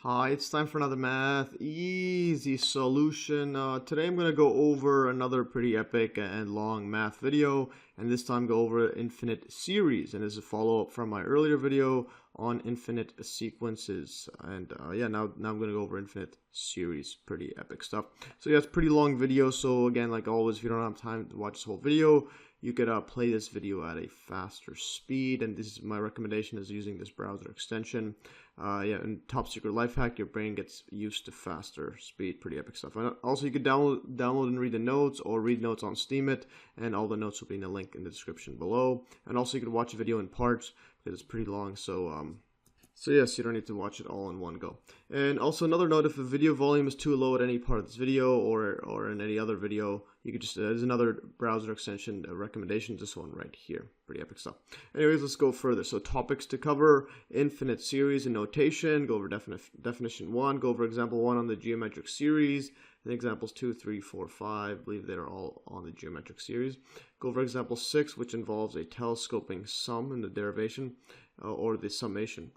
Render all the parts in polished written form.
Hi, it's time for another math easy solution. Today I'm going to go over another pretty epic and long math video, and this time go over infinite series. And this is a follow-up from my earlier video on infinite sequences. And now I'm going to go over infinite series. Pretty epic stuff. So yeah, it's a pretty long video. So again, like always, if you don't have time to watch this whole video, you could play this video at a faster speed, and this is my recommendation is using this browser extension. And top secret life hack, your brain gets used to faster speed. Pretty epic stuff. And also, you could download and read the notes, or read notes on Steemit, and all the notes will be in the link in the description below. And also, you could watch a video in parts because it's pretty long. So yes, you don't need to watch it all in one go. And also another note, if the video volume is too low at any part of this video or in any other video, you could just, there's another browser extension recommendation, this one right here. Pretty epic stuff. Anyways, let's go further. So topics to cover: infinite series and notation, go over definition 1, go over example 1 on the geometric series, and examples 2, 3, 4, 5, I believe they're all on the geometric series. Go over example 6, which involves a telescoping sum in the derivation, or the summation,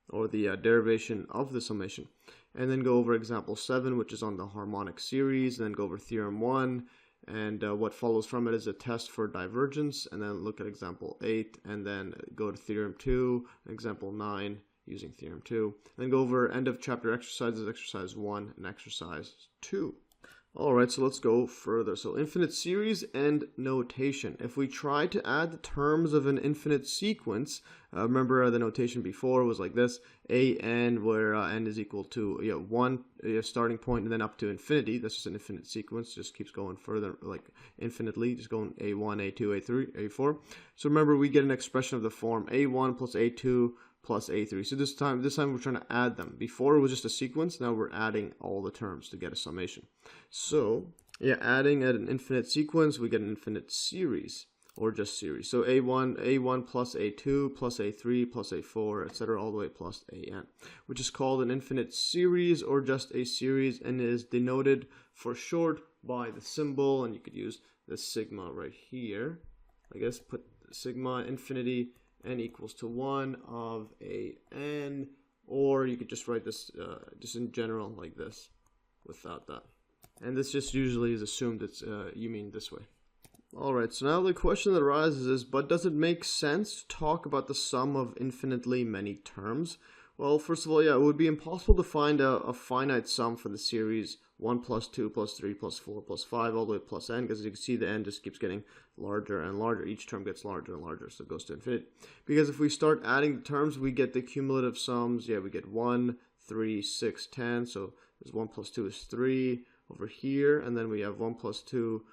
or the derivation of the summation. And then go over example 7, which is on the harmonic series, and then go over theorem 1, and what follows from it is a test for divergence, and then look at example 8, and then go to theorem 2, example 9, using theorem 2, and then go over end of chapter exercises, exercise 1 and exercise 2. Alright, so let's go further. So infinite series and notation. If we try to add the terms of an infinite sequence, remember the notation before was like this: an, where n is equal to 1 starting point, and then up to infinity. That's just an infinite sequence, just keeps going further, like infinitely, just going a1, a2, a3, a4. So remember, we get an expression of the form a1 plus a2 plus a3. So this time we're trying to add them. Before it was just a sequence, now we're adding all the terms to get a summation. So yeah, adding at an infinite sequence, we get an infinite series, or just series. So a1 plus a2 plus a3 plus a4, etc., all the way plus an, which is called an infinite series or just a series, and is denoted for short by the symbol. And you could use the sigma right here. I guess put sigma infinity n equals to 1 of a n, or you could just write this just in general like this without that. And this just usually is assumed it's you mean this way. Alright, so now the question that arises is, but does it make sense to talk about the sum of infinitely many terms? Well, first of all, yeah, it would be impossible to find a finite sum for the series 1 plus 2 plus 3 plus 4 plus 5 all the way plus n, because you can see the n just keeps getting larger and larger. Each term gets larger and larger, so it goes to infinity. Because if we start adding the terms, we get the cumulative sums. Yeah, we get 1, 3, 6, 10. So there's 1 plus 2 is 3 over here, and then we have 1 plus 2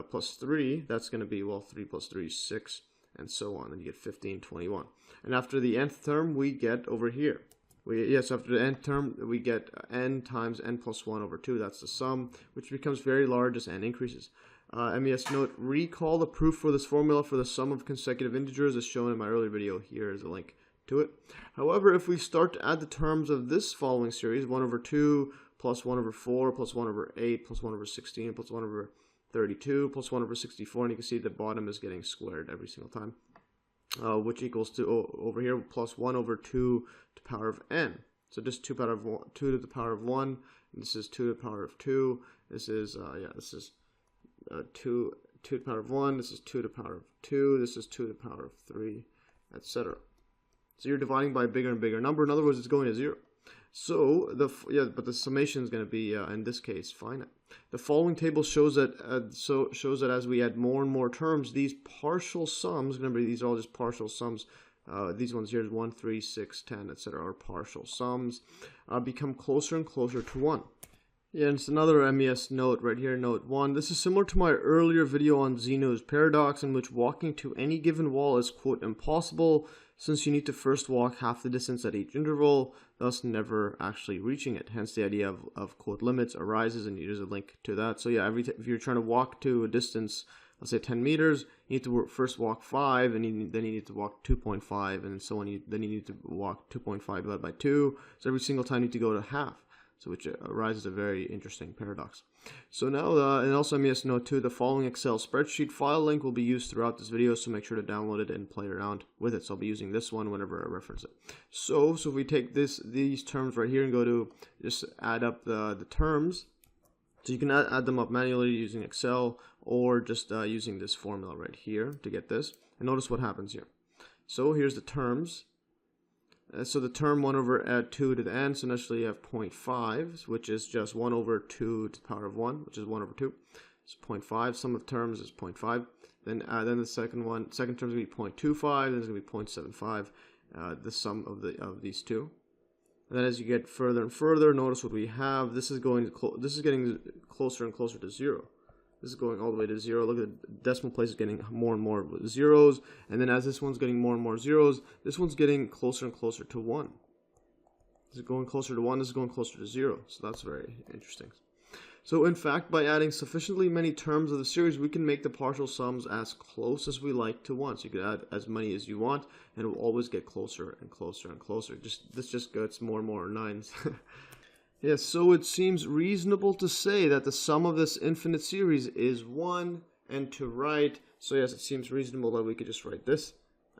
plus 3. That's going to be, well, 3 plus 3 is 6, and so on. And you get 15, 21. And after the nth term, we get over here. After the nth term, we get n times n plus 1 over 2. That's the sum, which becomes very large as n increases. MES note, recall the proof for this formula for the sum of consecutive integers as shown in my earlier video. Here is a link to it. However, if we start to add the terms of this following series, 1 over 2 plus 1 over 4 plus 1 over 8 plus 1 over 16 plus 1 over 32 plus 1 over 64, and you can see the bottom is getting squared every single time. Which equals to, over here, plus 1 over 2 to the power of n. So just 2 to the power of 1, and this is 2 to the power of 2. This is, 2 to the power of 1, this is 2 to the power of 2, this is 2 to the power of 3, etc. So you're dividing by a bigger and bigger number. In other words, it's going to 0. So but the summation is going to be in this case finite. The following table shows that as we add more and more terms, these partial sums. Remember, these are all just partial sums. These ones here is 1, 3, 6, 10, etc. are partial sums. Become closer and closer to 1. Yeah, and it's another MES note right here, note 1. This is similar to my earlier video on Zeno's paradox, in which walking to any given wall is, quote, impossible, since you need to first walk half the distance at each interval, thus never actually reaching it. Hence the idea of quote, limits arises, and there's a link to that. So yeah, if you're trying to walk to a distance, let's say 10 meters, you need to first walk 5, and then you need to walk 2.5, and so on. Then you need to walk 2.5 divided by 2. So every single time you need to go to half. So which arises a very interesting paradox. So now, and also MES note 2, the following Excel spreadsheet file link will be used throughout this video, so make sure to download it and play around with it. So I'll be using this one whenever I reference it. So if we take these terms right here and go to just add up the terms, so you can add them up manually using Excel or just using this formula right here to get this. And notice what happens here. So here's the terms. So the term 1 over 2 to the n, so initially you have 0.5, which is just 1 over 2 to the power of 1, which is 1 over 2. So 0.5, sum of terms is 0.5. Then the second term is going to be 0.25, then it's going to be 0.75, the sum of these two. And then as you get further and further, notice what we have. This is getting closer and closer to 0. This is going all the way to 0. Look at the decimal place is getting more and more zeros. And then as this one's getting more and more zeros, this one's getting closer and closer to 1. This is going closer to 1. This is going closer to 0. So that's very interesting. So in fact, by adding sufficiently many terms of the series, we can make the partial sums as close as we like to 1. So you can add as many as you want, and it will always get closer and closer and closer. This just gets more and more 9s. Yes, so it seems reasonable to say that the sum of this infinite series is 1, and to write, so yes, it seems reasonable that we could just write this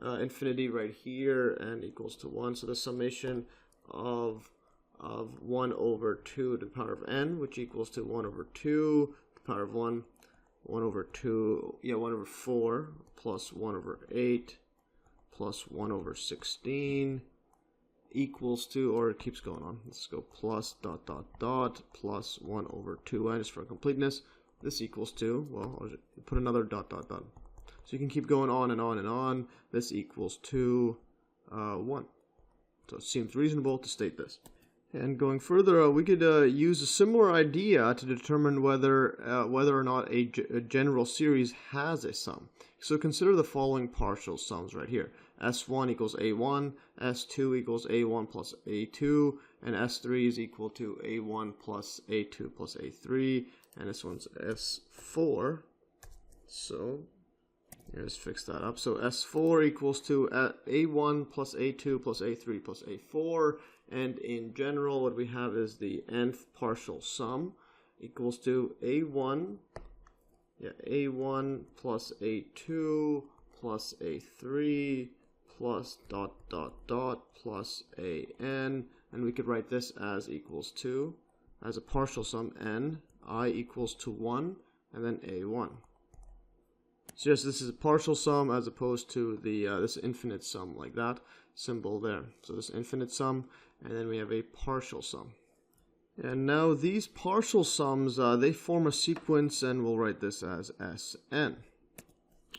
infinity right here and equals to 1. So the summation of 1 over 2 to the power of n, which equals to 1 over 2 to the power of 1, 1 over 2, 1 over 4 plus 1 over 8 plus 1 over 16 equals to, or it keeps going on. Let's go plus dot dot dot plus 1 over 2n, just for completeness. This equals to, well, I'll just put another dot dot dot. So you can keep going on and on and on. This equals to 1. So it seems reasonable to state this. And going further, we could use a similar idea to determine whether or not a general series has a sum. So consider the following partial sums right here. S1 equals A1, S2 equals A1 plus A2, and S3 is equal to A1 plus A2 plus A3, and this one's S4. So let's fix that up. So S4 equals to A1 plus A2 plus A3 plus A4, and in general what we have is the nth partial sum equals to A1 plus A2 plus A3 plus dot dot dot plus an, and we could write this as equals to, as a partial sum, n, I equals to 1, and then a1. So yes, this is a partial sum as opposed to the this infinite sum, like that symbol there. So this infinite sum, and then we have a partial sum. And now these partial sums, they form a sequence, and we'll write this as Sn,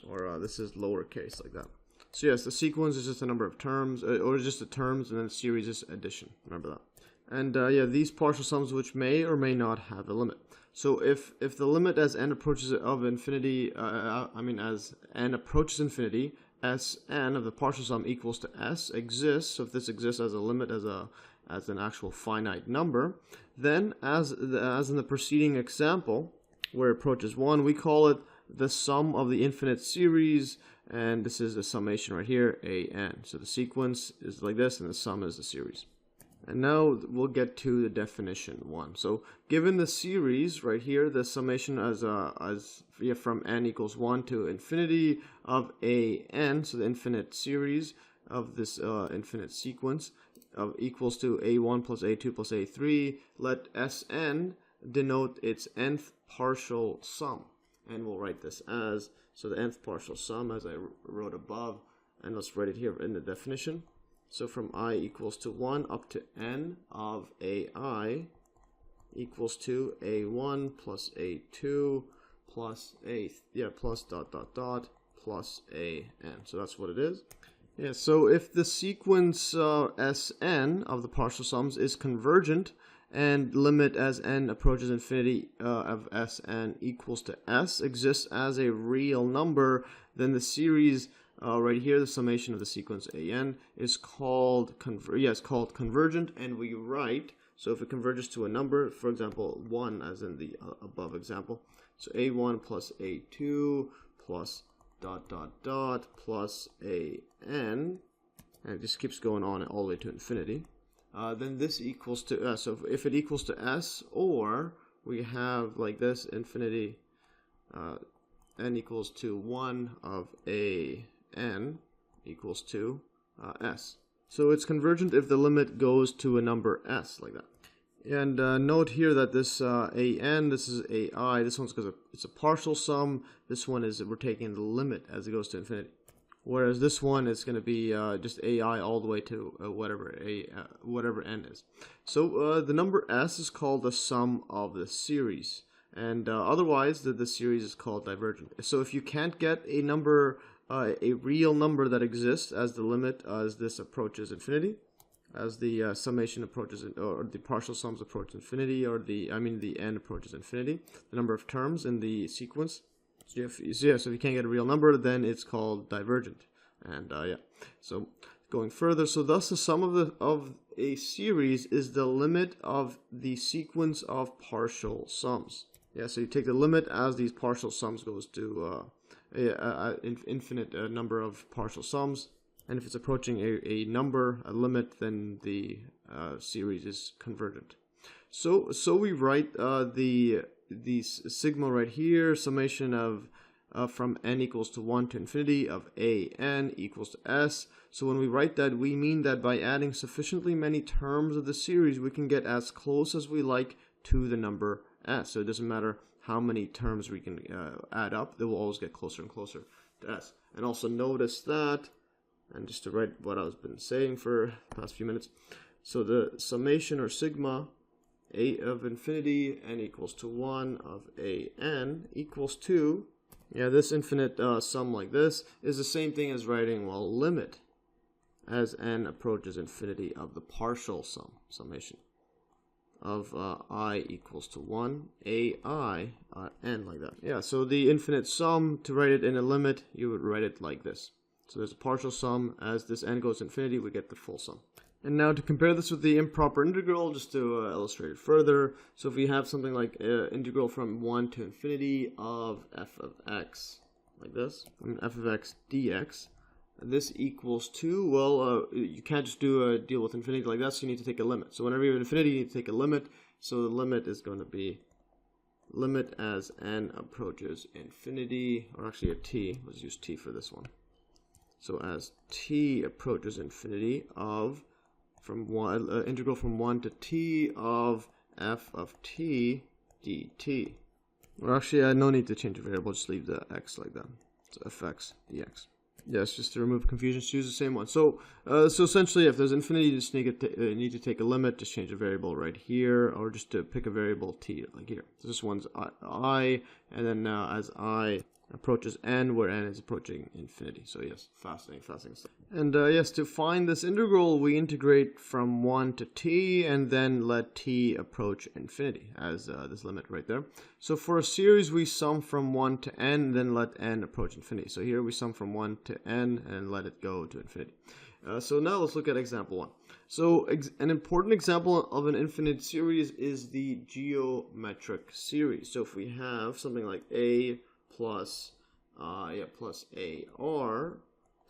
or this is lowercase, like that. So yes, the sequence is just a number of terms, or just the terms, and then the series is addition. Remember that. And yeah, these partial sums which may or may not have a limit. So if the limit as n approaches of infinity, as n approaches infinity, Sn of the partial sum equals to s exists. So if this exists as a limit, as an actual finite number, then as in the preceding example where it approaches 1, we call it the sum of the infinite series, and this is the summation right here, an. So the sequence is like this, and the sum is the series. And now we'll get to the definition 1. So given the series right here, the summation from n equals 1 to infinity of an, so the infinite series of this infinite sequence of equals to a1 plus a2 plus a3, let Sn denote its nth partial sum. And we'll write this as, so the nth partial sum as I wrote above, and let's write it here in the definition. So from I equals to 1 up to n of ai equals to a1 plus a2 plus plus dot dot dot plus an. So that's what it is. Yeah, so if the sequence Sn of the partial sums is convergent, and limit as n approaches infinity of Sn equals to s exists as a real number, then the series right here, the summation of the sequence an, is called convergent, and we write, so if it converges to a number, for example 1 as in the above example, so a1 plus a2 plus dot dot dot plus an, and it just keeps going on all the way to infinity. then this equals to s. So if it equals to s, or we have like this, infinity n equals to 1 of a n equals to s. So it's convergent if the limit goes to a number s, like that. And note here that this an, this is ai, this one's because it's a partial sum, this one is we're taking the limit as it goes to infinity. Whereas this one is going to be just ai all the way to whatever n is. So the number s is called the sum of the series. And otherwise, the series is called divergent. So if you can't get a number, a real number that exists as the limit as this approaches infinity, as the summation approaches, or the partial sums approach infinity, or the n approaches infinity, the number of terms in the sequence. So if you can't get a real number, then it's called divergent. And yeah, so going further, so thus the sum of a series is the limit of the sequence of partial sums. Yeah, so you take the limit as these partial sums goes to an infinite number of partial sums, and if it's approaching a number, a limit, then the series is convergent. So we write the sigma right here, summation of from n equals to 1 to infinity of a n equals to s. So when we write that, we mean that by adding sufficiently many terms of the series, we can get as close as we like to the number s. So it doesn't matter how many terms we can add up, they will always get closer and closer to s. And also notice that, and just to write what I've been saying for the past few minutes, so the summation or sigma a of infinity n equals to 1 of a n equals to, yeah, this infinite sum like this is the same thing as writing, well, limit as n approaches infinity of the partial summation of I equals to 1, ai, n, like that. Yeah, so the infinite sum, to write it in a limit, you would write it like this. So there's a partial sum, as this n goes to infinity, we get the full sum. And now to compare this with the improper integral, just to illustrate it further, so if we have something like integral from 1 to infinity of f of x, like this, f of x dx, this equals to, well, you can't just do a deal with infinity like that, so you need to take a limit. So whenever you have infinity, you need to take a limit. So the limit is going to be limit as n approaches infinity, or actually a t. Let's use t for this one. So as t approaches infinity of integral from 1 to t of f of t dt. Or actually, no need to change the variable, just leave the x like that. So fx dx. Yes, just to remove confusion, just use the same one. So essentially, if there's infinity, you just need to take a limit, just change a variable right here, or just to pick a variable t, like here. So this one's I, and then as I approaches n, where n is approaching infinity. So yes, fascinating stuff. And yes, to find this integral, we integrate from 1 to t, and then let t approach infinity, as this limit right there. So for a series, we sum from 1 to n, then let n approach infinity. So here we sum from 1 to n, and let it go to infinity. So now let's look at example 1. So an important example of an infinite series is the geometric series. So if we have something like a plus plus AR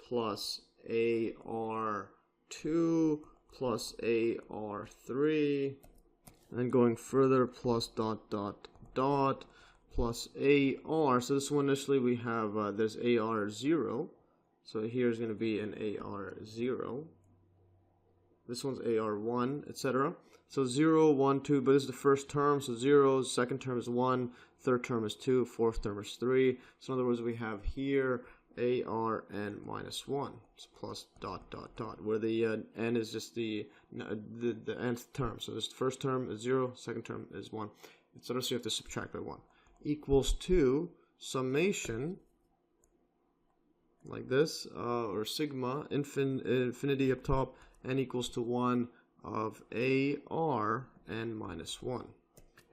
plus AR2 plus AR3, and then going further plus dot dot dot plus AR. So this one initially we have there's AR0, so here's going to be an AR0. This one's AR1, etc. So 0, 1, 2, but this is the first term, so 0, second term is 1, third term is 2, fourth term is 3. So in other words, we have here ARN minus 1, it's plus dot dot dot, where the n is just the nth term. So this first term is 0, second term is 1, etc. So you have to subtract by 1. Equals to summation, like this, or sigma, infinity up top, n equals to 1 of AR n minus 1.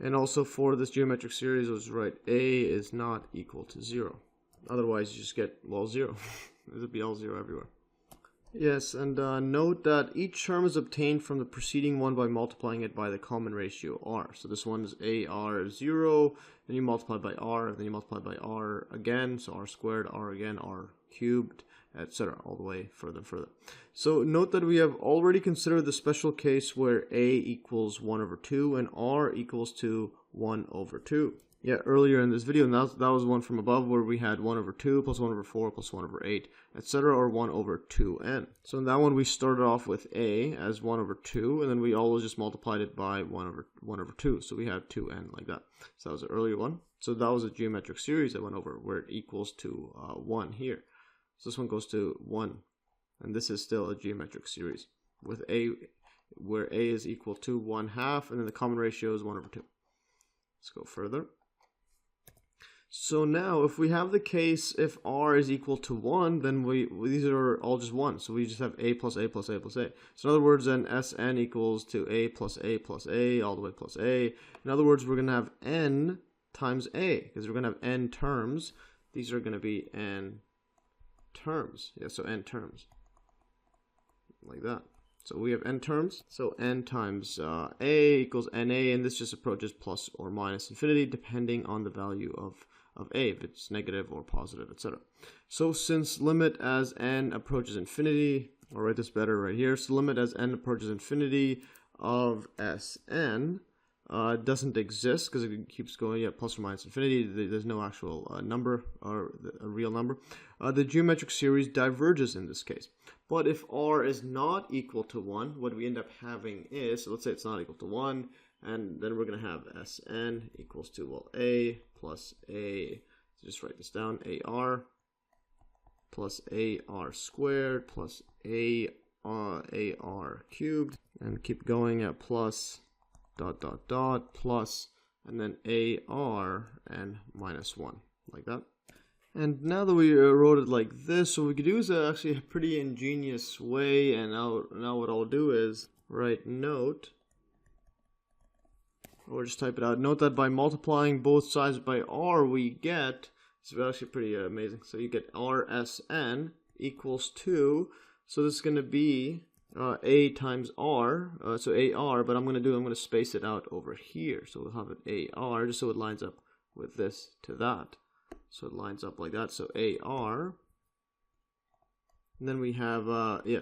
And also for this geometric series, let's write a is not equal to 0. Otherwise, you just get, well, 0. It would be all 0 everywhere. Yes, and note that each term is obtained from the preceding one by multiplying it by the common ratio r. So this one is AR0, then you multiply by r, and then you multiply by r again, so r squared, r again, r cubed, etc., all the way further and further. So note that we have already considered the special case where a equals 1 over 2 and r equals to 1 over 2. Yeah, earlier in this video, and that was one from above where we had 1 over 2 plus 1 over 4 plus 1 over 8, etc., or 1 over 2n. So in that one, we started off with a as 1 over 2, and then we always just multiplied it by 1 over 2. So we have 2n like that. So that was the earlier one. So that was a geometric series that went over where it equals to 1 here. So this one goes to 1, and this is still a geometric series with a where a is equal to 1/2, and then the common ratio is 1 over 2. Let's go further. So now, if we have the case if r is equal to 1, then these are all just 1. So we just have a plus a plus a plus a. So in other words, then Sn equals to a plus a plus a all the way plus a. In other words, we're going to have n times a, because we're going to have n terms. These are going to be n terms. Yeah, so n terms. Like that. So we have n terms. So n times a equals na, and this just approaches plus or minus infinity depending on the value of a, if it's negative or positive, etc. So since limit as n approaches infinity, I'll write this better right here. So limit as n approaches infinity of Sn doesn't exist because it keeps going at plus or minus infinity. There's no actual number or a real number. The geometric series diverges in this case. But if r is not equal to 1, what we end up having is, so let's say it's not equal to 1, and then we're going to have Sn equals to, well, a plus a, so just write this down, ar plus ar squared plus ar cubed, and keep going at plus dot dot dot plus, and then ar and minus 1, like that. And now that we wrote it like this, what we could do is actually a pretty ingenious way, and now what I'll do is write note, or just type it out. Note that by multiplying both sides by r, we get, it's actually pretty amazing. So you get rsn equals 2, so this is going to be a times r, so ar, but I'm going to space it out over here. So we'll have it ar, just so it lines up with this to that. So it lines up like that. So ar, and then we have,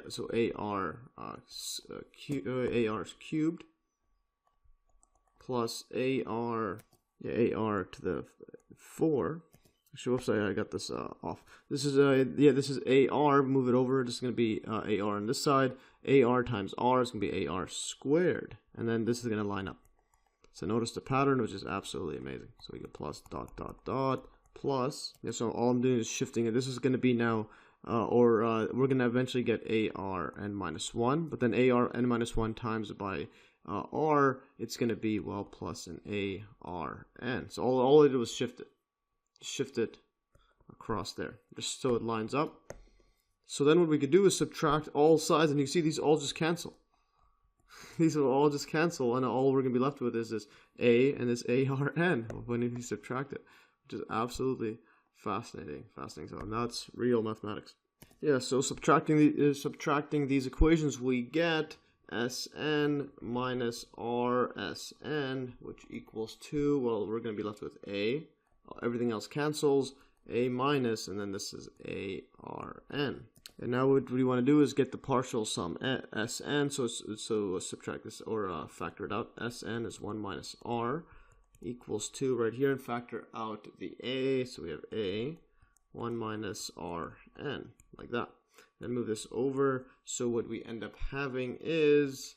so ar cubed plus ar to the 4. Actually, whoops, I got this off. This is this is ar. Move it over. This is going to be ar on this side. Ar times r is going to be ar squared, and then this is going to line up. So notice the pattern, which is absolutely amazing. So we get plus dot dot dot plus. Yeah, so all I'm doing is shifting it. This is going to be now, we're going to eventually get ar n minus 1, but then ar n minus 1 times by r, it's going to be, well, plus an ar n. So all I did was shift it across there, just so it lines up. So then what we could do is subtract all sides, and you see these all just cancel. These will all just cancel, and all we're going to be left with is this a and this arn when you subtract it, which is absolutely fascinating. So now it's real mathematics. Yeah, so subtracting these equations, we get Sn minus Rsn, which equals 2. Well, we're going to be left with a. Everything else cancels. A minus, and then this is Arn. And now what we want to do is get the partial sum Sn. So subtract this, or factor it out. Sn is 1 minus R equals 2 right here, and factor out the a. So we have a 1 minus Rn, like that. Then move this over. So what we end up having is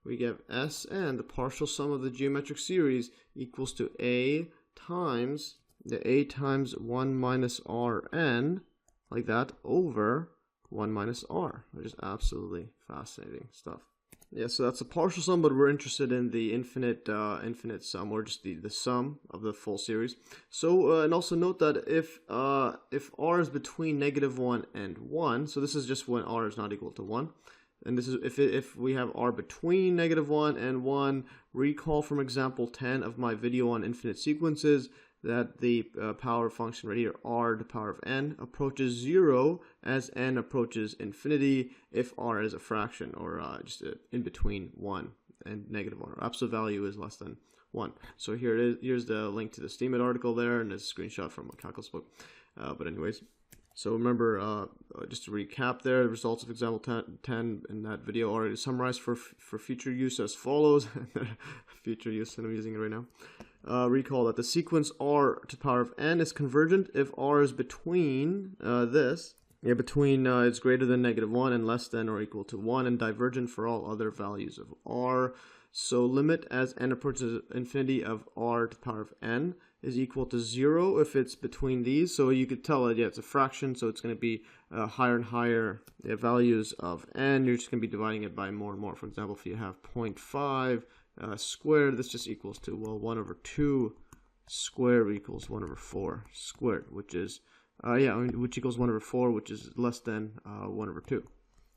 we get Sn, the partial sum of the geometric series, equals to a times 1 minus Rn, like that, over 1 minus R, which is absolutely fascinating stuff. Yeah, so that's a partial sum, but we're interested in the infinite sum, or just the sum of the full series. So, and also note that if R is between -1 and 1, so this is just when R is not equal to 1, and this is if we have R between -1 and 1, recall from example 10 of my video on infinite sequences that the power function right here, r to the power of n, approaches 0 as n approaches infinity if r is a fraction, or just in between 1 and -1, or absolute value is less than 1. So here's the link to the Steemit article there, and a screenshot from a calculus book. But anyways, So remember, just to recap there, the results of example 10 in that video already summarized for future use as follows. Future use, and I'm using it right now. Recall that the sequence r to the power of n is convergent if r is between it's greater than -1 and less than or equal to 1, and divergent for all other values of r. So limit as n approaches infinity of r to the power of n is equal to 0 if it's between these. So you could tell that, yeah, it's a fraction, so it's going to be higher and higher values of n. You're just going to be dividing it by more and more. For example, if you have 0.5 squared, this just equals to, well, 1 over 2 squared equals 1 over 4 squared, which is, which equals 1 over 4, which is less than 1 over 2.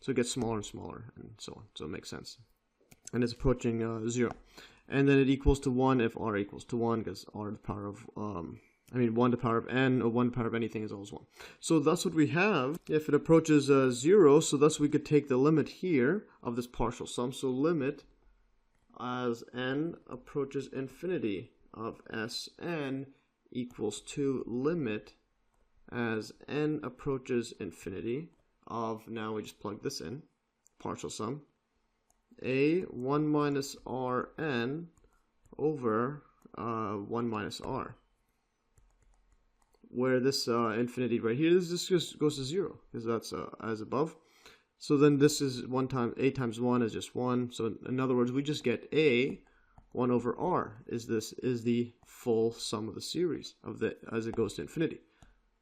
So it gets smaller and smaller, and so on. So it makes sense. And it's approaching 0. And then it equals to 1 if r equals to 1, because r to the power of, 1 to the power of n, or 1 to the power of anything is always 1. So that's what we have if it approaches 0. So thus we could take the limit here of this partial sum. So limit as n approaches infinity of Sn equals to limit as n approaches infinity of, now we just plug this in, partial sum, a 1 minus Rn over 1 minus r, where this infinity right here, this just goes to 0, because that's as above. So then this is a times 1 is just 1. So in other words, we just get a 1 over r is the full sum of the series of as it goes to infinity.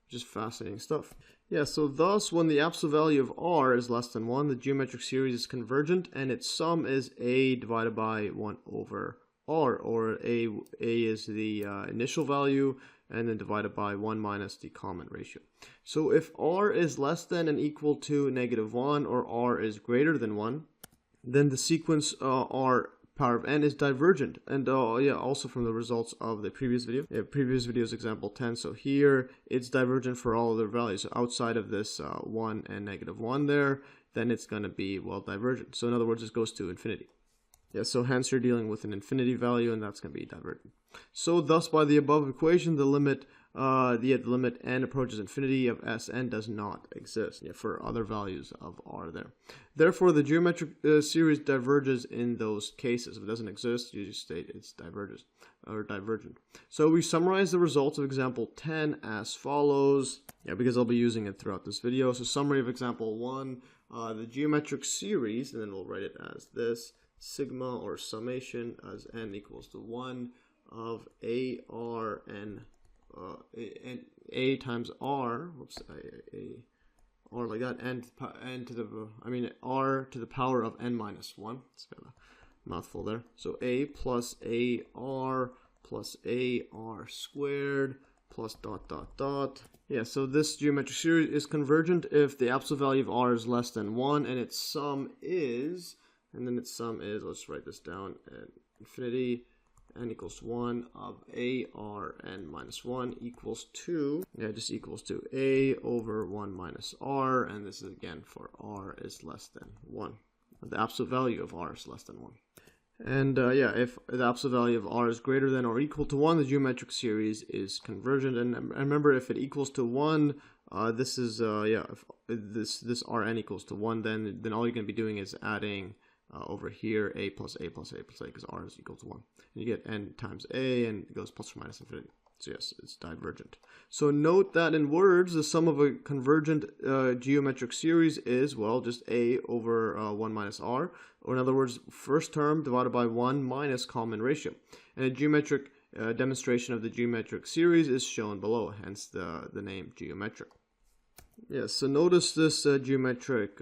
Just fascinating stuff. Yeah, so thus when the absolute value of r is less than 1, the geometric series is convergent, and its sum is a divided by 1 over r, or a is the initial value, and then divided by 1 minus the common ratio. So if r is less than and equal to -1, or r is greater than 1, then the sequence r power of n is divergent. And also from the results of the previous video, previous video's example 10. So here it's divergent for all other values. So outside of this 1 and -1 there, then it's going to be, well, divergent. So in other words, it goes to infinity. Yeah, so hence you're dealing with an infinity value, and that's going to be divergent. So thus by the above equation, the limit n approaches infinity of Sn does not exist for other values of r there. Therefore, the geometric series diverges in those cases. If it doesn't exist, you just state it's diverges or divergent. So we summarize the results of example 10 as follows. Yeah, because I'll be using it throughout this video. So summary of example 1, the geometric series, and then we'll write it as this, sigma or summation as n equals to 1 of ar and a times r, r like that, r to the power of n minus 1. It's got a mouthful there. So a plus ar plus ar squared plus ... Yeah, so this geometric series is convergent if the absolute value of r is less than 1, and its sum is, let's write this down, at infinity, n equals 1 of ar n minus 1 equals to, just equals to a over 1 minus r, and this is again for r is less than 1. The absolute value of r is less than 1. And if the absolute value of r is greater than or equal to 1, the geometric series is convergent. And remember, if it equals to 1, this is, if this rn equals to 1, then all you're going to be doing is adding over here a plus a plus a plus a, because r is equal to 1. And you get n times a, and it goes plus or minus infinity. So yes, it's divergent. So note that in words, the sum of a convergent geometric series is, well, just a over 1 minus r, or in other words, first term divided by 1 minus common ratio. And a geometric demonstration of the geometric series is shown below, hence the name geometric. Yeah, so notice this geometric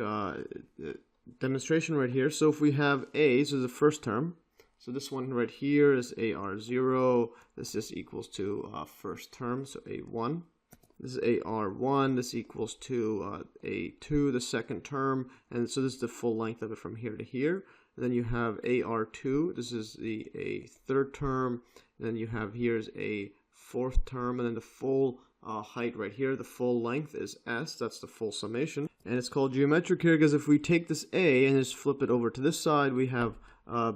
demonstration right here. So if we have a, so the first term, so this one right here is AR0. This just equals to first term, so A1. This is AR1. This equals to A2, the second term. And so this is the full length of it from here to here. And then you have AR2. This is a third term. And then you have here's a fourth term. And then the full height right here, the full length is S. That's the full summation. And it's called geometric here because if we take this A and just flip it over to this side, we have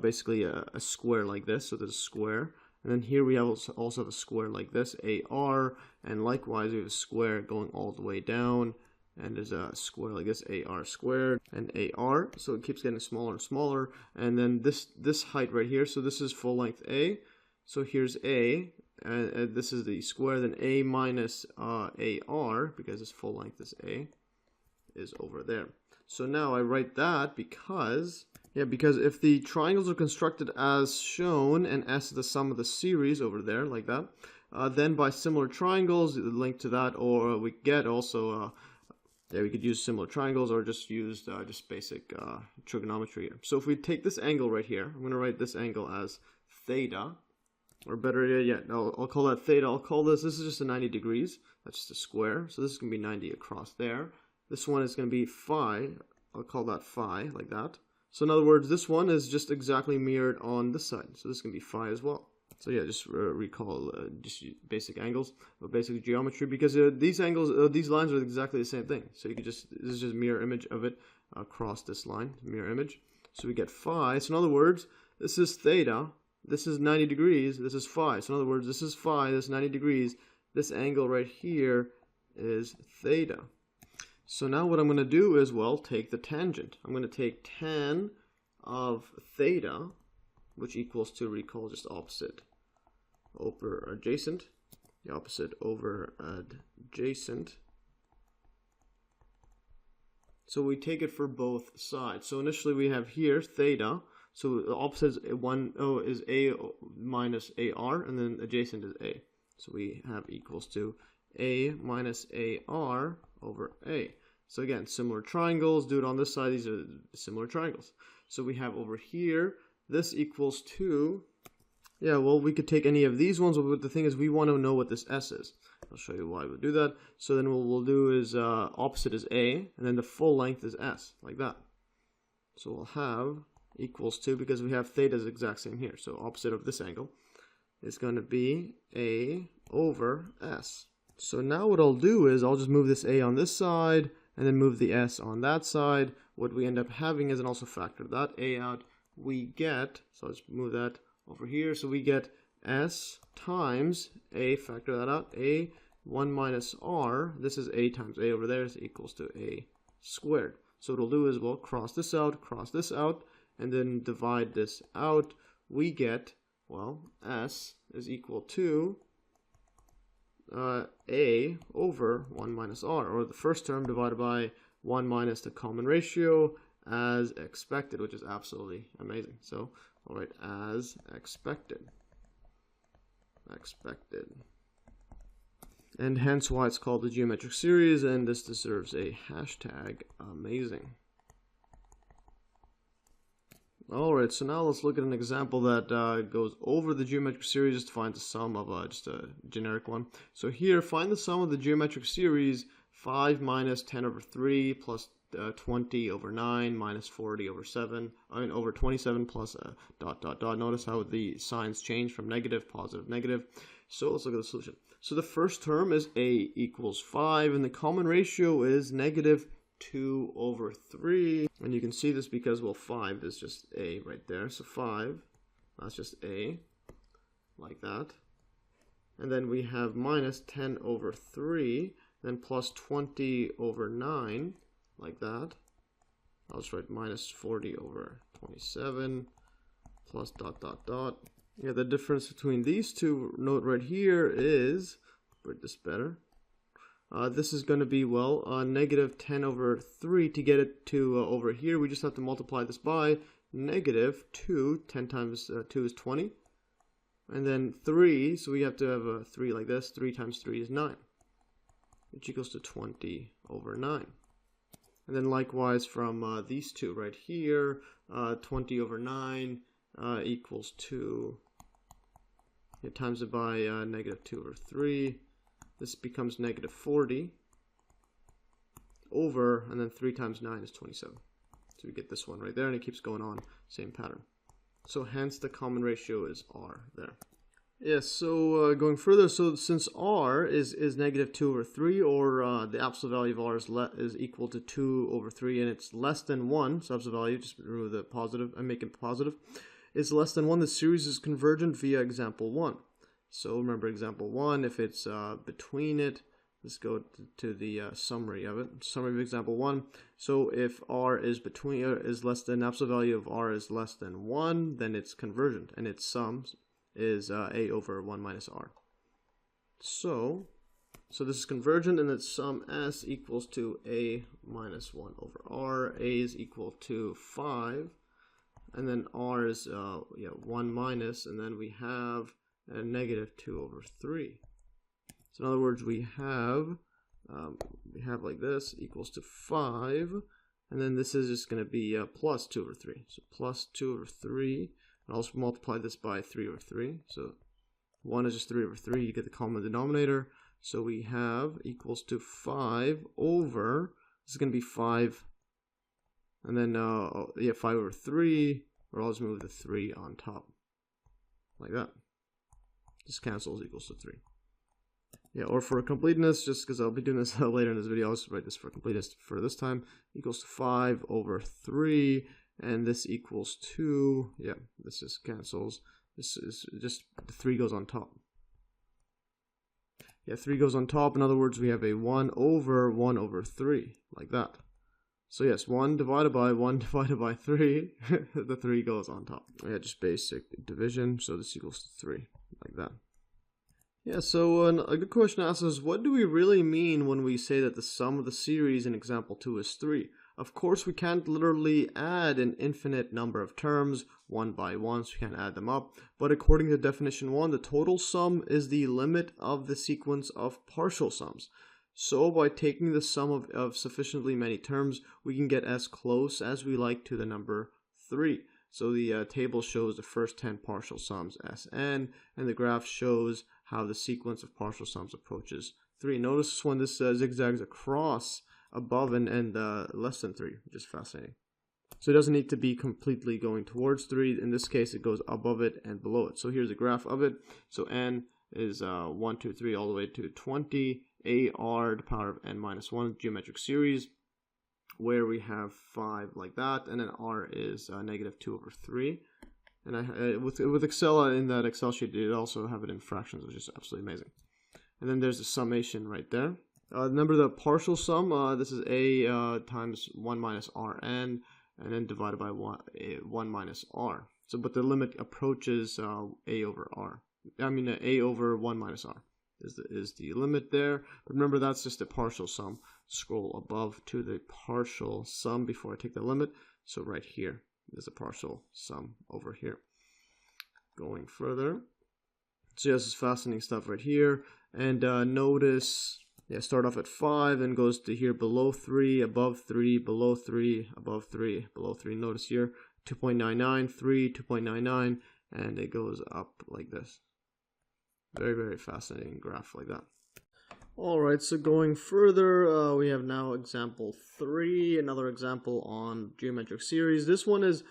basically a square like this. So there's a square, And then here we have also have a square like this, AR, and likewise we have a square going all the way down, and there's a square like this, AR squared, and AR, so it keeps getting smaller and smaller. And then this height right here, so this is full length A, so here's A, and this is the square, then A minus AR, because this full length is A, is over there. So now I write that because if the triangles are constructed as shown, and S is the sum of the series over there, like that, then by similar triangles, link to that, or we get also, we could use similar triangles, or just use just basic trigonometry here. So if we take this angle right here, I'm going to write this angle as theta, or better yet, I'll call that theta. I'll call this is just a 90 degrees. That's just a square. So this is going to be 90 across there. This one is going to be phi. I'll call that phi, like that. So in other words, this one is just exactly mirrored on this side. So this is going to be phi as well. So yeah, just recall just basic angles or basic geometry, because these angles, these lines are exactly the same thing. So you could this is just mirror image of it across this line, mirror image. So we get phi. So in other words, this is theta. This is 90 degrees. This is phi. So in other words, this is phi. This is 90 degrees. This angle right here is theta. So now what I'm going to do is, well, take the tangent. I'm going to take tan of theta, which equals to, recall, just opposite over adjacent. The opposite over adjacent. So we take it for both sides. So initially we have here theta. So the opposite is A minus AR, and then adjacent is A. So we have equals to A minus AR over A. So again, similar triangles, do it on this side, these are similar triangles. So we have over here, this equals to, well, we could take any of these ones, but the thing is we want to know what this S is. I'll show you why we'll do that. So then what we'll do is, opposite is A, and then the full length is S, like that. So we'll have equals to, because we have theta is exact same here, so opposite of this angle is going to be A over S. So now what I'll do is I'll just move this A on this side and then move the S on that side. What we end up having is, and also factor that A out, we get, so let's move that over here, so we get S times A, factor that out, A 1 minus R, this is A times A over there, is equals to A squared. So what we'll do is we'll cross this out, and then divide this out. We get, well, S is equal to A over 1 minus R, or the first term divided by 1 minus the common ratio as expected, which is absolutely amazing. So, all right, as expected. And hence why it's called the geometric series, and this deserves a hashtag amazing. Alright, so now let's look at an example that goes over the geometric series just to find the sum of just a generic one. So here, find the sum of the geometric series 5 minus 10 over 3 plus 20 over 9 minus 40 over 7, over 27 plus dot dot dot. Notice how the signs change from negative, positive, negative. So let's look at the solution. So the first term is A equals 5, and the common ratio is negative 2 over 3, and you can see this because, well, 5 is just A right there, so 5, that's just A, like that, and then we have minus 10 over 3, then plus 20 over 9, like that. I'll just write minus 40 over 27, plus dot dot dot. Yeah, the difference between these two, note right here, is, write this better, this is going to be, well, negative 10 over 3. To get it to over here, we just have to multiply this by negative 2. 10 times 2 is 20. And then 3, so we have to have a 3 like this. 3 times 3 is 9, which equals to 20 over 9. And then likewise from these two right here, 20 over 9 equals to, times it by negative 2 over 3. This becomes negative 40 over, and then 3 times 9 is 27. So we get this one right there, and it keeps going on, same pattern. So hence the common ratio is R there. Yes, so going further, so since R is negative 2 over 3, or the absolute value of R is equal to 2 over 3, and it's less than 1, so absolute value, just remove the positive and make it positive. is less than 1, the series is convergent via example 1. So remember example 1, if it's between it, let's go to the summary of it. Summary of example 1. So if r is less than absolute value of r is less than 1, then it's convergent, and its sum is a over 1 minus r. So this is convergent, and its sum s equals to a minus 1 over r. A is equal to 5, and then r is 1 minus, and then we have a negative 2 over 3. So in other words, we have like this equals to 5, and then this is just going to be plus 2 over 3. So plus 2 over 3, and also multiply this by 3 over 3. So 1 is just 3 over 3. You get the common denominator. So we have equals to 5 over, this is going to be 5, and then 5 over 3, or I'll just move the 3 on top, like that. This cancels equals to 3. Yeah, or for completeness, just because I'll be doing this later in this video, I'll just write this for completeness for this time, equals to 5 over 3, and this equals 2, yeah, this just cancels, this is just, the 3 goes on top. Yeah, 3 goes on top, in other words, we have a 1 over 3, like that. So yes, 1 divided by 3, the 3 goes on top. Yeah, just basic division, so this equals to 3, like that. Yeah, so a good question to ask is, what do we really mean when we say that the sum of the series in example 2 is 3? Of course, we can't literally add an infinite number of terms one by one, so we can't add them up. But according to definition 1, the total sum is the limit of the sequence of partial sums. So by taking the sum of sufficiently many terms, we can get as close as we like to the number 3. So the table shows the first 10 partial sums Sn, and the graph shows how the sequence of partial sums approaches 3. Notice when this zigzags across above and less than 3, which is fascinating. So it doesn't need to be completely going towards 3. In this case, it goes above it and below it. So here's a graph of it. So n is 1, 2, 3, all the way to 20. AR to the power of n minus 1 geometric series, where we have 5 like that, and then r is negative 2 over 3. And with Excel, in that Excel sheet, it also have it in fractions, which is absolutely amazing. And then there's the summation right there. Remember the partial sum, this is a times 1 minus rn, and then divided by 1 minus r. So, but the limit approaches a over r. I mean, a over 1 minus r is the limit there. But remember, that's just a partial sum. Scroll above to the partial sum before I take the limit. So right here is a partial sum over here. Going further. So yeah, this is fascinating stuff right here. And notice, yeah, start off at 5 and goes to here below 3, above 3, below 3, above 3, below 3. Notice here 2.99, 3, 2.99, and it goes up like this. Very, very fascinating graph like that. Alright, so going further, we have now example 3, another example on geometric series. This one is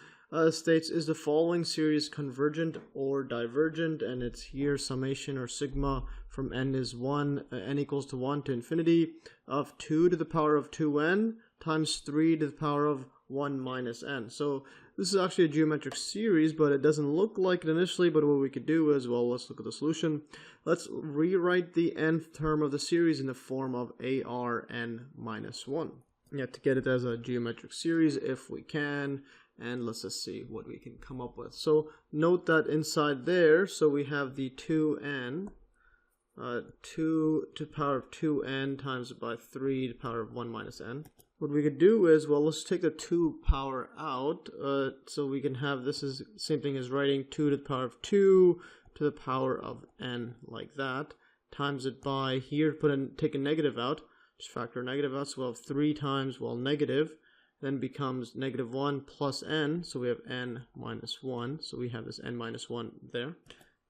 states, is the following series convergent or divergent? And it's here summation or sigma from n is 1, n equals to 1 to infinity of 2 to the power of 2n times 3 to the power of 1 minus n. So this is actually a geometric series, but it doesn't look like it initially. But what we could do is, well, let's look at the solution. Let's rewrite the nth term of the series in the form of arn minus 1. Yeah, to get it as a geometric series if we can. And let's just see what we can come up with. So note that inside there, so we have the 2n, 2 to the power of 2n times by 3 to the power of 1 minus n. What we could do is, well, let's take the 2 power out, so we can have, this is same thing as writing 2 to the power of 2 to the power of n, like that, times it by, here, take a negative out, just factor a negative out, so we'll have 3 times, well, negative, then becomes negative 1 plus n, so we have n minus 1, so we have this n minus 1 there.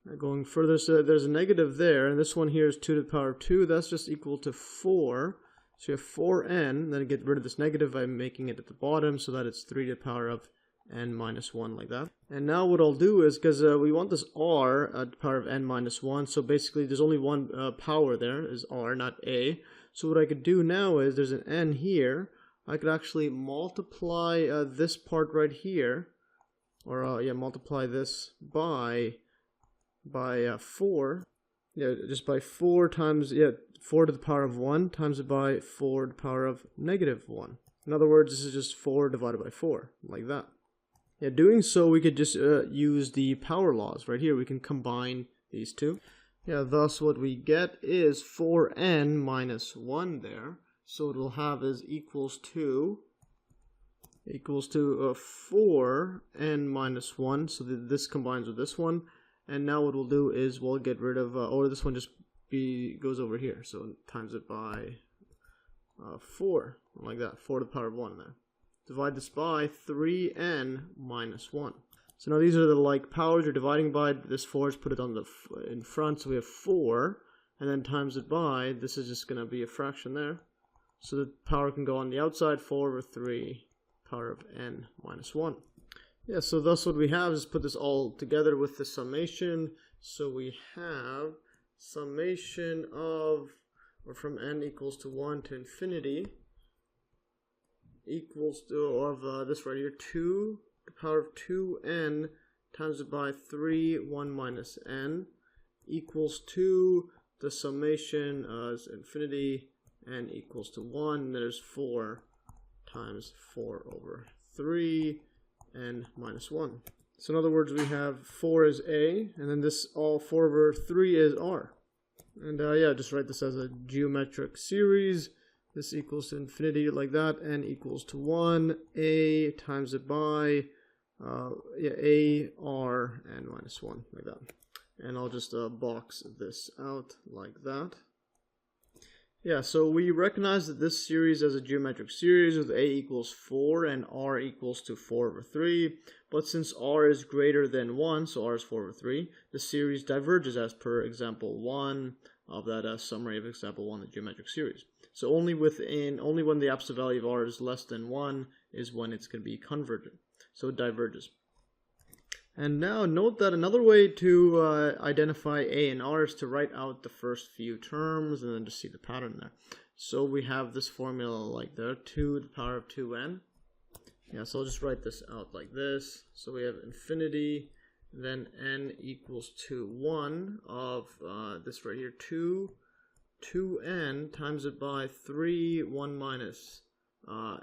Now going further, so there's a negative there, and this one here is 2 to the power of 2, that's just equal to 4. So you have 4n, then get rid of this negative by making it at the bottom so that it's 3 to the power of n minus 1, like that. And now what I'll do is, because we want this r at the power of n minus 1, so basically there's only one power there, is r, not a. So what I could do now is, there's an n here, I could actually multiply this part right here or multiply this by 4. Yeah, just by 4 times, 4 to the power of 1 times it by 4 to the power of -1. In other words, this is just 4 divided by 4, like that. Yeah, doing so, we could just use the power laws right here. We can combine these two. Yeah, thus what we get is 4n minus 1 there. So what we'll have is equals to 4n minus 1. So this combines with this one. And now what we'll do is we'll get rid of, or this one just goes over here. So times it by 4, like that, 4 to the power of 1 there. Divide this by 3n minus 1. So now these are the like powers you're dividing by. This 4 is put it on in front, so we have 4, and then times it by, this is just going to be a fraction there. So the power can go on the outside, 4 over 3, power of n minus 1. Yeah, so thus what we have is put this all together with the summation. So we have summation of, or from n equals to 1 to infinity, equals to, this right here, 2 to the power of 2n times it by 3, 1 minus n, equals to the summation is infinity, n equals to 1, and there's 4 times 4 over 3, n minus 1. So in other words, we have 4 is a, and then this all 4 over 3 is r. And just write this as a geometric series. This equals to infinity like that, n equals to 1, a times it by, a, r, n minus 1, like that. And I'll just box this out like that. Yeah, so we recognize that this series is a geometric series with a equals 4 and r equals to 4 over 3. But since r is greater than 1, so r is 4 over 3, the series diverges as per example 1 of that summary of example 1, the geometric series. So only when the absolute value of r is less than 1 is when it's going to be convergent. So it diverges. And now note that another way to identify a and r is to write out the first few terms and then just see the pattern there. So we have this formula like that, 2 to the power of 2n. Yeah, so I'll just write this out like this. So we have infinity, then n equals to 1 of this right here, 2n times it by 3, 1 minus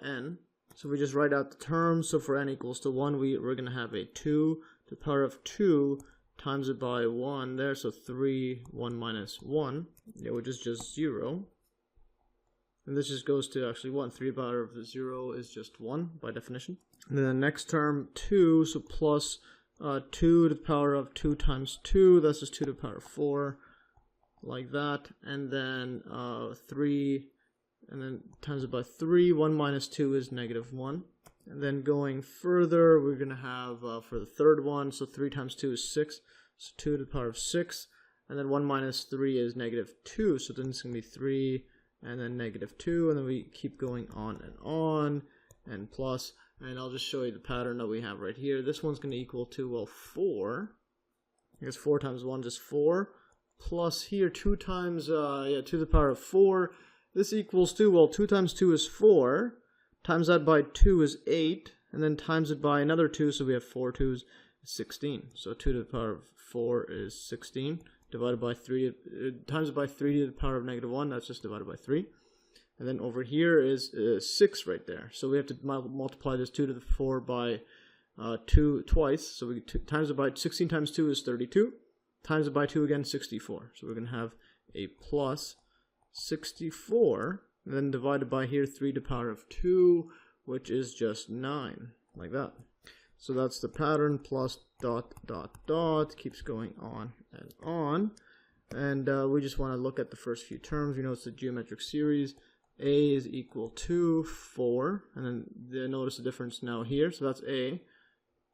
n. So we just write out the terms. So for n equals to 1, we're going to have a 2 to the power of 2 times it by 1 there. So 3, 1 minus 1, which is just 0. And this just goes to actually 1. 3 to the power of 0 is just 1 by definition. And then the next term, 2, so plus 2 to the power of 2 times 2, that's just 2 to the power of 4, like that. And then 3, and then times it by 3, 1 minus 2 is -1. And then going further, we're going to have for the third one, so 3 times 2 is 6, so 2 to the power of 6. And then 1 minus 3 is -2, so then it's going to be 3, and then -2, and then we keep going on, and plus. And I'll just show you the pattern that we have right here. This one's going to equal to, well, 4. I guess 4 times 1 is 4. Plus here, 2 times, 2 to the power of 4. This equals to, well, 2 times 2 is 4. Times that by 2 is 8. And then times it by another 2, so we have 4 2's, 16. So 2 to the power of 4 is 16. Divided by 3, times it by 3 to the power of -1, that's just divided by 3. And then over here is 6 right there. So we have to multiply this 2 to the 4 by 2 twice. So we times it by 16 times 2 is 32. Times it by 2 again, 64. So we're going to have a plus 64. And then divided by here 3 to the power of 2, which is just 9, like that. So that's the pattern, plus ... keeps going on and on. And we just want to look at the first few terms. You know, it's a geometric series. A is equal to 4, and then notice the difference now here, so that's A.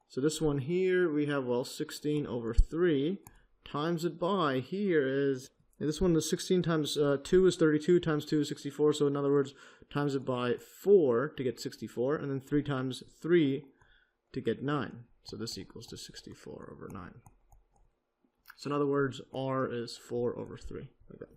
So this one here, we have, well, 16 over 3, times it by, here is, this one is 16 times 2 is 32, times 2 is 64, so in other words, times it by 4 to get 64, and then 3 times 3 to get 9. So this equals to 64 over 9. So in other words, R is 4 over 3, like that.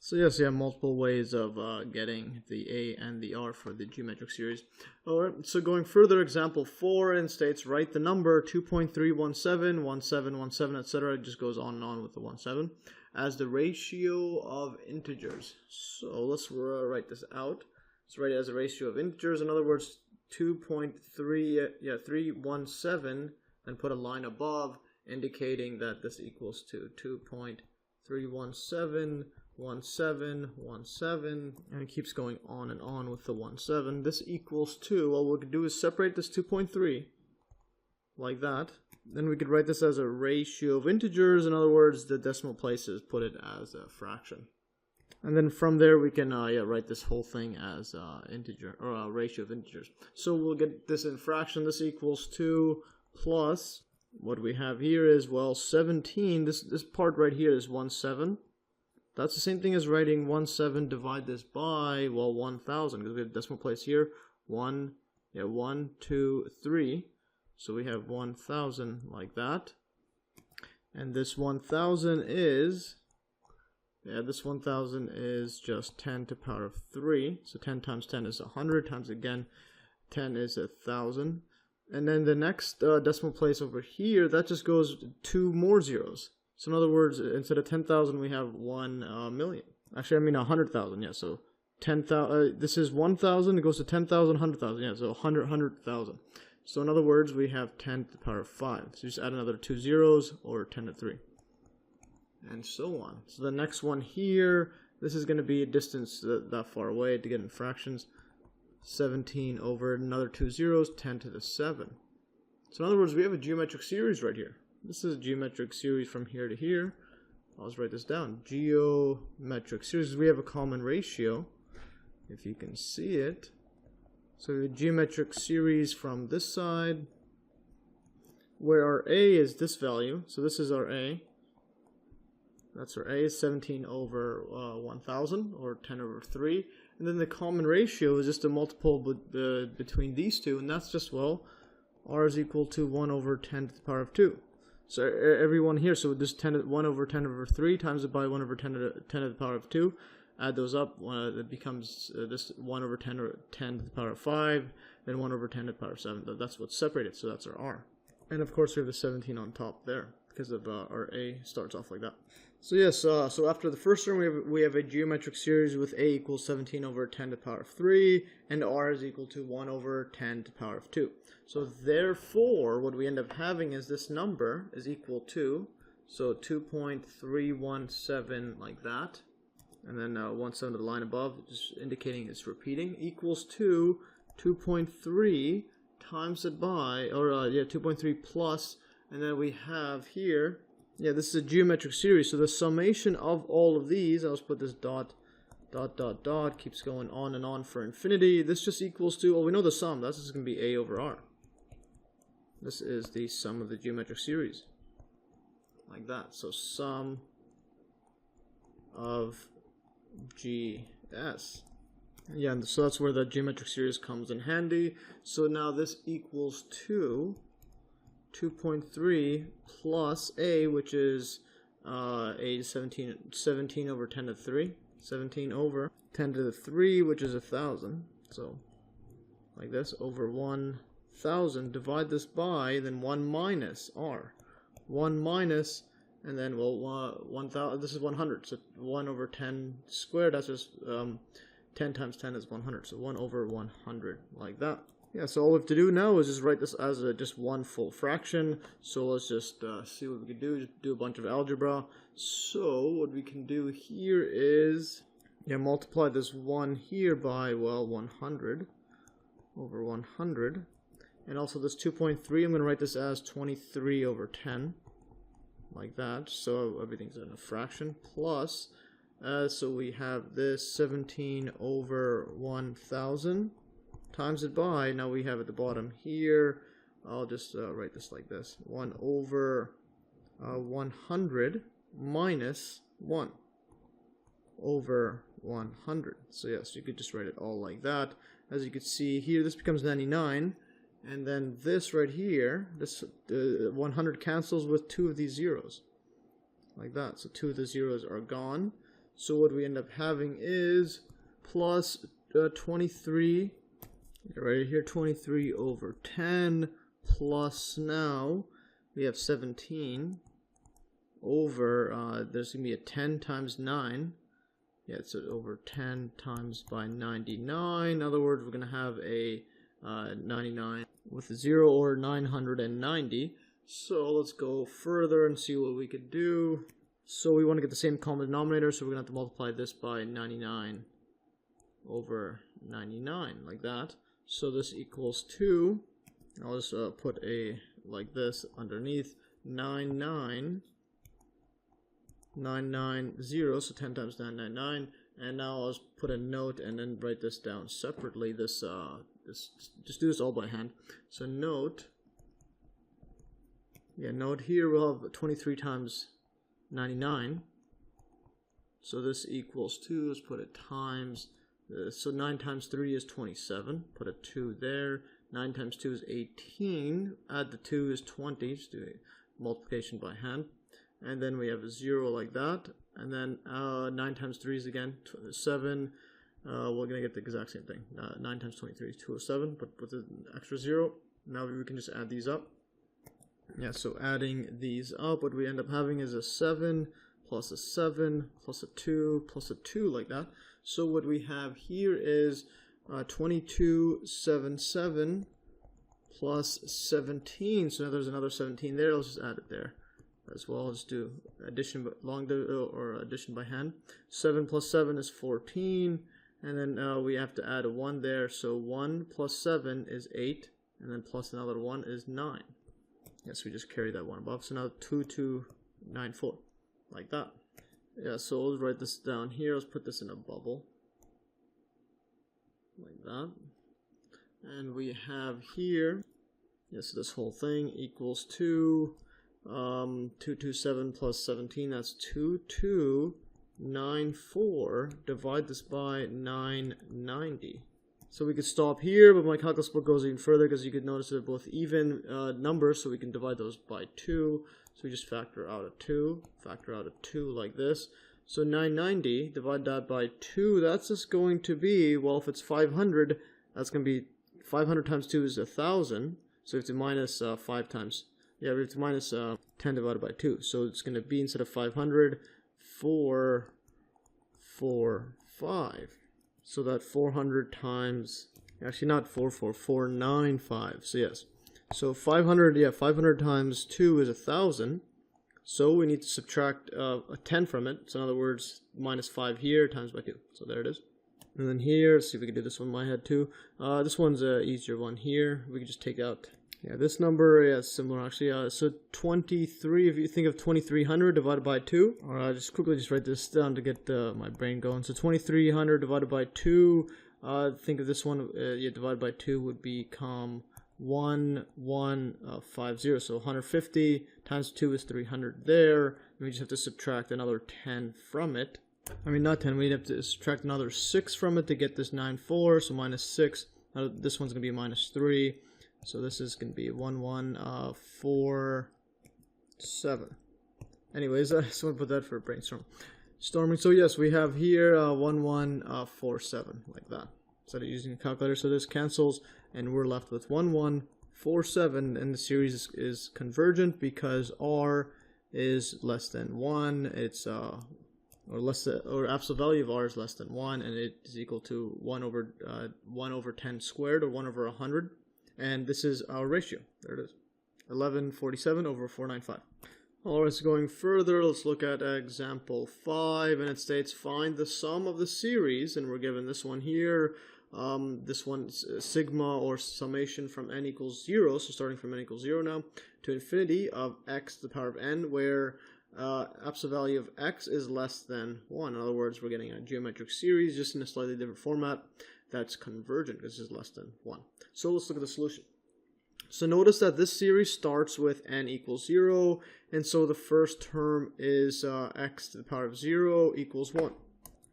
So yes, you have multiple ways of getting the A and the R for the geometric series. Alright, so going further, example 4 and states write the number 2.317, 1717, etc. It just goes on and on with the 17 as the ratio of integers. So let's write this out. Let's write it as a ratio of integers. In other words, 317, and put a line above indicating that this equals to 2.317, 17, and it keeps going on and on with the 17. This equals to, well, what we could do is separate this 2.3 like that. Then we could write this as a ratio of integers. In other words, the decimal places, put it as a fraction. And then from there we can write this whole thing as integer, or a ratio of integers. So we'll get this in fraction. This equals 2 plus what we have here is, well, 17. This part right here is 17. That's the same thing as writing 17, divide this by, well, 1000, because we have decimal place here. 1, 2, 3. So we have 1000 like that. And this 1000 is, this 1000 is just 10 to the power of 3. So 10 times 10 is 100, times again 10 is 1000. And then the next decimal place over here, that just goes 2 more zeros. So in other words, instead of 10,000, we have 1 million. Actually, I mean 100,000, yeah. So 10,000, this is 1,000, it goes to 10,000, 100,000, yeah. So 100,000. So in other words, we have 10 to the power of 5. So just add another 2 zeros, or 10 to 3. And so on. So the next one here, this is going to be a distance that far away to get in fractions. 17 over another 2 zeros, 10 to the 7. So in other words, we have a geometric series right here. This is a geometric series from here to here. I'll just write this down. Geometric series. We have a common ratio, if you can see it. So the geometric series from this side, where our A is this value. So this is our A. That's our A, is 17 over 1000, or 10 over 3. And then the common ratio is just a multiple between these two, and that's just, well, R is equal to 1 over 10 to the power of 2. So everyone here, so this 1 over 10 over 3 times it by 1 over 10 to the power of 2. Add those up, it becomes this 1 over 10 to the power of 5, then 1 over 10 to the power of 7. That's what's separated, so that's our R. And of course we have the 17 on top there, because of our A starts off like that. So yes, so after the first term we have a geometric series with A equals 17 over 10 to the power of 3, and R is equal to 1 over 10 to the power of 2. So therefore, what we end up having is this number is equal to, so 2.317 like that, and then 17 to the line above, just indicating it's repeating, equals to 2.3 times it by, or 2.3 plus, and then we have here, this is a geometric series, so the summation of all of these, I'll just put this dot, keeps going on and on for infinity. This just equals to, well, we know the sum, that's just going to be A over R. This is the sum of the geometric series, like that. So sum of GS. Yeah, and so that's where the geometric series comes in handy. So now this equals to 2.3 plus A, which is A is 17 over 10 to the 3. 17 over 10 to the 3, which is 1,000. So like this, over 1,000. Divide this by, then 1 minus R. 1 minus, and then, well, 1,000, this is 100. So 1 over 10 squared, that's just 10 times 10 is 100. So 1 over 100, like that. Yeah, so all we have to do now is just write this as just one full fraction. So let's just see what we can do. Just do a bunch of algebra. So what we can do here is, multiply this 1 here by, well, 100 over 100. And also this 2.3, I'm going to write this as 23 over 10. Like that. So everything's in a fraction. Plus, so we have this 17 over 1,000. Times it by, now we have at the bottom here, I'll just write this like this, 1 over 100 minus 1 over 100. So yes, you could just write it all like that. As you can see here, this becomes 99, and then this right here, this 100 cancels with 2 of these zeros, like that. So 2 of the zeros are gone. So what we end up having is plus 23, right here, 23 over 10, plus now we have 17 over, there's going to be a 10 times 9. Yeah, it's over 10 times by 99. In other words, we're going to have a 99 with a 0, or 990. So let's go further and see what we could do. So we want to get the same common denominator, so we're going to have to multiply this by 99 over 99, like that. So this equals 2. I'll just put a, like this, underneath, 990, so 10 times 999. And now I'll just put a note and then write this down separately. Just do this all by hand. So note here we'll have 23 times 99. So this equals 2. Let's put it times. So 9 times 3 is 27. Put a 2 there. 9 times 2 is 18. Add the 2 is 20. Just do a multiplication by hand. And then we have a 0 like that. And then 9 times 3 is again 7. We're going to get the exact same thing. 9 times 23 is 207, but with an extra 0. Now we can just add these up. Yeah, so adding these up, what we end up having is a 7 plus a 7 plus a 2 plus a 2, like that. So what we have here is 2277 plus 17. So now there's another 17 there. Let's just add it there as well. Let's do addition addition by hand. 7 plus 7 is 14, and then we have to add a 1 there. So 1 plus 7 is 8, and then plus another 1 is 9. Yes, we just carry that one above. So now 2294, like that. Yeah, so let's write this down here. Let's put this in a bubble, like that. And we have here, yes, this whole thing equals 227 plus 17. That's 2294. Divide this by 990. So we could stop here, but my calculus book goes even further because you could notice they're both even numbers, so we can divide those by 2. So we just factor out a 2 like this. So 990, divide that by 2, that's just going to be, well, if it's 500, that's going to be 500 times 2 is 1,000. So we have to minus 5 times, we have to minus 10 divided by 2. So it's going to be, instead of 500, 445. So that 400 times, actually not 495. So yes. So 500 times 2 is 1,000. So we need to subtract a 10 from it. So in other words, minus 5 here times by 2. So there it is. And then here, let's see if we can do this one in my head too. This one's an easier one here. We can just take out, this number, similar actually. So 23, if you think of 2300 divided by 2, or I'll just quickly write this down to get my brain going. So 2300 divided by 2, think of this one, divided by 2 would become 1150. So 150 times 2 is 300 there. And we just have to subtract another 10 from it. I mean, not 10, we'd have to subtract another 6 from it to get this 94. So minus 6, this one's going to be minus 3. So this is going to be 1147. Anyways, I just want to put that for brainstorming. So yes, we have here 1147, like that. Instead of using a calculator, so this cancels, and we're left with 1147, and the series is convergent because r is less than 1. It's or absolute value of r is less than 1, and it is equal to 1 over 10 squared, or 1 over 100. And this is our ratio. There it is. 1147 over 495. Alright, so going further, let's look at example 5, and it states find the sum of the series, and we're given this one here. This one's sigma, or summation, from n equals 0, so starting from n equals 0 now, to infinity of x to the power of n, where absolute value of x is less than 1. In other words, we're getting a geometric series, just in a slightly different format, that's convergent, because it's less than 1. So let's look at the solution. So notice that this series starts with n equals 0, and so the first term is x to the power of 0 equals 1.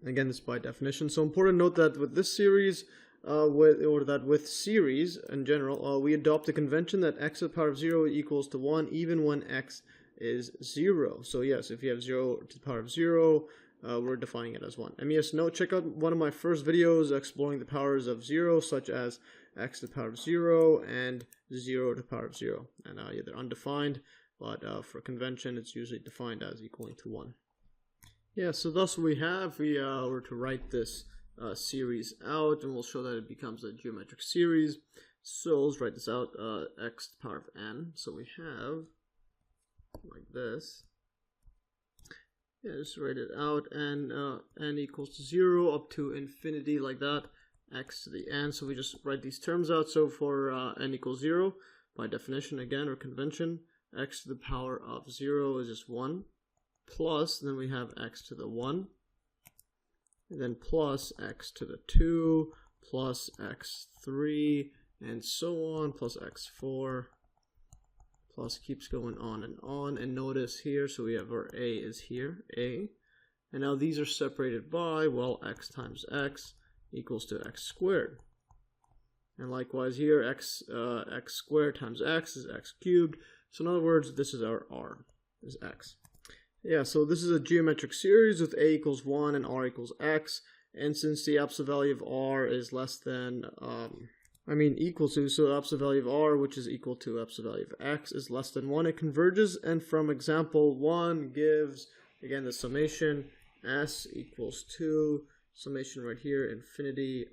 Again, this is by definition. So important to note that with this series, with series in general, we adopt the convention that x to the power of 0 equals to 1 even when x is 0. So yes, if you have 0 to the power of 0, we're defining it as 1. And yes, no, check out one of my first videos exploring the powers of 0, such as x to the power of 0 and 0 to the power of 0. And yeah, they're undefined, but for convention, it's usually defined as equaling to 1. Yeah, so thus we have, we were to write this series out, and we'll show that it becomes a geometric series. So let's write this out, x to the power of n. So we have, like this. Yeah, just write it out, and n equals to 0 up to infinity, like that, x to the n. So we just write these terms out. So for n equals 0, by definition again, or convention, x to the power of 0 is just 1, plus, then we have x to the 1, and then plus x to the 2, plus x3, and so on, plus x4, plus keeps going on. And notice here, so we have our a is here, a, and now these are separated by, well, x times x equals to x squared. And likewise here, x squared times x is x cubed. So in other words, this is our r, is x. Yeah, so this is a geometric series with a equals 1 and r equals x. And since the absolute value of r is less than, equal to, so the absolute value of r, which is equal to absolute value of x, is less than 1, it converges. And from example 1 gives, again, the summation s equals 2, summation right here, infinity,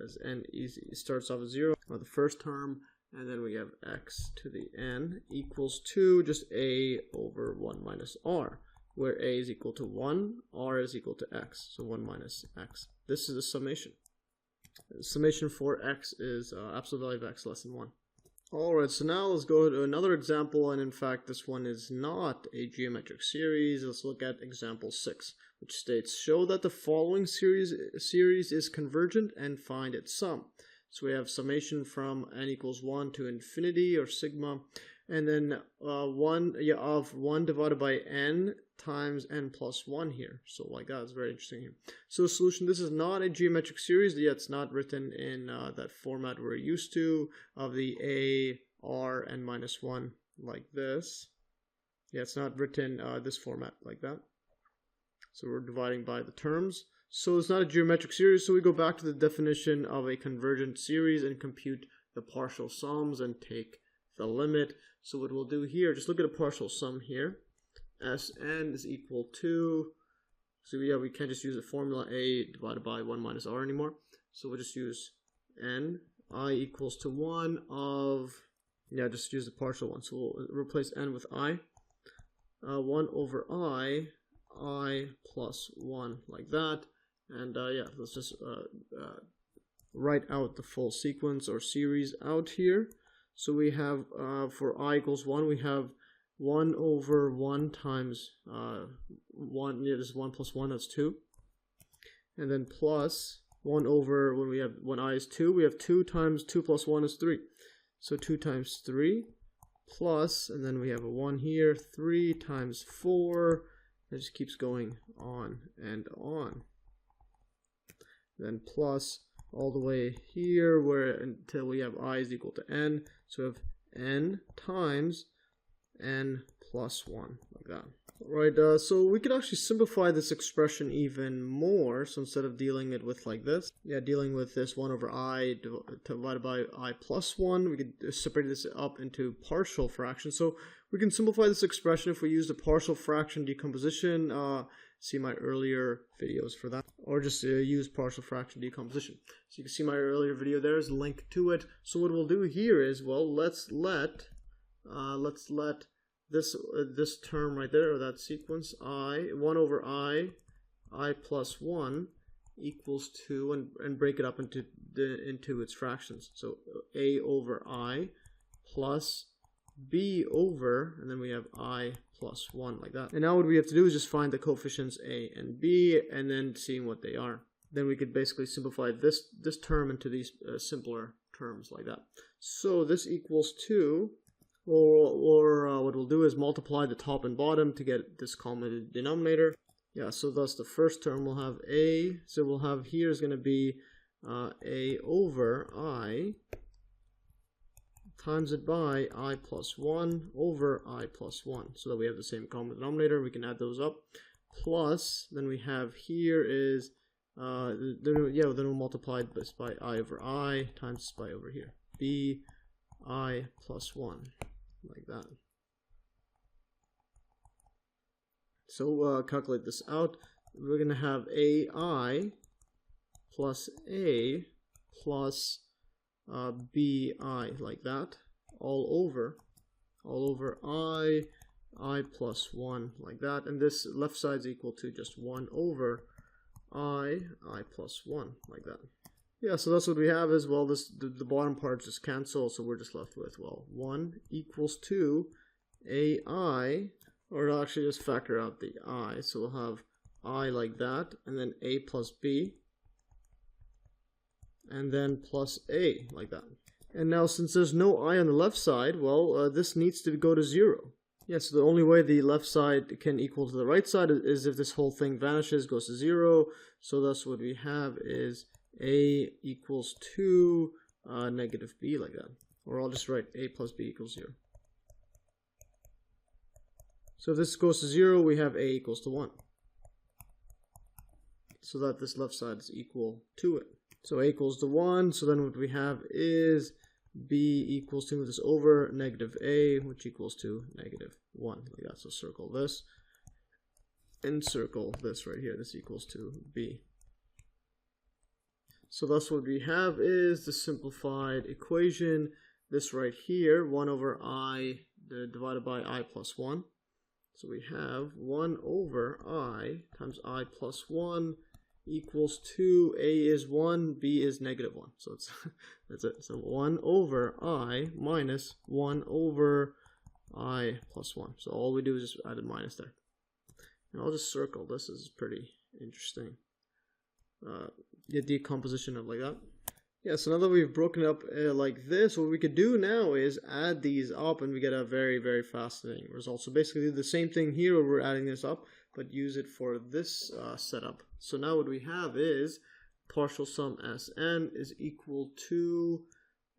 as n easy, it starts off at 0, or the first term. And then we have x to the n equals 2, just a over 1 minus r, where a is equal to 1, r is equal to x, so 1 minus x. This is the summation. The summation for x is absolute value of x less than 1. Alright, so now let's go to another example, and in fact this one is not a geometric series. Let's look at example 6, which states, show that the following series is convergent and find its sum. So we have summation from n equals 1 to infinity, or sigma, and then 1 divided by n times n plus 1 here. So like that, it's very interesting here. So the solution, this is not a geometric series, yet it's not written in that format we're used to, of the a, r, n minus 1, like this. Yeah, it's not written this format, like that. So we're dividing by the terms. So it's not a geometric series, so we go back to the definition of a convergent series and compute the partial sums and take the limit. So what we'll do here, just look at a partial sum here. Sn is equal to, so yeah, we can't just use the formula a divided by 1 minus r anymore. So we'll just use n, I equals to 1 of, yeah, just use the partial one. So we'll replace n with I. 1 over I plus 1, like that. And yeah, let's just write out the full sequence or series out here. So we have, for I equals 1, we have 1 over 1 times 1, yeah, this is 1 plus 1, that's 2. And then plus 1 over, when I is 2, we have 2 times 2 plus 1 is 3. So 2 times 3 plus, and then we have a 1 here, 3 times 4, it just keeps going on and on. Then plus all the way here, where until we have I is equal to n. So we have n times n plus 1, like that. Right, so we could actually simplify this expression even more. So instead of dealing it with like this, yeah, dealing with this 1 over I divided by I plus 1, we could separate this up into partial fractions. So we can simplify this expression if we use the partial fraction decomposition. See my earlier videos for that, or just use partial fraction decomposition. So you can see my earlier video, there's a link to it. So what we'll do here is, well, let's let this term right there, or that sequence, 1 over I plus 1 equals 2, and break it up into its fractions. So a over I plus b over, and then we have I plus 1, like that. And now what we have to do is just find the coefficients a and b, and then seeing what they are. Then we could basically simplify this term into these simpler terms, like that. So this equals 2, or what we'll do is multiply the top and bottom to get this common denominator. Yeah, so thus the first term will have a, so we'll have here is going to be a over I times it by I plus 1 over I plus 1, so that we have the same common denominator. We can add those up. plus, then we have here is, then we'll multiply this by I over I times this by over here. B I plus 1, like that. So calculate this out. We're going to have AI plus A plus BI, like that, all over I plus 1, like that. And this left side is equal to just 1 over I plus 1, like that. Yeah, so that's what we have as well. The bottom part just cancels, so we're just left with, well, 1 equals 2 AI, or I'll actually just factor out the I. So we'll have I like that, and then A plus B, and then plus A, like that. And now since there's no I on the left side, well, this needs to go to 0. Yeah, so the only way the left side can equal to the right side is if this whole thing vanishes, goes to 0. So that's what we have is A equals 2 negative B, like that. Or I'll just write A plus B equals 0. So if this goes to 0, we have A equals to 1. So that this left side is equal to it. So A equals to 1, so then what we have is B equals to, move this over, negative A, which equals to negative 1. Like that. So circle this, and circle this right here. This equals to B. So that's what we have is the simplified equation. This right here, 1 over I divided by I plus 1. So we have 1 over I times I plus 1 equals 2. A is 1, B is negative 1. So it's that's it. So 1 over I minus 1 over I plus 1. So all we do is just add a minus there. And I'll just circle. This is pretty interesting. The decomposition of like that. Yeah, so now that we've broken up like this, what we could do now is add these up and we get a very, very fascinating result. So basically do the same thing here where we're adding this up, but use it for this setup. So now what we have is partial sum Sn is equal to,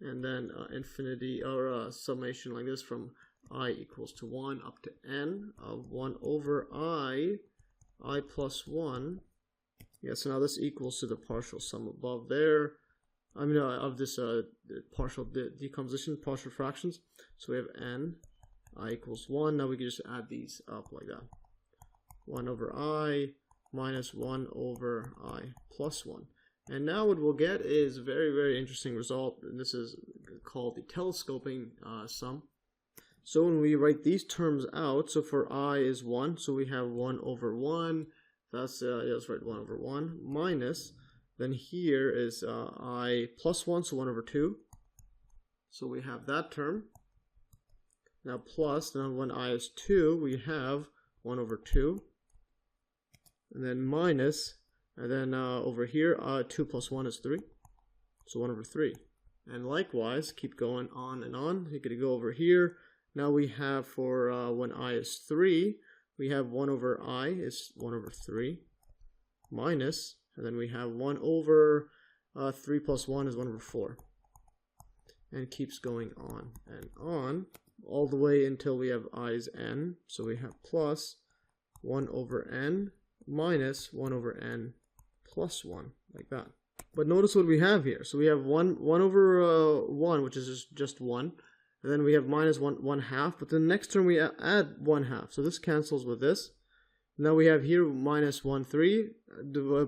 and then infinity, or summation like this from I equals to 1 up to n of 1 over I plus 1. Yeah, so now this equals to the partial sum above there. I mean, of this partial decomposition, partial fractions. So we have n, I equals 1. Now we can just add these up like that. 1 over I minus 1 over I plus 1. And now what we'll get is a very, very interesting result. And this is called the telescoping sum. So when we write these terms out, so for I is 1, so we have 1 over 1. That's, let's write 1 over 1 minus. Then here is I plus 1, so 1 over 2. So we have that term. Now plus, now when I is 2, we have 1 over 2. And then minus, and then over here, 2 plus 1 is 3. So 1 over 3. And likewise, keep going on and on. You could go over here. Now we have for when I is 3, we have 1 over I is 1 over 3 minus, and then we have 1 over 3 plus 1 is 1 over 4. And keeps going on and on all the way until we have i's n. So we have plus 1 over n minus 1 over n plus 1, like that. But notice what we have here. So we have 1 over 1, which is just 1. And then we have minus 1 half. But the next term we add 1 half. So this cancels with this. Now we have here minus 1, 3,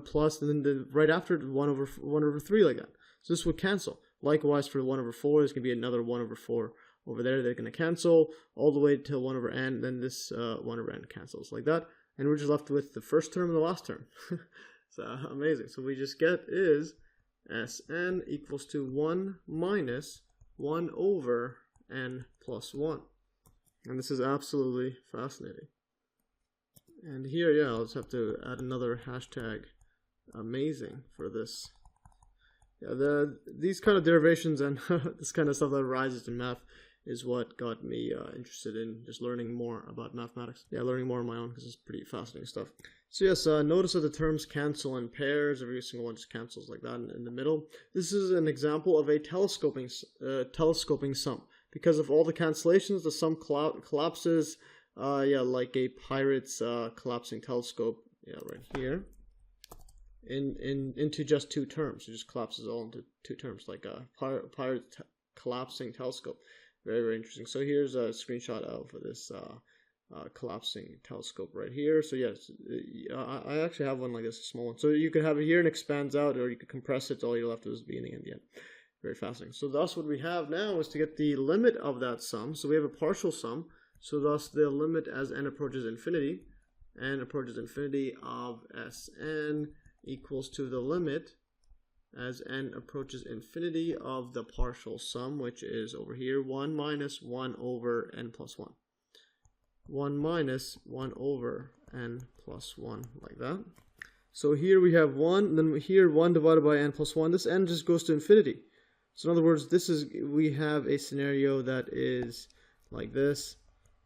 plus, and then right after 1 over 3, like that. So this would cancel. Likewise for 1 over 4, there's going to be another 1 over 4 over there. They're going to cancel all the way till 1 over n. Then this 1 over n cancels like that. And we're just left with the first term and the last term. So amazing. So we just get is Sn equals to 1 minus 1 over n plus 1. And this is absolutely fascinating. And here, yeah, I'll just have to add another hashtag amazing for this. Yeah, these kind of derivations and this kind of stuff that arises in math is what got me interested in just learning more about mathematics. Yeah, learning more on my own because it's pretty fascinating stuff. So yes, notice that the terms cancel in pairs. Every single one just cancels like that in the middle. This is an example of a telescoping sum. Because of all the cancellations, the sum collapses yeah, like a pirate's collapsing telescope, yeah, right here, into just two terms. It just collapses all into two terms, like a pirate's collapsing telescope. Very, very interesting. So here's a screenshot of this collapsing telescope right here. So yes, I actually have one like this, a small one. So you could have it here and expands out, or you could compress it. All you're left with is the beginning and the end. Very fascinating. So thus what we have now is to get the limit of that sum. So we have a partial sum. So thus the limit as n approaches infinity of Sn equals to the limit as n approaches infinity of the partial sum, which is over here 1 minus 1 over n plus 1. 1 minus 1 over n plus 1, like that. So here we have 1, then here 1 divided by n plus 1. This n just goes to infinity. So in other words, we have a scenario that is like this.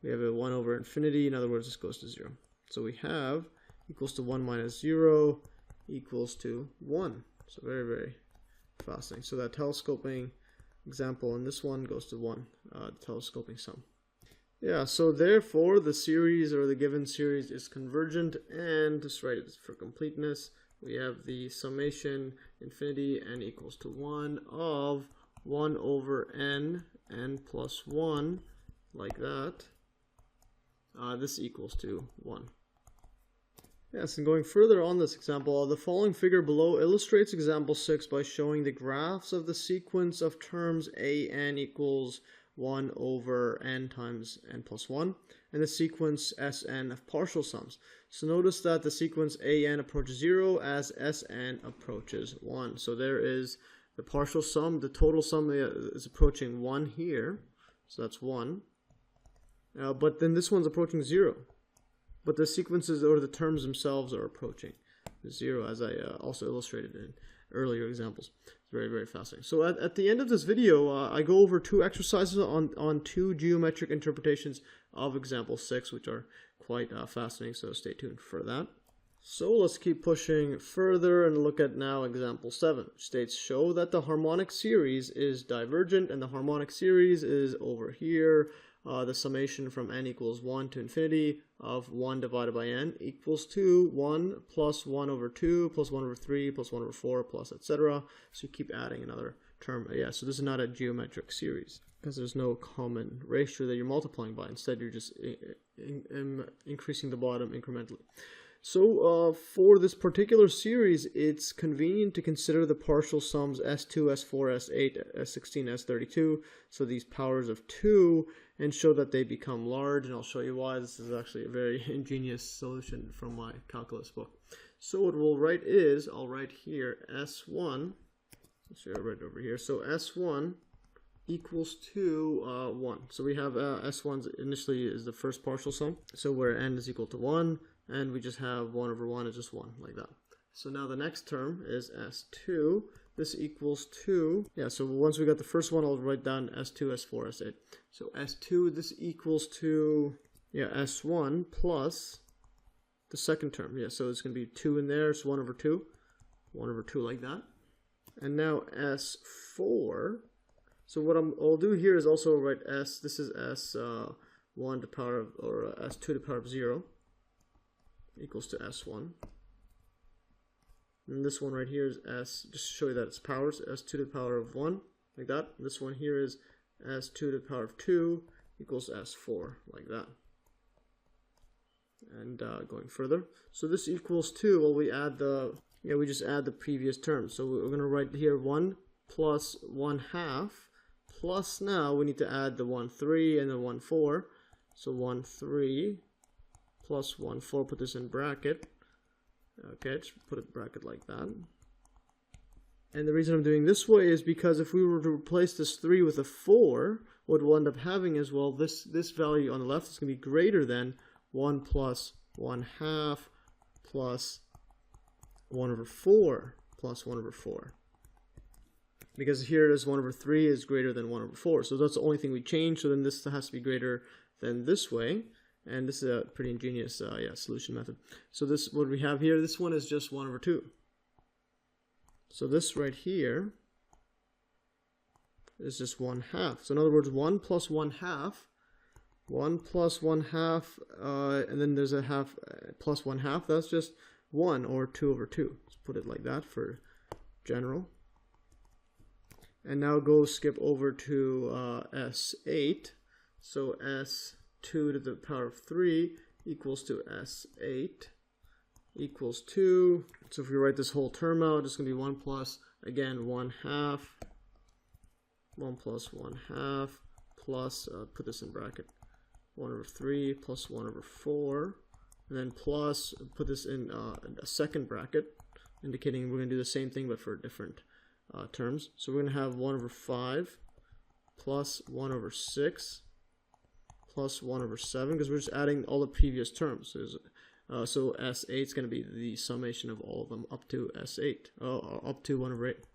We have a 1 over infinity. In other words, this goes to 0. So we have equals to 1 minus 0 equals to 1. So very, very fascinating. So that telescoping example in this one goes to 1, telescoping sum. Yeah, so therefore the series, or the given series, is convergent, and just write it for completeness, we have the summation infinity n equals to 1 of 1 over n plus 1, like that. This equals to 1. Yes, and going further on this example, the following figure below illustrates example 6 by showing the graphs of the sequence of terms an equals 1 over n times n plus 1, and the sequence Sn of partial sums. So notice that the sequence an approaches 0 as Sn approaches 1. So there is the partial sum, the total sum is approaching 1 here, so that's 1. But then this one's approaching 0. But the sequences, or the terms themselves, are approaching 0, as I also illustrated in earlier examples. It's very, very fascinating. So at the end of this video, I go over 2 exercises on 2 geometric interpretations of example 6, which are quite fascinating, so stay tuned for that. So let's keep pushing further and look at now example 7, which states, show that the harmonic series is divergent, and the harmonic series is over here. The summation from n equals 1 to infinity of 1 divided by n equals to 1 plus 1 over 2 plus 1 over 3 plus 1 over 4 plus etc. So you keep adding another term. Yeah, so this is not a geometric series because there's no common ratio that you're multiplying by. Instead, you're just increasing the bottom incrementally. So for this particular series, it's convenient to consider the partial sums S2, S4, S8, S16, S32, so these powers of 2, and show that they become large, and I'll show you why. This is actually a very ingenious solution from my calculus book. So what we'll write is, I'll write here S1, so I'll write over here, so S1 equals to 1. So we have S1 initially is the first partial sum, so where n is equal to 1, and we just have 1 over 1 is just 1, like that. So now the next term is S2. This equals to, yeah, so once we got the first one, I'll write down S2, S4, S8. So S2, this equals to, yeah, S1 plus the second term. Yeah, so it's going to be 2 in there, so 1 over 2. 1 over 2 like that. And now S4. So what I'll do here is also write S, this is S1 to the power of, or S2 to the power of 0. Equals to S1. And this one right here is S, just to show you that it's powers, S2 to the power of 1, like that. And this one here is S2 to the power of 2 equals S4, like that. And going further. So this equals 2, well, we add the, yeah, we just add the previous term. So we're going to write here 1 plus 1/2, plus now we need to add the 1/3 and the 1/4. So 1/3 plus 1/4, put this in bracket. Okay, just put a bracket like that. And the reason I'm doing this way is because if we were to replace this 3 with a 4, what we'll end up having is, well, this value on the left is going to be greater than 1 plus 1/2 plus 1 over 4 plus 1 over 4. Because here it is 1 over 3 is greater than 1 over 4. So that's the only thing we change. So then this has to be greater than this way. And this is a pretty ingenious solution method. So this, what we have here, this one is just 1 over 2. So this right here is just 1/2. So in other words, 1 plus 1/2 1 plus 1/2, and then there's a half plus 1/2. That's just 1 or 2 over 2. Let's put it like that for general. And now go skip over to S8. So S2 to the power of 3 equals to S8 equals 2. So if we write this whole term out, it's going to be 1 plus, again, 1/2. 1 plus 1/2 plus, put this in bracket, 1 over 3 plus 1 over 4. And then plus, put this in a second bracket, indicating we're going to do the same thing but for different terms. So we're going to have 1 over 5 plus 1 over 6 plus 1 over 7, because we're just adding all the previous terms. So S8 is going to be the summation of all of them up to S8, up to 1 over 8.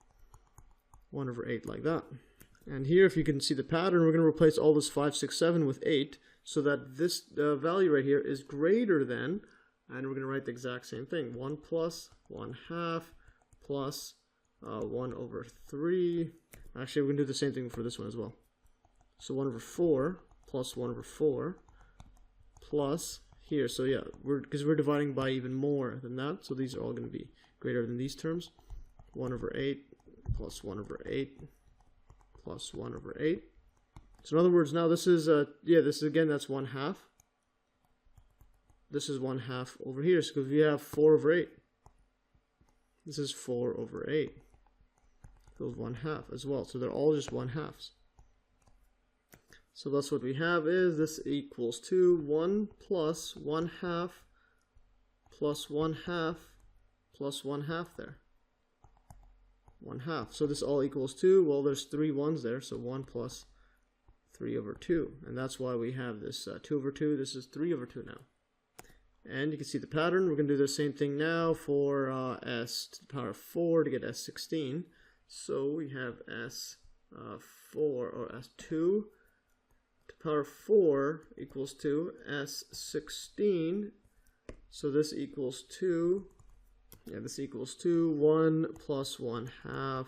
1 over 8 like that. And here, if you can see the pattern, we're going to replace all this 5, 6, 7 with 8, so that this value right here is greater than, and we're going to write the exact same thing, 1 plus 1/2 plus 1 over 3. Actually, we're going to do the same thing for this one as well. So 1 over 4 plus 1 over 4 plus here. So yeah, because we're dividing by even more than that, so these are all going to be greater than these terms. 1 over 8 plus 1 over 8 plus 1 over 8. So in other words, now this is, this is again, that's 1/2. This is 1/2 over here, so because we have 4 over 8. This is 4 over 8. Goes 1/2 as well, so they're all just 1/2s. So that's what we have is this equals to 1 plus 1/2 plus 1/2 plus 1/2 there. 1/2. So this all equals 2. Well, there's 3 ones there, so 1 plus 3 over 2. And that's why we have this 2 over 2. This is 3 over 2 now. And you can see the pattern. We're going to do the same thing now for S to the power of 4 to get S16. So we have S4 or S2 to the power of 4 equals to S16. So this equals 2. Yeah, this equals 2. 1 plus 1/2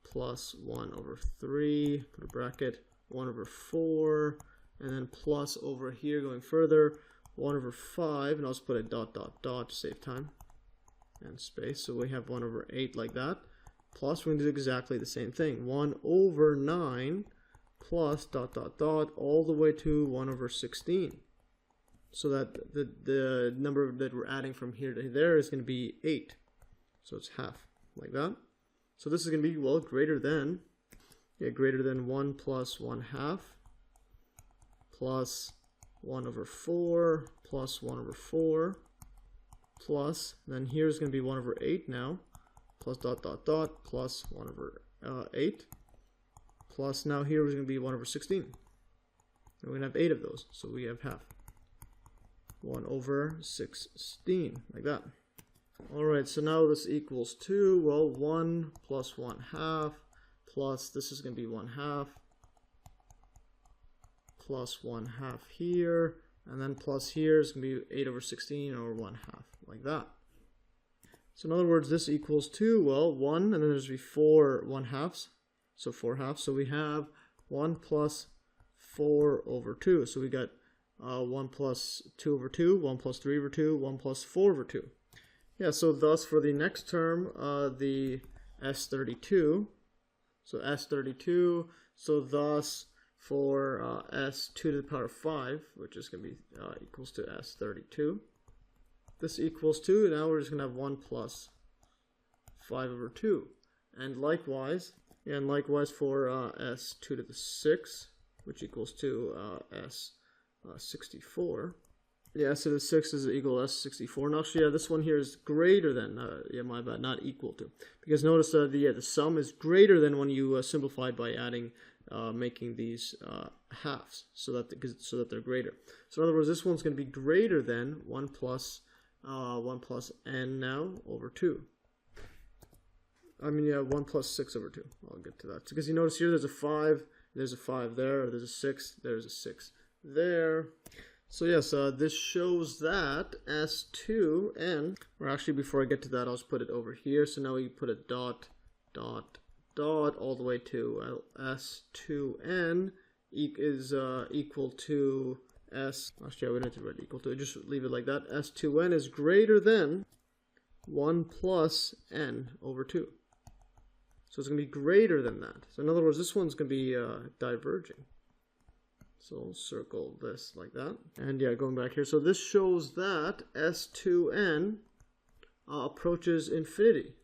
plus 1 over 3. Put a bracket. 1 over 4. And then plus over here going further. 1 over 5. And I'll just put a dot, dot, dot to save time and space. So we have 1 over 8 like that. Plus, we're going to do exactly the same thing. 1 over 9 plus dot, dot, dot all the way to 1 over 16. So that the number that we're adding from here to there is going to be 8. So it's half, like that. So this is going to be, well, greater than 1 plus 1/2 plus 1 over 4 plus 1 over 4 plus, then here's going to be 1 over 8 now, plus dot, dot, dot, plus 1 over 8, plus now here is going to be 1 over 16. And we're going to have 8 of those, so we have half. 1 over 16, like that. Alright, so now this equals 2, well, 1 plus 1/2, plus this is going to be 1/2, plus 1/2 here, and then plus here is going to be 8 over 16 or 1/2, like that. So in other words, this equals 2, well, 1, and then there's going to be 4 1/2s, so 4/2. So we have 1 plus 4 over 2. So we got 1 plus 2 over 2, 1 plus 3 over 2, 1 plus 4 over 2. Yeah, so thus for the next term, the S32, so S32, so thus for S2 to the power of 5, which is going to be equals to S32. This equals 2, now we're just going to have 1 plus 5 over 2. And likewise for S2 to the 6, which equals to S64. Yeah, so the 6 is equal to S64. And actually, yeah, this one here is greater than, yeah, my bad, not equal to. Because notice the sum is greater than when you simplify by adding, making these halves, so that they're greater. So in other words, this one's going to be greater than 1 plus n now over 2. I mean, yeah, 1 plus 6 over 2. I'll get to that. Because you notice here there's a 5 there, there's a 6, there's a 6 there. So yes, this shows that S2n, or actually before I get to that, I'll just put it over here. So now we put a dot, dot, dot all the way to S2n is equal to actually we don't need to write equal to, just leave it like that, S2n is greater than 1 plus n over 2. So it's going to be greater than that. So in other words, this one's going to be diverging. So I'll circle this like that. And yeah, going back here. So this shows that S2n approaches infinity.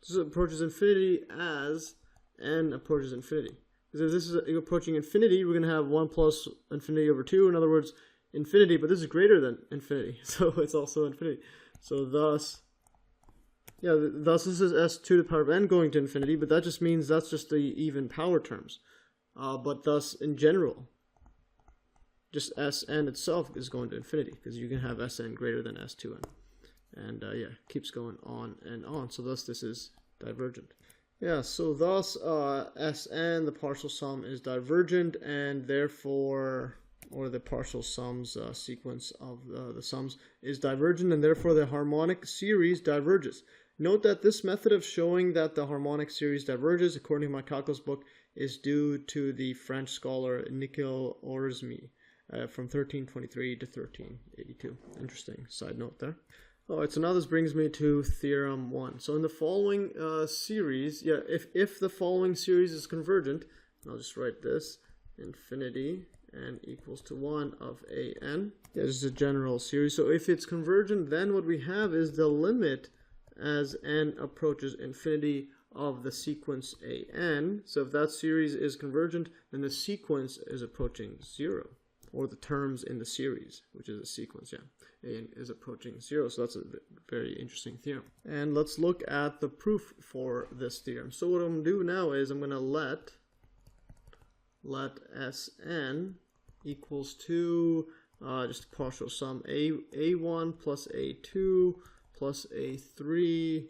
This approaches infinity as n approaches infinity. Because if this is approaching infinity, we're going to have 1 plus infinity over 2. In other words, infinity, but this is greater than infinity. So it's also infinity. So thus, yeah, thus this is s2 to the power of n going to infinity, but that just means that's just the even power terms. But thus, in general, just Sn itself is going to infinity, because you can have Sn greater than S2n. And yeah, keeps going on and on. So thus this is divergent. Yeah, so thus Sn, the partial sum, is divergent, and therefore, or the partial sums sequence of the sums is divergent, and therefore the harmonic series diverges. Note that this method of showing that the harmonic series diverges, according to my calculus book, is due to the French scholar Nicolas Oresme from 1323 to 1382. Interesting side note there. Alright, so now this brings me to Theorem 1. So in the following series, yeah, if the following series is convergent, I'll just write this, infinity n equals to 1 of an. Yeah, this is a general series. So if it's convergent, then what we have is the limit as n approaches infinity of the sequence an. So if that series is convergent, then the sequence is approaching 0, or the terms in the series, which is a sequence, yeah. An is approaching 0, so that's a very interesting theorem. And let's look at the proof for this theorem. So what I'm going to do now is I'm going to let Sn equals to just a partial sum a1 plus a2 plus a3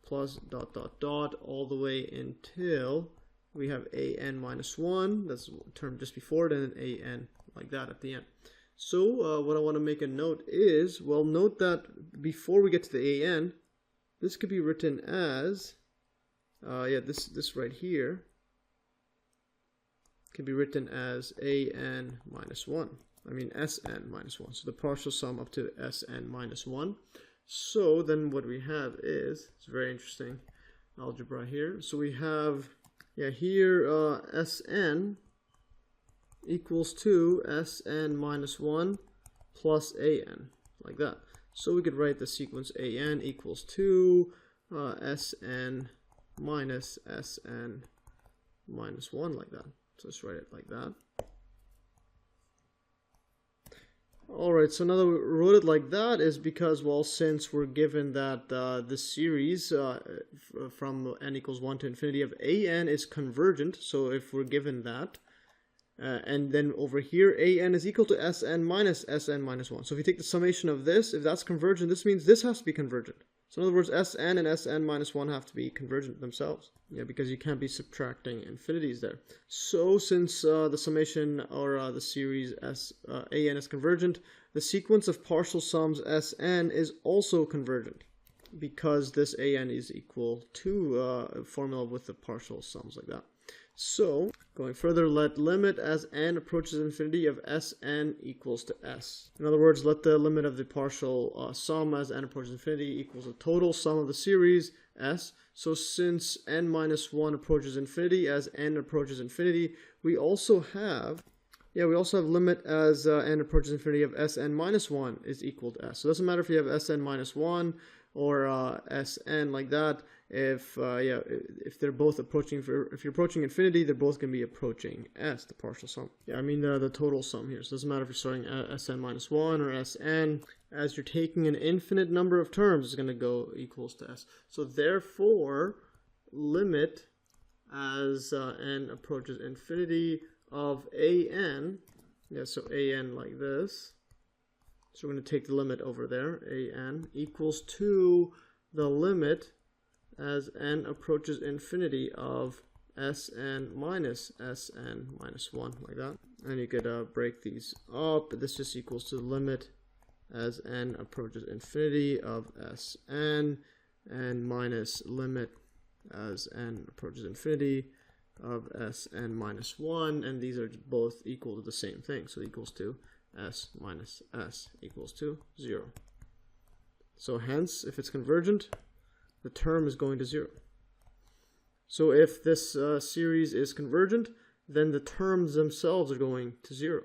plus dot dot dot all the way until we have an minus 1. That's the term just before it, and then an like that at the end. So what I want to make a note is, well, note that before we get to the an, this could be written as, yeah, this right here can be written as an minus 1. I mean Sn minus 1. So the partial sum up to Sn minus 1. So then what we have is, it's very interesting algebra here. So we have, yeah, here Sn equals to Sn minus 1 plus an, like that. So we could write the sequence an equals to Sn minus Sn minus 1, like that. So let's write it like that. Alright, so now that we wrote it like that is because, well, since we're given that this series from n equals 1 to infinity of an is convergent, so if we're given that, and then over here an is equal to Sn minus 1. So if you take the summation of this, if that's convergent, this means this has to be convergent. So in other words, Sn and Sn minus 1 have to be convergent themselves. Yeah, because you can't be subtracting infinities there. So since the summation or the series an is convergent, the sequence of partial sums Sn is also convergent, because this an is equal to a formula with the partial sums like that. So, going further, let limit as n approaches infinity of Sn equals to s. In other words, let the limit of the partial sum as n approaches infinity equals the total sum of the series s. So since n minus 1 approaches infinity as n approaches infinity, we also have limit as n approaches infinity of Sn minus 1 is equal to s. So it doesn't matter if you have Sn minus 1 or Sn like that. If they're both approaching, if you're approaching infinity, they're both going to be approaching s, the partial sum. Yeah, I mean the total sum here. So it doesn't matter if you're starting at Sn minus 1 or Sn. As you're taking an infinite number of terms, it's going to go equals to s. So therefore, limit as n approaches infinity of an, yeah, so an like this. So we're going to take the limit over there, an equals to the limit as n approaches infinity of Sn minus 1, like that. And you could break these up. This just equals to the limit as n approaches infinity of Sn and minus limit as n approaches infinity of Sn minus 1, and these are both equal to the same thing, so equals to S minus S equals to 0. So hence, if it's convergent, the term is going to 0. So if this series is convergent, then the terms themselves are going to 0.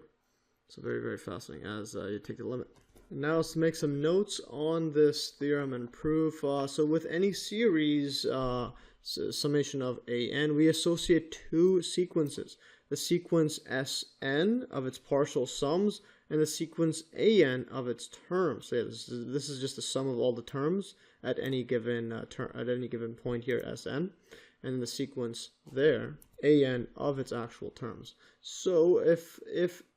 So very, very fascinating as you take the limit. And now let's make some notes on this theorem and proof. So with any series summation of an, we associate two sequences. The sequence Sn of its partial sums and the sequence an of its terms. So yeah, this is just the sum of all the terms at any given point here, Sn, and then the sequence there, an of its actual terms. So if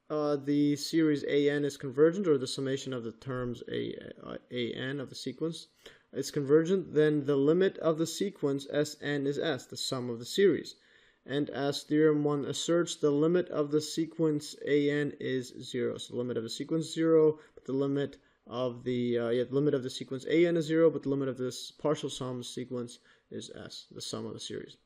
the series an is convergent, or the summation of the terms an of the sequence is convergent, then the limit of the sequence Sn is S, the sum of the series. And as theorem 1 asserts, the limit of the sequence an is 0. So the limit of the sequence is 0, but the limit of the limit of the sequence an is 0, but the limit of this partial sum sequence is S, the sum of the series.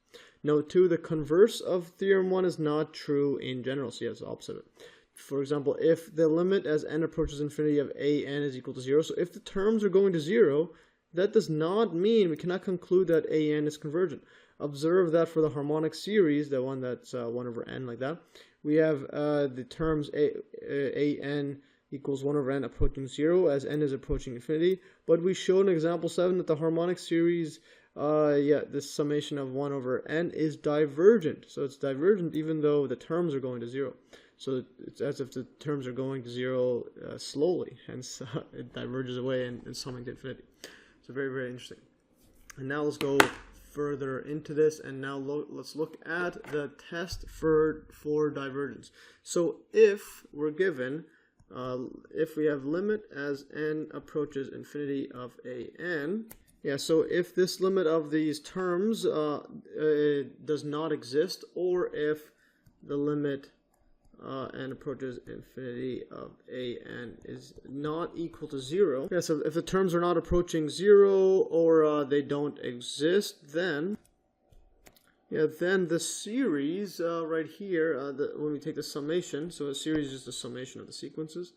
Note 2, the converse of theorem 1 is not true in general, so yeah, it's the opposite of it. For example, if the limit as n approaches infinity of an is equal to 0, so if the terms are going to 0, that does not mean, we cannot conclude that an is convergent. Observe that for the harmonic series, the one that's 1 over n like that, we have the terms an equals 1 over n approaching 0 as n is approaching infinity, but we showed in example 7 that the harmonic series, this summation of 1 over n is divergent. So it's divergent even though the terms are going to 0. So it's as if the terms are going to 0 slowly, hence it diverges away and summing to infinity. So very, very interesting. And now let's go further into this, and now let's look at the test for divergence. So if we're given, if we have limit as n approaches infinity of an, so if this limit of these terms does not exist, or if the limit n approaches infinity of an is not equal to 0. So if the terms are not approaching 0, or they don't exist, then the series right here, when we take the summation, so a series is the summation of the sequences,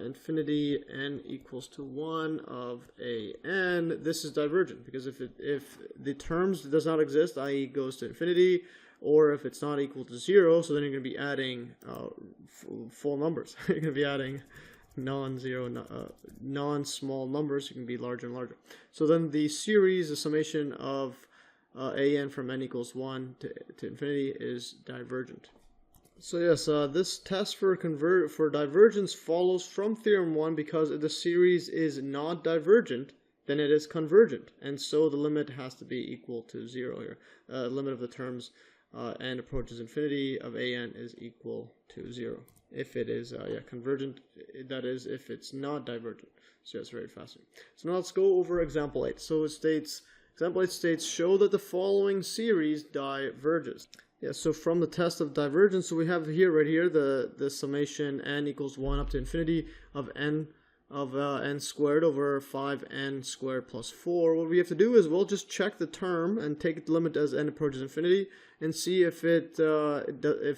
infinity n equals to 1 of an, this is divergent, because if the terms does not exist, i.e. goes to infinity, or if it's not equal to 0, so then you're going to be adding full numbers. You're going to be adding non-small numbers. You can be larger and larger. So then the series, the summation of an from n equals 1 to infinity is divergent. So yes, this test for divergence follows from theorem 1, because if the series is not divergent, then it is convergent, and so the limit has to be equal to 0 here. Limit of the terms n approaches infinity of an is equal to 0. If it is convergent, that is, if it's not divergent. So that's very fascinating. So now let's go over example 8. So it states, example 8 states, show that the following series diverges. So from the test of divergence, so we have here, right here, the summation n equals 1 up to infinity of n squared over 5n squared plus 4. What we have to do is we'll just check the term and take the limit as n approaches infinity and see if it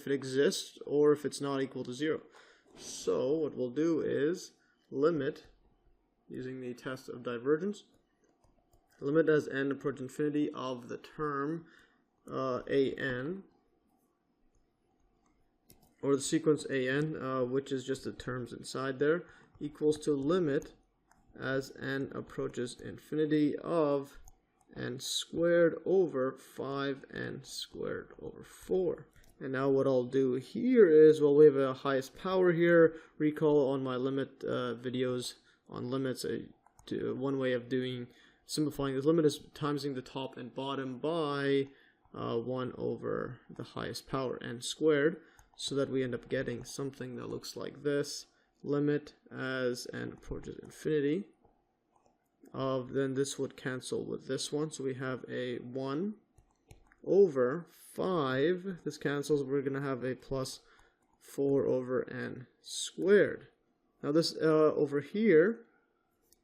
exists or if it's not equal to 0. So what we'll do is limit, using the test of divergence, limit as n approaches infinity of the term an, or the sequence an, which is just the terms inside there, equals to limit as n approaches infinity of n squared over 5n squared over 4. And now what I'll do here is, well, we have a highest power here. Recall on my limit videos on limits, one way of simplifying this limit is timesing the top and bottom by 1 over the highest power, n squared, so that we end up getting something that looks like this. Limit as n approaches infinity of, then this would cancel with this one, so we have a 1 over 5, this cancels, we're going to have a plus 4 over n squared. Now this over here,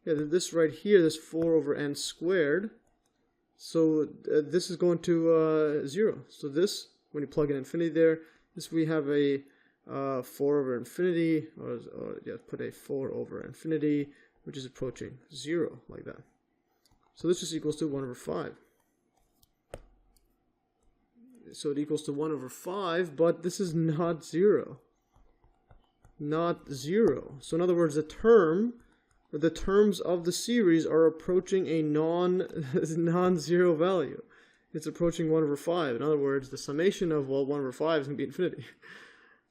this right here, this 4 over n squared, So this is going to 0. So this, when you plug in infinity there, this we have a 4 over infinity, or yeah, put a 4 over infinity, which is approaching 0, like that. So this just equals to 1 over 5. So it equals to 1 over 5, but this is not 0. Not 0. So in other words, the terms of the series are approaching a non-zero value. It's approaching 1 over 5. In other words, the summation of 1 over 5 is going to be infinity.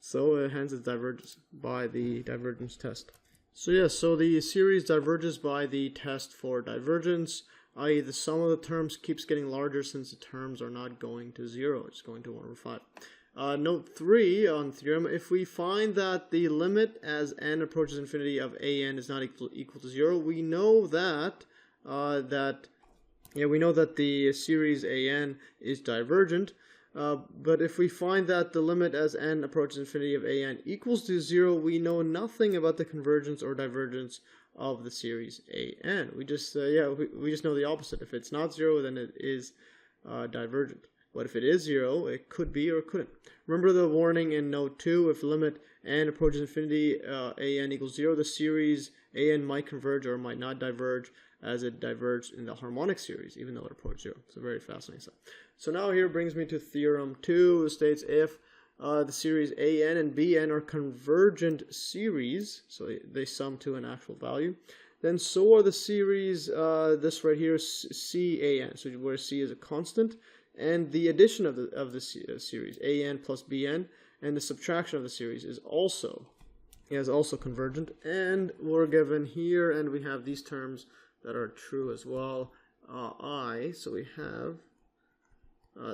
So hence it diverges by the divergence test. So yeah, so the series diverges by the test for divergence, i.e. the sum of the terms keeps getting larger since the terms are not going to 0. It's going to 1 over 5. Note 3 on theorem, if we find that the limit as n approaches infinity of an is not equal to 0, we know that we know that the series an is divergent. But if we find that the limit as n approaches infinity of an equals to 0, we know nothing about the convergence or divergence of the series an. We just we just know the opposite. If it's not 0, then it is divergent. But if it is 0, it could be or it couldn't. Remember the warning in note 2, if limit n approaches infinity, an equals 0, the series an might converge or might not diverge as it diverged in the harmonic series, even though it approached 0. It's a very fascinating stuff. So now here brings me to theorem 2. It states if the series an and bn are convergent series, so they sum to an actual value, then so are the series, this right here, can, so where c is a constant, and the addition of the series an plus bn and the subtraction of the series is also convergent, and we're given here, and we have these terms that are true as well. So we have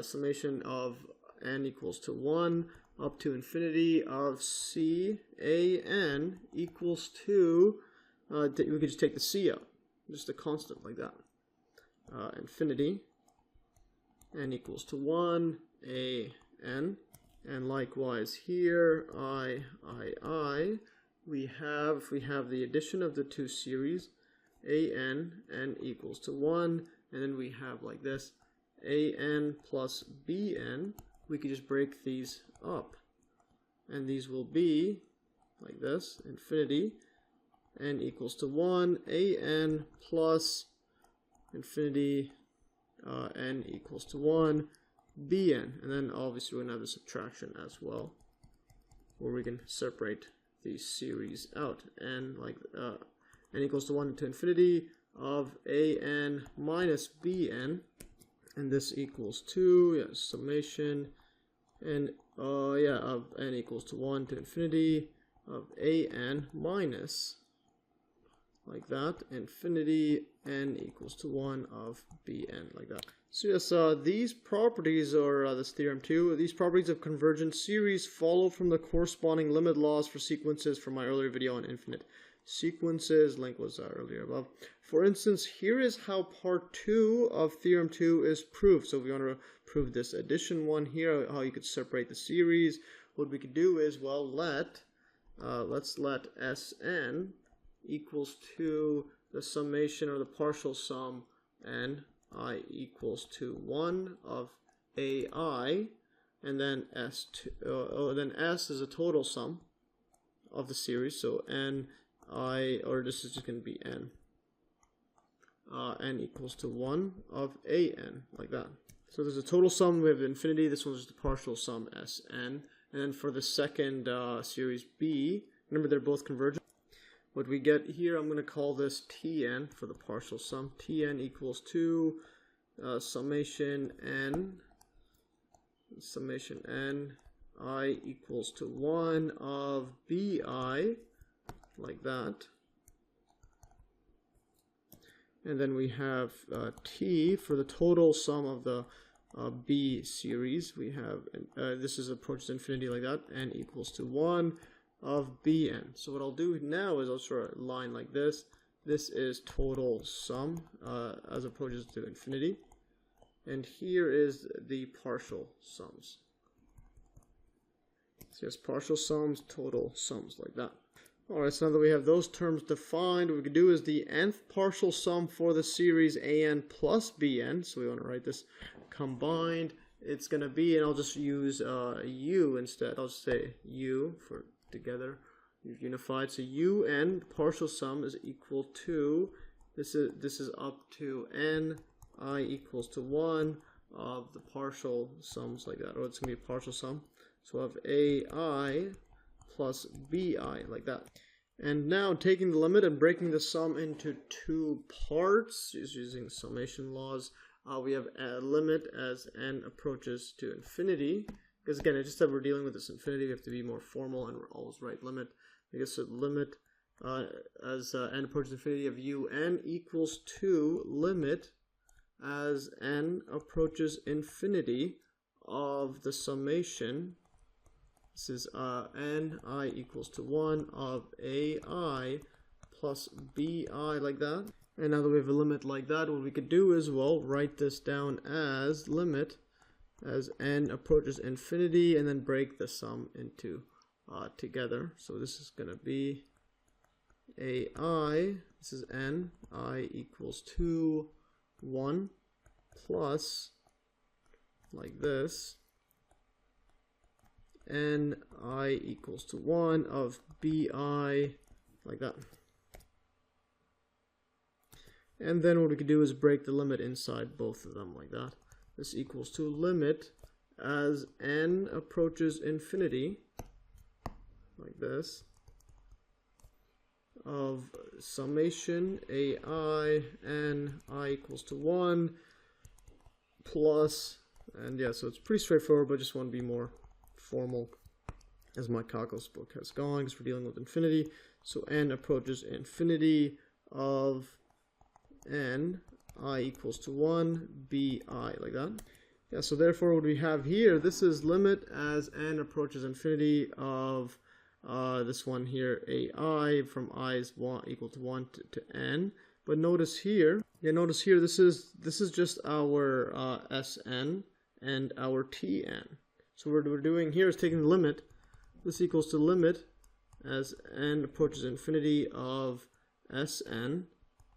summation of n equals to 1 up to infinity of can equals to we could just take the c out, just a constant like that, infinity n equals to 1 an, and likewise here we have the addition of the two series n equals to 1, and then we have like this an plus bn. We could just break these up, and these will be like this, infinity n equals to 1 an plus infinity n equals to 1 bn, and then obviously we're going to have the subtraction as well, where we can separate these series out, and like n equals to 1 to infinity of an minus bn, and this equals 2, summation, and of n equals to 1 to infinity of an minus, like that, infinity n equals to 1 of bn, like that. So yes, these properties, or this theorem 2, these properties of convergent series follow from the corresponding limit laws for sequences from my earlier video on infinite sequences. Link was earlier above. For instance, here is how part 2 of theorem 2 is proved. So if we want to prove this addition one here, how you could separate the series, what we could do is, well, let's let Sn equals to the summation or the partial sum n I equals to 1 of ai, and then then S is a total sum of the series, so n I, or this is just going to be n equals to 1 of an, like that. So there's a total sum, we have infinity, this one's just a partial sum Sn, and then for the second series b, remember they're both convergent. What we get here, I'm going to call this Tn for the partial sum. Tn equals to summation n I equals to 1 of bi, like that. And then we have T for the total sum of the B series. We have, this is approaches infinity like that, n equals to 1 of bn. So what I'll do now is I'll draw a line like this. This is total sum as approaches to infinity. And here is the partial sums. So yes, partial sums, total sums, like that. Alright, so now that we have those terms defined, what we can do is the nth partial sum for the series an plus bn, so we want to write this combined, it's going to be, and I'll just use u instead, I'll just say u for together, we've unified, so un, partial sum, is equal to, this is up to n, I equals to 1 of the partial sums like that, or it's going to be a partial sum, so we'll have ai plus bi, like that. And now taking the limit and breaking the sum into two parts, using summation laws, we have a limit as n approaches to infinity. Because again, it's just that we're dealing with this infinity, we have to be more formal and we're always write limit. I guess the limit as n approaches infinity of un equals to limit as n approaches infinity of the summation. This is n I equals to 1 of ai plus bi, like that. And now that we have a limit like that, what we could do is, well, write this down as limit as n approaches infinity and then break the sum into together. So this is going to be ai, this is n, I equals to 1 plus, like this, n I equals to 1 of bi, like that. And then what we could do is break the limit inside both of them like that. This equals to limit as n approaches infinity, like this, of summation ai n I equals to 1 plus, and yeah, so it's pretty straightforward, but I just want to be more formal as my calculus book has gone, because we're dealing with infinity. So n approaches infinity of n I equals to 1 bi, like that. Yeah, so therefore what we have here, this is limit as n approaches infinity of this one here, ai, from I is equal to 1 to n. But notice here, this is just our Sn and our Tn. So what we're doing here is taking the limit. This equals to limit as n approaches infinity of Sn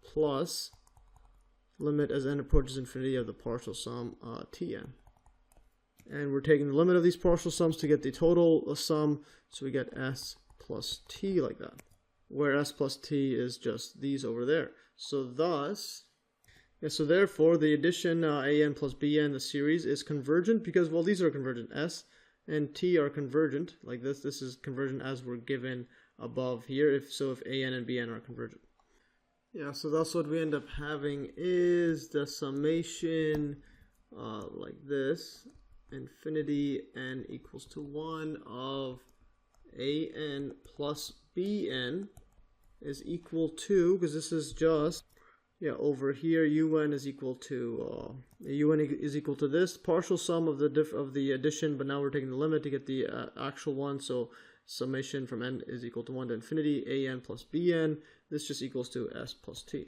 plus limit as n approaches infinity of the partial sum Tn. And we're taking the limit of these partial sums to get the total sum, so we get S plus T, like that, where S plus T is just these over there. So thus, yeah, so therefore the addition an plus bn, the series, is convergent because, well, these are convergent. S and T are convergent, like this. This is convergent as we're given above here, if an and bn are convergent. Yeah, so thus what we end up having is the summation like this, infinity n equals to 1 of an plus bn is equal to, because this is just, yeah, over here un is equal to this partial sum of the addition, but now we're taking the limit to get the actual one, so summation from n is equal to 1 to infinity an plus bn. This just equals to S plus T,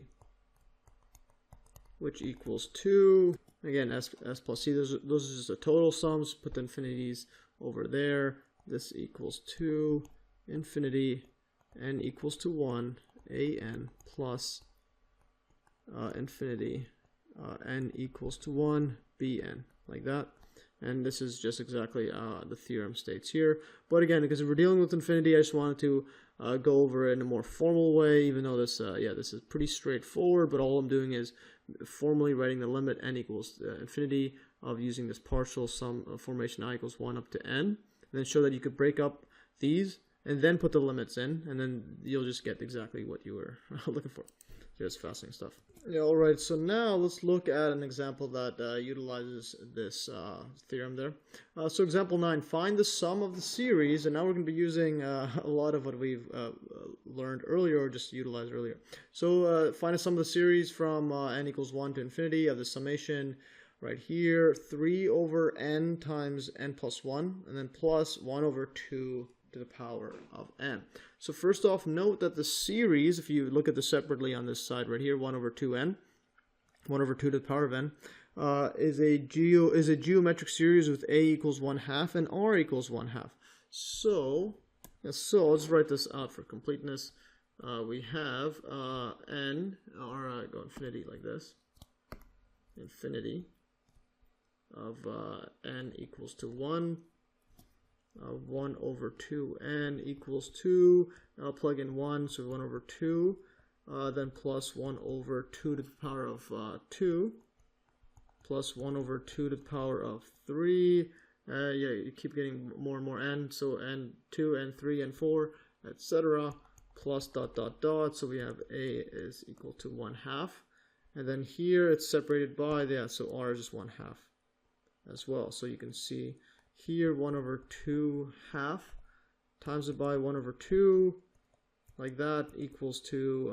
which equals to, again, S plus T. Those are just the total sums. Put the infinities over there. This equals to infinity n equals to 1 an plus infinity n equals to 1 bn, like that. And this is just exactly the theorem states here. But again, because we're dealing with infinity, I just wanted to go over it in a more formal way, even though this, this is pretty straightforward, but all I'm doing is formally writing the limit n equals infinity of using this partial sum formation I equals 1 up to n, and then show that you could break up these and then put the limits in, and then you'll just get exactly what you were looking for. Just fascinating stuff. Yeah, alright, so now let's look at an example that utilizes this theorem there. So example 9, find the sum of the series, and now we're going to be using a lot of what we've learned earlier, or just utilized earlier. So find the sum of the series from n equals 1 to infinity of the summation right here, 3 over n times n plus 1, and then plus 1 over 2 to the power of n. So first off, note that the series, if you look at this separately on this side right here, 1 over 2n, 1 over 2 to the power of n, is a geometric series with a equals 1/2 and r equals 1/2. So Yeah, so let's write this out for completeness. We have n, or go infinity like this, infinity of n equals to 1, 1 over 2n equals 2, I'll plug in 1, so 1 over 2, then plus 1 over 2 to the power of 2, plus 1 over 2 to the power of 3, yeah, you keep getting more and more n, so n2, n3, n4, etc., plus dot dot dot, so we have a is equal to 1/2, and then here it's separated by, yeah, so r is just 1/2 as well, so you can see here 1 over 2/2 times it by 1 over 2, like that, equals to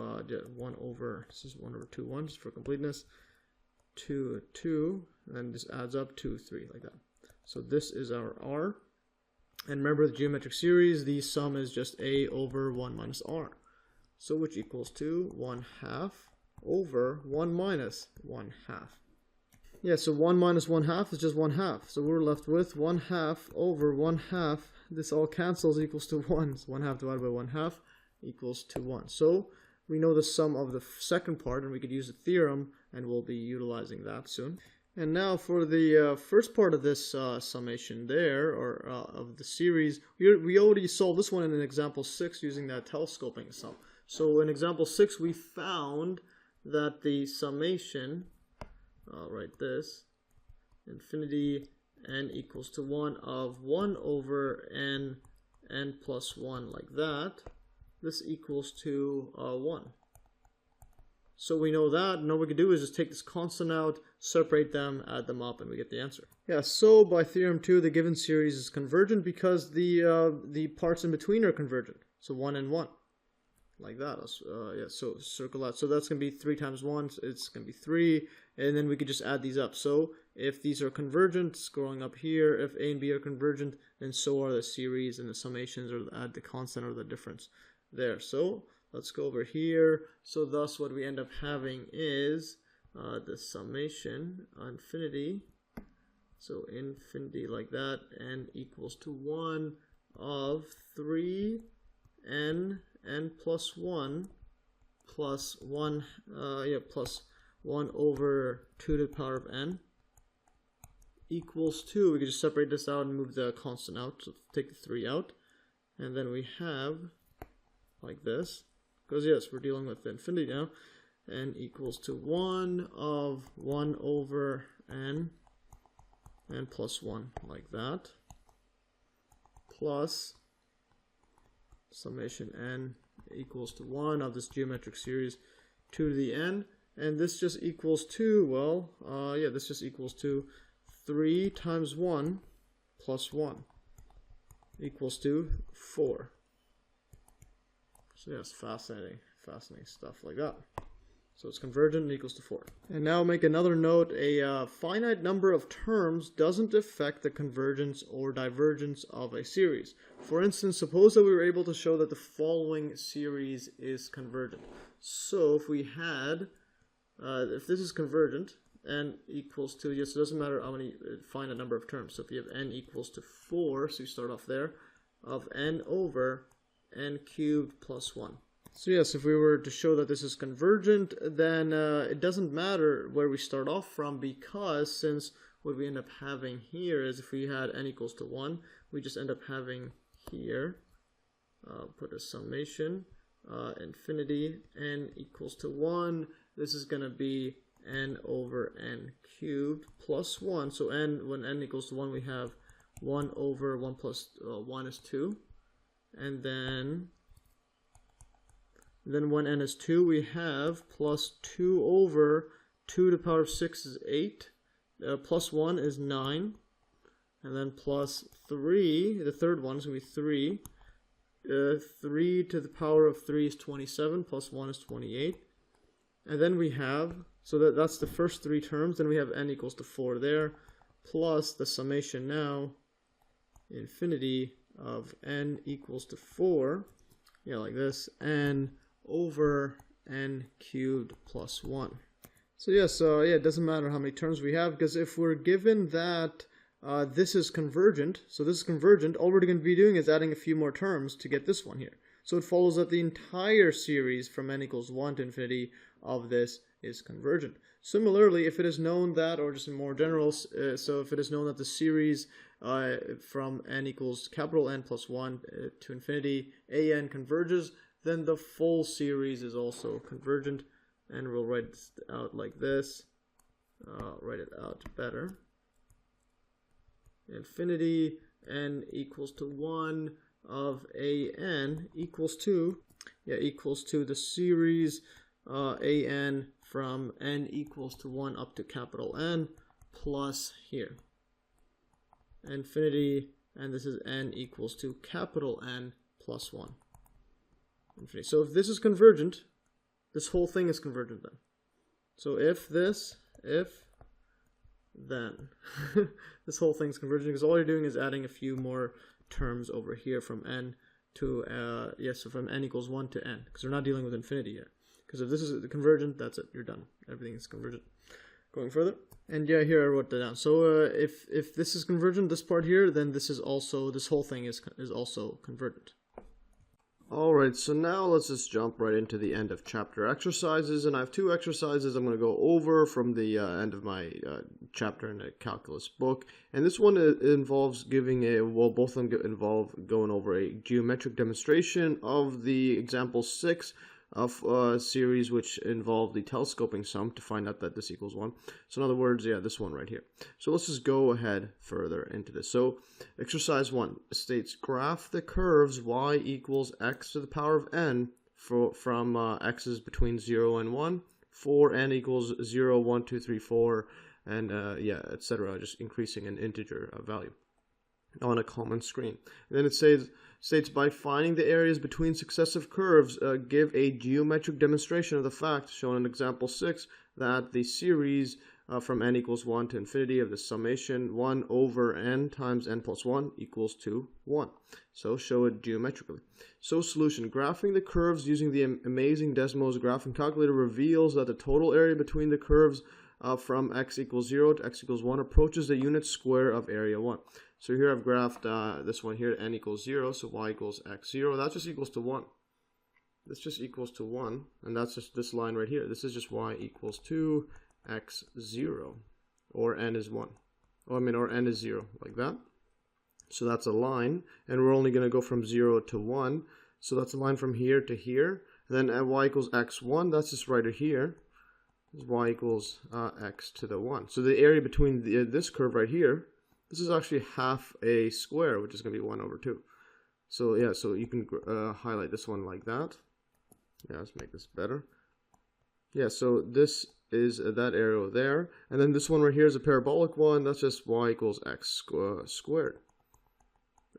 1 over, this is 1 over 2, 1, just for completeness, 2, 2, and this adds up to 3, like that. So this is our r. And remember the geometric series, the sum is just a over 1 minus r. So which equals to 1/2 over 1 minus 1/2. Yeah, so 1 minus 1/2 is just 1/2. So we're left with 1/2 over 1/2. This all cancels, equals to 1. So 1/2 divided by 1/2 equals to 1. So we know the sum of the second part, and we could use the theorem, and we'll be utilizing that soon. And now for the first part of this summation there, or of the series, we already solved this one in an example 6 using that telescoping sum. So in example 6, we found that the summation, I'll write this, infinity n equals to 1 of 1 over n plus 1, like that, this equals to 1. So we know that, and all we can do is just take this constant out, separate them, add them up, and we get the answer. Yeah, so by theorem 2, the given series is convergent because the parts in between are convergent. So 1 and 1, like that. Yeah, so circle that. So that's going to be 3 times 1, so it's going to be 3, and then we could just add these up. So if these are convergent, scrolling up here, if a and b are convergent, then so are the series and the summations, or add the constant or the difference there. So let's go over here. So thus what we end up having is the summation infinity, so infinity like that, n equals to 1 of 3 n plus 1 plus 1 plus 1 over 2 to the power of n equals 2. We can just separate this out and move the constant out, so take the 3 out, and then we have like this, because yes, we're dealing with infinity now, n equals to 1 of 1 over n plus 1, like that, plus summation n equals to 1 of this geometric series 2 to the n, and this just equals to, well, yeah, this just equals to 3 times 1 plus 1 equals to 4. So yes, fascinating stuff like that. So it's convergent and equals to 4. And now make another note, a finite number of terms doesn't affect the convergence or divergence of a series. For instance, suppose that we were able to show that the following series is convergent. So if we had, if this is convergent, n equals to, yes, it doesn't matter how many finite number of terms. So if you have n equals to 4, so you start off there, of n over n cubed plus 1. So yes, if we were to show that this is convergent, then it doesn't matter where we start off from, because since what we end up having here is, if we had n equals to 1, we just end up having here, put a summation, infinity, n equals to 1, this is going to be n over n cubed plus 1. So n, when n equals to 1, we have 1 over 1 plus 1 is 2. And then when n is 2, we have plus 2 over 2 to the power of 6 is 8, plus 1 is 9, and then plus 3, the third one is going to be 3, 3 to the power of 3 is 27, plus 1 is 28, and then we have, so that's the first 3 terms, then we have n equals to 4 there, plus the summation now, infinity of n equals to 4, yeah, like this, n over n cubed plus 1. So yes, yeah, it doesn't matter how many terms we have, because if we're given that this is convergent. So this is convergent. All we're going to be doing is adding a few more terms to get this one here. So it follows that the entire series from n equals 1 to infinity of this is convergent. Similarly, if it is known that, or just in more general, so if it is known that the series from n equals capital N plus 1 to infinity, an converges, then the full series is also convergent. And we'll write this out like this. Write it out better. Infinity n equals to 1 of an equals to the series an from n equals to 1 up to capital N plus here infinity, and this is n equals to capital N plus 1 infinity. So if this is convergent, this whole thing is convergent then. So if then this whole thing's convergent, because all you're doing is adding a few more terms over here from n to so from n equals 1 to n, because we're not dealing with infinity here. Because if this is convergent, that's it, you're done. Everything is convergent. Going further, and yeah, here I wrote that down. So if this is convergent, this part here, then this whole thing is also convergent. Alright, so now let's just jump right into the end of chapter exercises, and I have two exercises I'm going to go over from the end of my chapter in the calculus book, and this one involves giving both of them involve going over a geometric demonstration of the example 6 of a series which involve the telescoping sum to find out that this equals 1. So in other words, yeah, this one right here. So let's just go ahead further into this. So exercise 1 states graph the curves y equals x to the power of n from x's between 0 and 1 for n equals 0, 1, 2, 3, 4, and etc., just increasing an integer value on a common screen. And then it states by finding the areas between successive curves, give a geometric demonstration of the fact shown in example 6 that the series from n equals 1 to infinity of the summation 1 over n times n plus 1 equals to 1. So show it geometrically. So solution: graphing the curves using the amazing Desmos graphing calculator reveals that the total area between the curves from x equals 0 to x equals 1 approaches the unit square of area 1. So here I've graphed this one here, n equals 0, so y equals x 0. That just equals to 1. This just equals to 1, and that's just this line right here. This is just y equals to x 0, or n is 1. Or n is 0, like that. So that's a line, and we're only going to go from 0 to 1. So that's a line from here to here. And then at y equals x1, that's just right here. Is y equals x to the 1. So the area between this curve right here, this is actually half a square, which is going to be 1 over 2. So yeah, so you can highlight this one like that. Yeah, let's make this better. Yeah, so this is that arrow there. And then this one right here is a parabolic one. That's just y equals x squared.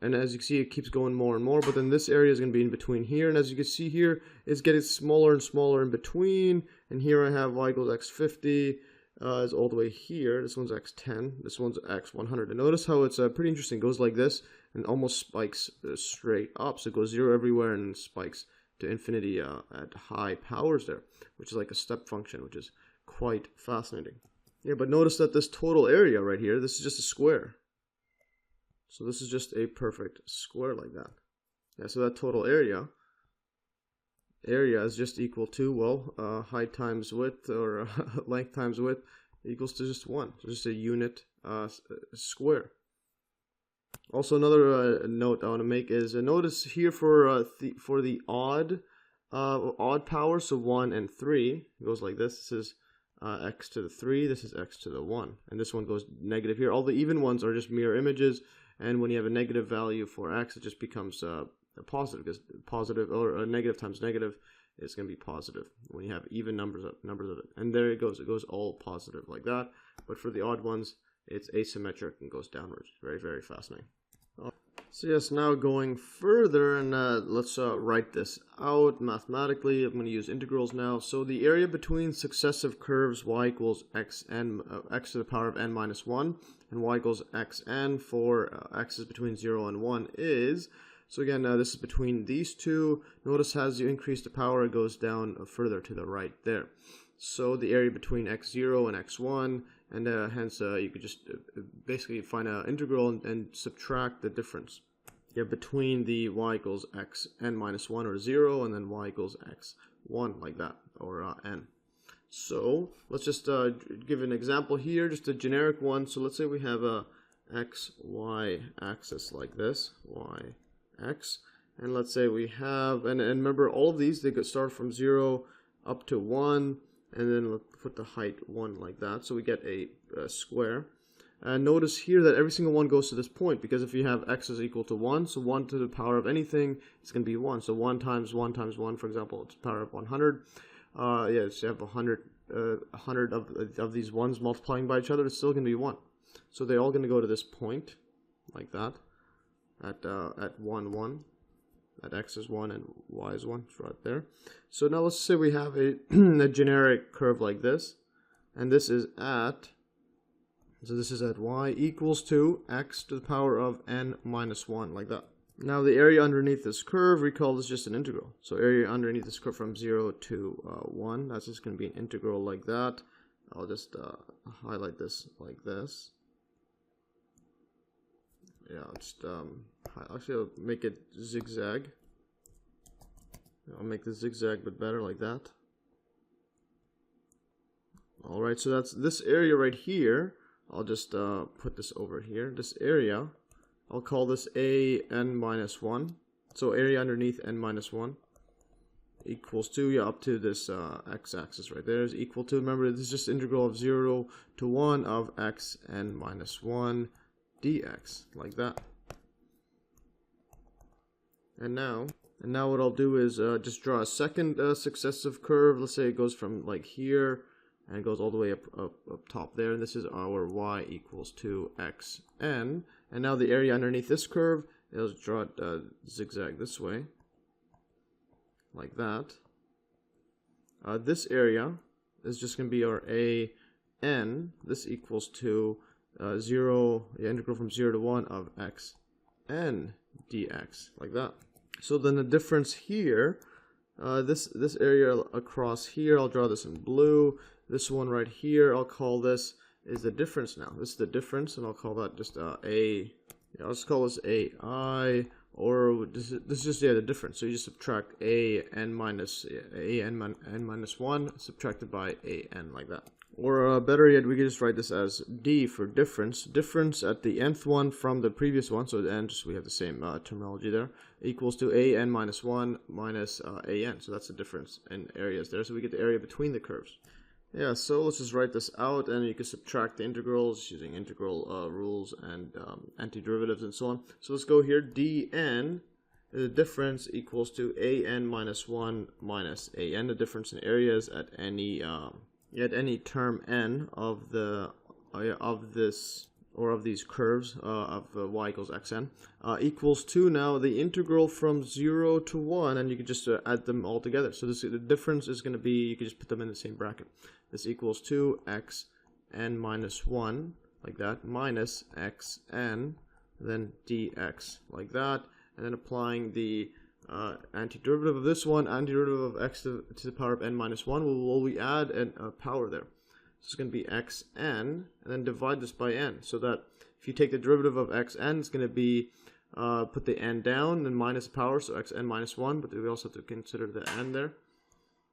And as you can see, it keeps going more and more. But then this area is going to be in between here. And as you can see here, it's getting smaller and smaller in between. And here I have y equals x50. Is all the way here. This one's x10. This one's x100. And notice how it's pretty interesting. It goes like this and almost spikes straight up. So it goes 0 everywhere and spikes to infinity at high powers there, which is like a step function, which is quite fascinating. Yeah, but notice that this total area right here, this is just a square. So this is just a perfect square like that. Yeah, so that total area is just equal to, well, height times width, or length times width, equals to just 1. So just a unit square. Also, another note I want to make is notice here for the odd power, so 1 and 3, it goes like this. This is x to the 3, this is x to the 1, and this one goes negative here. All the even ones are just mirror images, and when you have a negative value for x, it just becomes positive, because positive or a negative times negative is going to be positive when you have even numbers of it. And there it goes all positive like that. But for the odd ones, it's asymmetric and goes downwards. Very, very fascinating. So yes, now going further, and let's write this out mathematically. I'm going to use integrals now. So the area between successive curves y equals x to the power of n minus 1 and y equals xn for x is between 0 and 1 is, so again, this is between these two. Notice as you increase the power, it goes down further to the right there. So the area between x0 and x1, and hence you could just basically find an integral and subtract the difference between the y equals x n minus 1 or 0, and then y equals x1 like that, or n. So let's just give an example here, just a generic one. So let's say we have a xy axis like this, yx, and let's say we have, and remember all of these, they could start from 0 up to 1, and then let's put the height 1 like that, so we get a square. And notice here that every single one goes to this point, because if you have x is equal to 1, so 1 to the power of anything is going to be 1. So 1 times 1 times 1, for example, it's the power of 100. So you have 100 of these ones multiplying by each other, it's still going to be 1. So they're all going to go to this point, like that, at 1, 1. That x is 1 and y is 1, it's right there. So now let's say we have a, a generic curve like this, and this is at, so this is at y equals to x to the power of n minus 1, like that. Now the area underneath this curve, recall this is just an integral. So area underneath this curve from 0 to 1, that's just going to be an integral like that. I'll just highlight this like this. Yeah, I'll just actually I'll make it zigzag. I'll make the zigzag but better like that. Alright, so that's this area right here. I'll just put this over here. This area, I'll call this a n minus 1. So area underneath n minus 1 equals to, up to this x-axis right there is equal to, remember this is just integral of 0 to 1 of x n minus 1 dx, like that. And now what I'll do is just draw a second successive curve. Let's say it goes from like here and it goes all the way up top there, and this is our y equals to x n. And now the area underneath this curve, I'll draw it zigzag this way, like that. This area is just going to be our a n. This equals to 0, the integral from 0 to 1 of x n dx, like that. So then the difference here, this area across here, I'll draw this in blue. This one right here, I'll call this is the difference now. This is the difference, and I'll call that just I'll just call this ai, or this is just the difference. So you just subtract n minus 1 subtracted by n, like that. Or better yet, we can just write this as d for difference. Difference at the nth one from the previous one, so the n, just we have the same terminology there, equals to an minus 1 minus an. So that's the difference in areas there. So we get the area between the curves. Yeah, so let's just write this out, and you can subtract the integrals using integral rules and antiderivatives and so on. So let's go here. dn, the difference, equals to an minus 1 minus an, the difference in areas at any term n of the of these curves of y equals xn, equals to now the integral from 0 to 1, and you can just add them all together. So the difference is going to be, you can just put them in the same bracket. This equals to x n minus 1, like that, minus x n, then dx, like that, and then applying the antiderivative of this one, antiderivative of x to the power of n minus 1, we add a power there. So it's going to be xn, and then divide this by n, so that if you take the derivative of xn, it's going to be, put the n down, then minus the power, so xn minus 1, but we also have to consider the n there.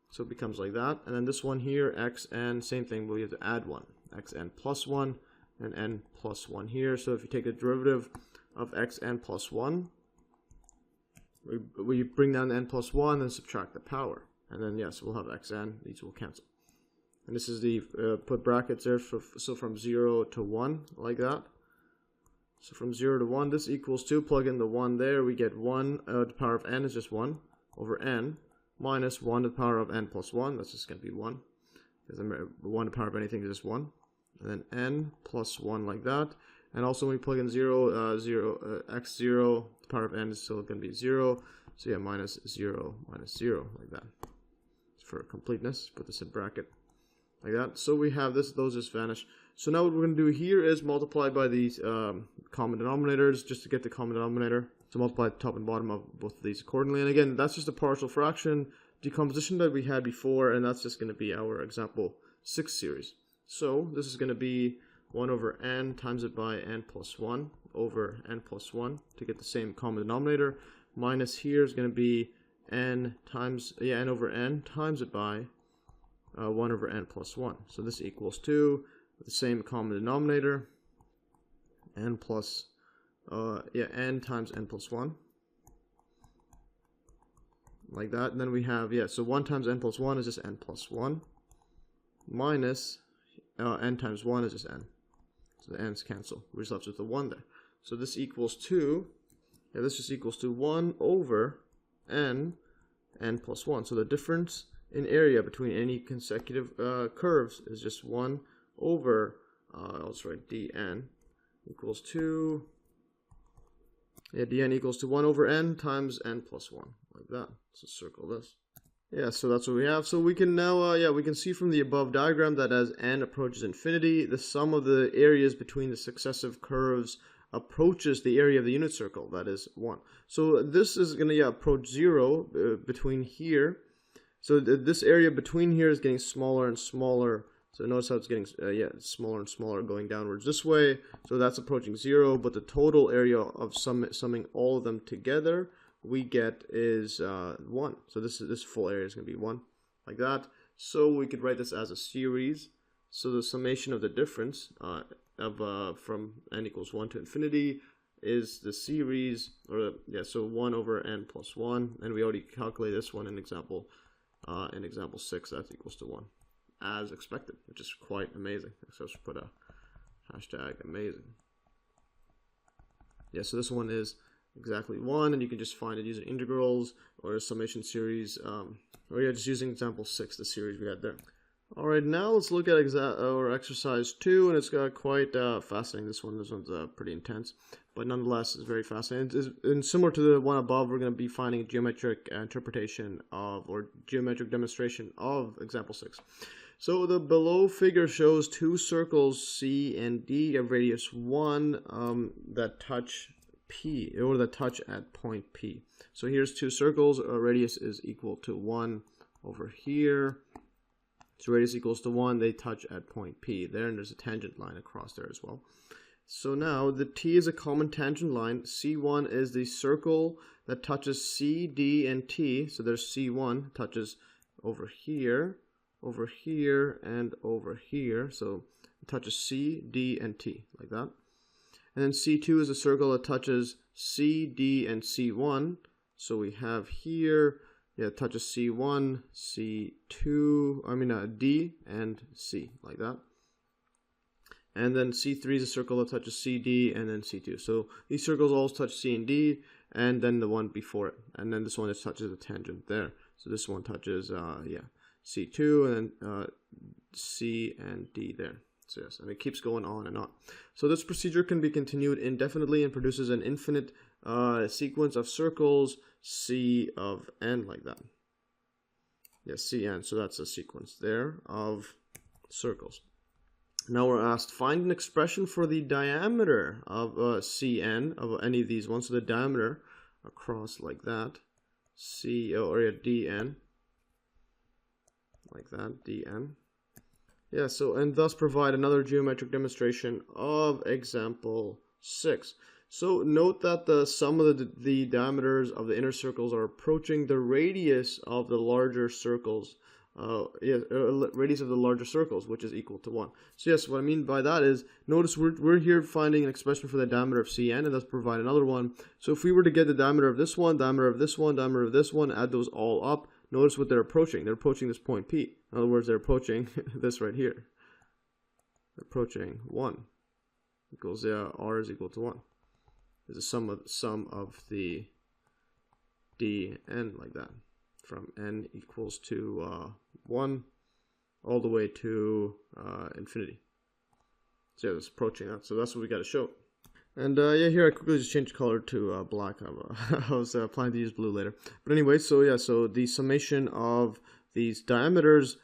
So it becomes like that. And then this one here, xn, same thing, we have to add 1. xn plus 1, and n plus 1 here. So if you take the derivative of xn plus 1, we bring down the n plus 1 and subtract the power. And then, yes, we'll have xn. These will cancel. And this is the, put brackets there, so from 0 to 1, like that. So from 0 to 1, this equals 2. Plug in the 1 there. We get 1, the power of n is just 1 over n, minus 1 to the power of n plus 1. That's just going to be 1. Because 1 to the power of anything is just 1. And then n plus 1, like that. And also when we plug in 0, x0, the power of n is still going to be 0. So yeah, minus 0, like that. For completeness, put this in bracket, like that. So we have this, those just vanish. So now what we're going to do here is multiply by these common denominators, just to get the common denominator. So multiply the top and bottom of both of these accordingly. And again, that's just a partial fraction. decomposition that we had before, and that's just going to be our example 6 series. So this is going to be 1 over n times it by n plus 1 over n plus 1 to get the same common denominator, minus here is going to be n over n times it by 1 over n plus 1. So this equals 2 with the same common denominator, n plus n times n plus 1, like that. And then we have, so 1 times n plus 1 is just n plus 1, minus n times 1 is just n. So the n's cancel. We're just left with the 1 there. So this equals 2, this just equals to 1 over n plus 1. So the difference in area between any consecutive curves is just 1 over, I'll just write dn equals to, dn equals to 1 over n times n plus 1, like that. So circle this. Yeah, so that's what we have. So we can now, we can see from the above diagram that as n approaches infinity, the sum of the areas between the successive curves approaches the area of the unit circle, that is 1. So this is going to approach 0 between here. So this area between here is getting smaller and smaller. So notice how it's getting smaller and smaller going downwards this way. So that's approaching 0, but the total area of summing all of them together we get is 1. So this full area is going to be 1, like that. So we could write this as a series. So the summation of the difference from n equals 1 to infinity is the series, so 1 over n plus 1, and we already calculated this one in example 6. That equals to 1, as expected, which is quite amazing. So let's put a hashtag amazing. So this one is exactly 1, and you can just find it using integrals or a summation series, or just using example 6, the series we had there. Alright, now let's look at exercise 2, and it's quite fascinating. This one's pretty intense, but nonetheless it's very fascinating. And similar to the one above, we're going to be finding a geometric interpretation of, or geometric demonstration of example 6. So the below figure shows two circles C and D of radius 1 that touch P, or that touch at point P. So here's two circles, radius is equal to 1 over here. So radius equals to 1, they touch at point P there, and there's a tangent line across there as well. So now the T is a common tangent line. C1 is the circle that touches C, D, and T. So there's C1 touches over here, and over here. So it touches C, D, and T, like that. And then C2 is a circle that touches C, D, and C1. So we have here, it touches C1, C2, D, and C, like that. And then C3 is a circle that touches C, D, and then C2. So these circles all touch C and D, and then the one before it. And then this one just touches a tangent there. So this one touches, C2, and then C and D there. So yes, and it keeps going on and on. So this procedure can be continued indefinitely and produces an infinite sequence of circles C of n, like that. Cn, so that's a sequence there of circles. Now we're asked, find an expression for the diameter of Cn of any of these ones. So the diameter across, like that, dn, like that, dn. So, and thus provide another geometric demonstration of example 6. So note that the sum of the diameters of the inner circles are approaching the radius of the larger circles, radius of the larger circles, which is equal to 1. So yes, what I mean by that is, notice we're here finding an expression for the diameter of Cn, and thus provide another one. So if we were to get the diameter of this one, diameter of this one, diameter of this one, add those all up, notice what they're approaching. They're approaching this point P. In other words, they're approaching this right here. They're approaching 1 equals, r is equal to 1. Is the sum of the dn, like that, from n equals to 1 all the way to infinity. So it's approaching that. So that's what we got to show. And here I quickly just changed color to black. I was planning to use blue later. But anyway, so so the summation of these diameters,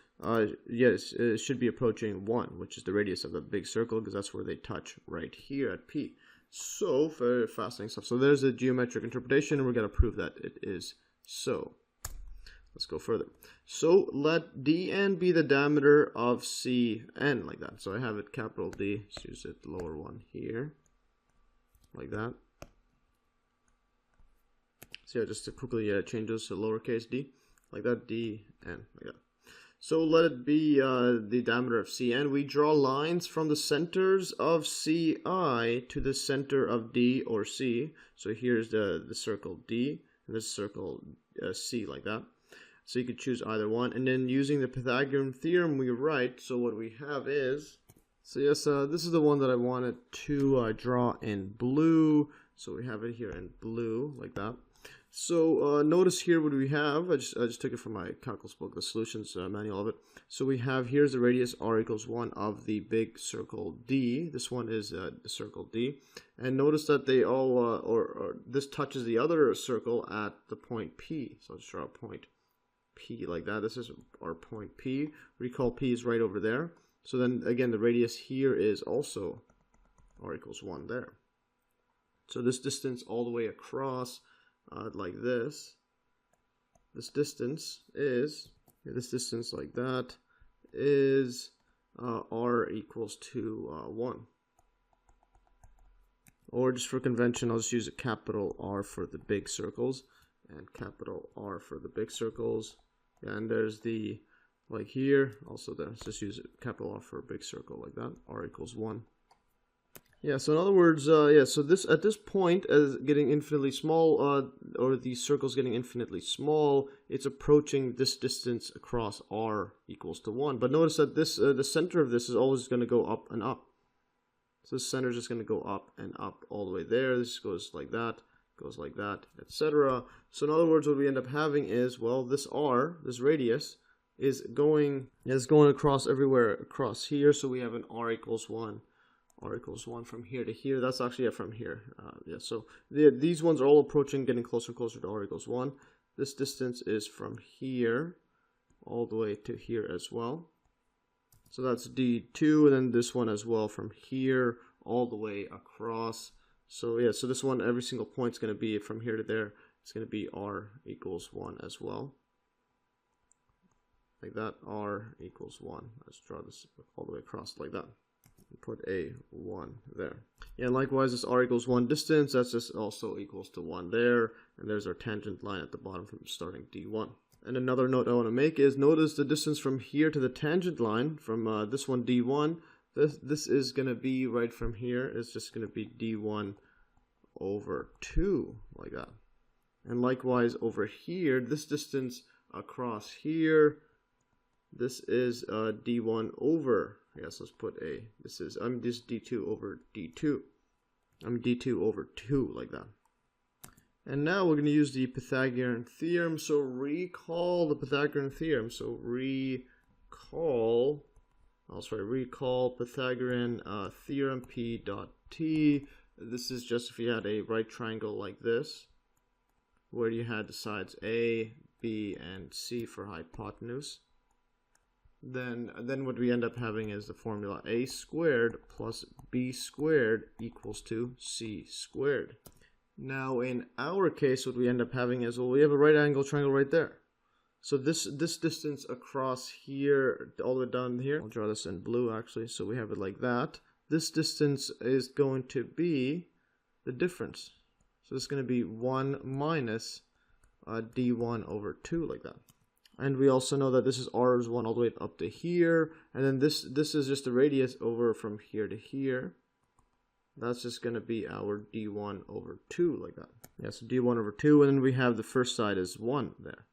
yes, it should be approaching 1, which is the radius of the big circle, because that's where they touch right here at P. So very fascinating stuff. So there's a geometric interpretation, and we're going to prove that it is so. Let's go further. So let dn be the diameter of Cn, like that. So I have it capital D. Let's use it lower one here, like that. So yeah, just to quickly change those to lowercase d, like that, dn, like that. So let it be the diameter of Cn. We draw lines from the centers of Ci to the center of D or C. So here's the circle D, and this circle C, like that. So you could choose either one. And then using the Pythagorean theorem, we write, so what we have is, so yes, this is the one that I wanted to draw in blue. So we have it here in blue, like that. So notice here what we have. I just took it from my calculus book, the solutions manual of it. So we have, here's the radius r equals 1 of the big circle D. This one is the circle D. And notice that they all, or this touches the other circle at the point P. So I'll just draw a point P like that. This is our point P. Recall P is right over there. So then again, the radius here is also r equals 1 there. So this distance all the way across, like this distance is, this distance like that is r equals to 1. Or just for convention, I'll just use a capital R for the big circles and capital R for the big circles. And there's the, like here, also there. Let's just use it, capital R for a big circle like that, r equals 1. Yeah, so in other words, yeah, so this, at this point, as getting infinitely small, or the circle's getting infinitely small, it's approaching this distance across r equals to 1. But notice that this, the center of this is always going to go up and up. So the center is just going to go up and up all the way there. This goes like that, etc. So in other words, what we end up having is, well, this r, this radius, is going across everywhere across here. So we have an r equals 1. R equals 1 from here to here. That's actually from here. Yeah, so these ones are all approaching, getting closer and closer to r equals 1. This distance is from here all the way to here as well. So that's D2, and then this one as well from here all the way across. So yeah, so this one, every single point is going to be from here to there. It's going to be r equals 1 as well. Like that, r equals 1. Let's draw this all the way across like that. Put a 1 there. Yeah, and likewise, this r equals 1 distance, that's just also equals to 1 there. And there's our tangent line at the bottom from starting D1. And another note I want to make is, notice the distance from here to the tangent line, from this one D1, this is going to be right from here, it's just going to be D1 over 2, like that. And likewise over here, this distance across here, this is D1 over, yes, let's put a, this is, this D2 over D2. D2 over 2, like that. And now we're going to use the Pythagorean theorem. So recall the Pythagorean theorem. So recall Pythagorean theorem P dot T. This is just if you had a right triangle like this, where you had the sides A, B, and C for hypotenuse. Then what we end up having is the formula a squared plus b squared equals to c squared. Now in our case, what we end up having is, well, we have a right angle triangle right there. So this distance across here, all the way down here, I'll draw this in blue actually, so we have it like that. This distance is going to be the difference. So it's going to be 1 minus d1 over 2, like that. And we also know that this is r is 1 all the way up to here, and then this is just the radius over from here to here. That's just going to be our d1 over 2, like that. Yeah, so d1 over 2, and then we have the first side is 1 there.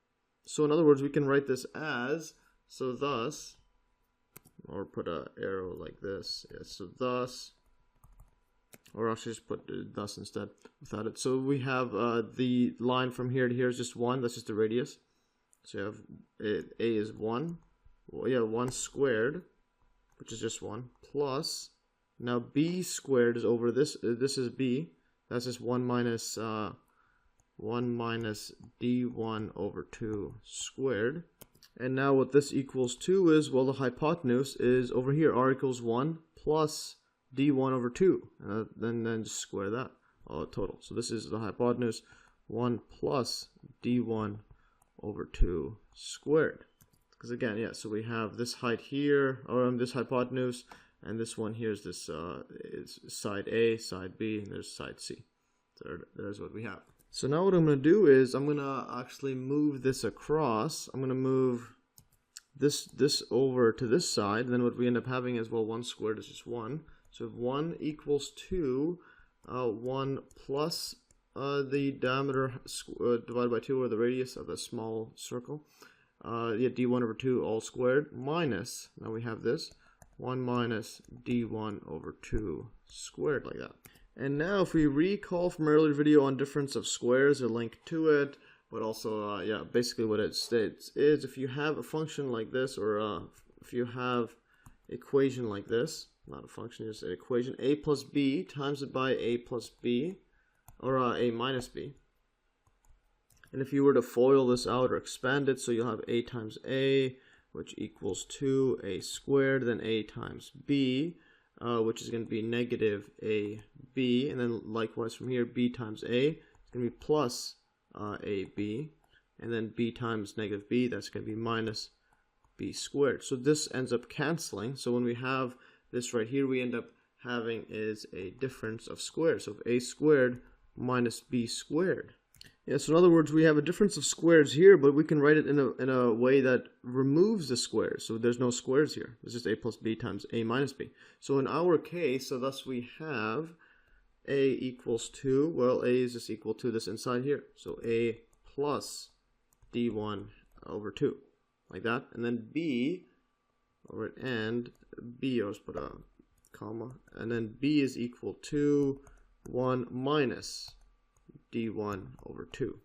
So in other words, we can write this as, so thus, or put an arrow like this. Yeah, so thus, or I'll just put thus instead without it. So we have the line from here to here is just 1, that's just the radius. So you have a is 1, well, yeah, 1 squared, which is just 1, plus, now b squared is over this, this is b, that's just 1 minus d1 over 2 squared. And now what this equals to is, well, the hypotenuse is over here, r equals 1 plus d1 over 2, then just square that total. So this is the hypotenuse, 1 plus d1 over 2 squared. Because again, yeah, so we have this height here, or this hypotenuse, and this one here is this is side A, side B, and there's side C. So there's what we have. So now what I'm going to do is I'm going to actually move this across. I'm going to move this over to this side, and then what we end up having is, well, 1 squared is just 1. So if 1 equals 2, 1 plus the diameter divided by 2, or the radius of a small circle, d1 over 2 all squared, minus, now we have this, 1 minus d1 over 2 squared, like that. And now if we recall from earlier video on difference of squares, a link to it, but also, yeah, basically what it states is if you have a function like this, or if you have equation like this, not a function, just an equation, a plus b times it by a plus b, or a minus b. And if you were to FOIL this out or expand it, so you'll have a times a, which equals 2a squared, then a times b, which is going to be negative ab, and then likewise from here, b times a is going to be plus ab, and then b times negative b, that's going to be minus b squared. So this ends up canceling. So when we have this right here, we end up having is a difference of squares. So a squared minus b squared. Yeah, so in other words, we have a difference of squares here, but we can write it in a way that removes the squares. So there's no squares here. It's just a plus b times a minus b. So in our case, so thus we have a equals 2. Well, a is just equal to this inside here. So a plus d1 over 2, like that. And then b, or and b, I'll just put a comma. And then b is equal to 1 minus d1 over 2.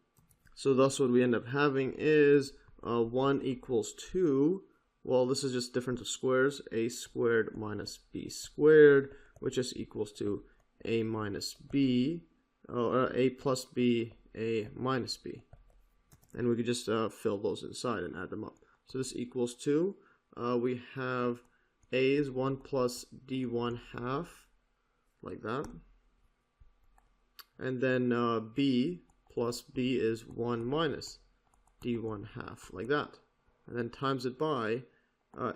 So thus what we end up having is 1 equals 2. Well, this is just difference of squares, a squared minus b squared, which is equals to a minus b, or a plus b, a minus b. And we could just fill those inside and add them up. So this equals 2. We have a is 1 plus d1 half, like that. And then b plus b is 1 minus d1 half, like that. And then times it by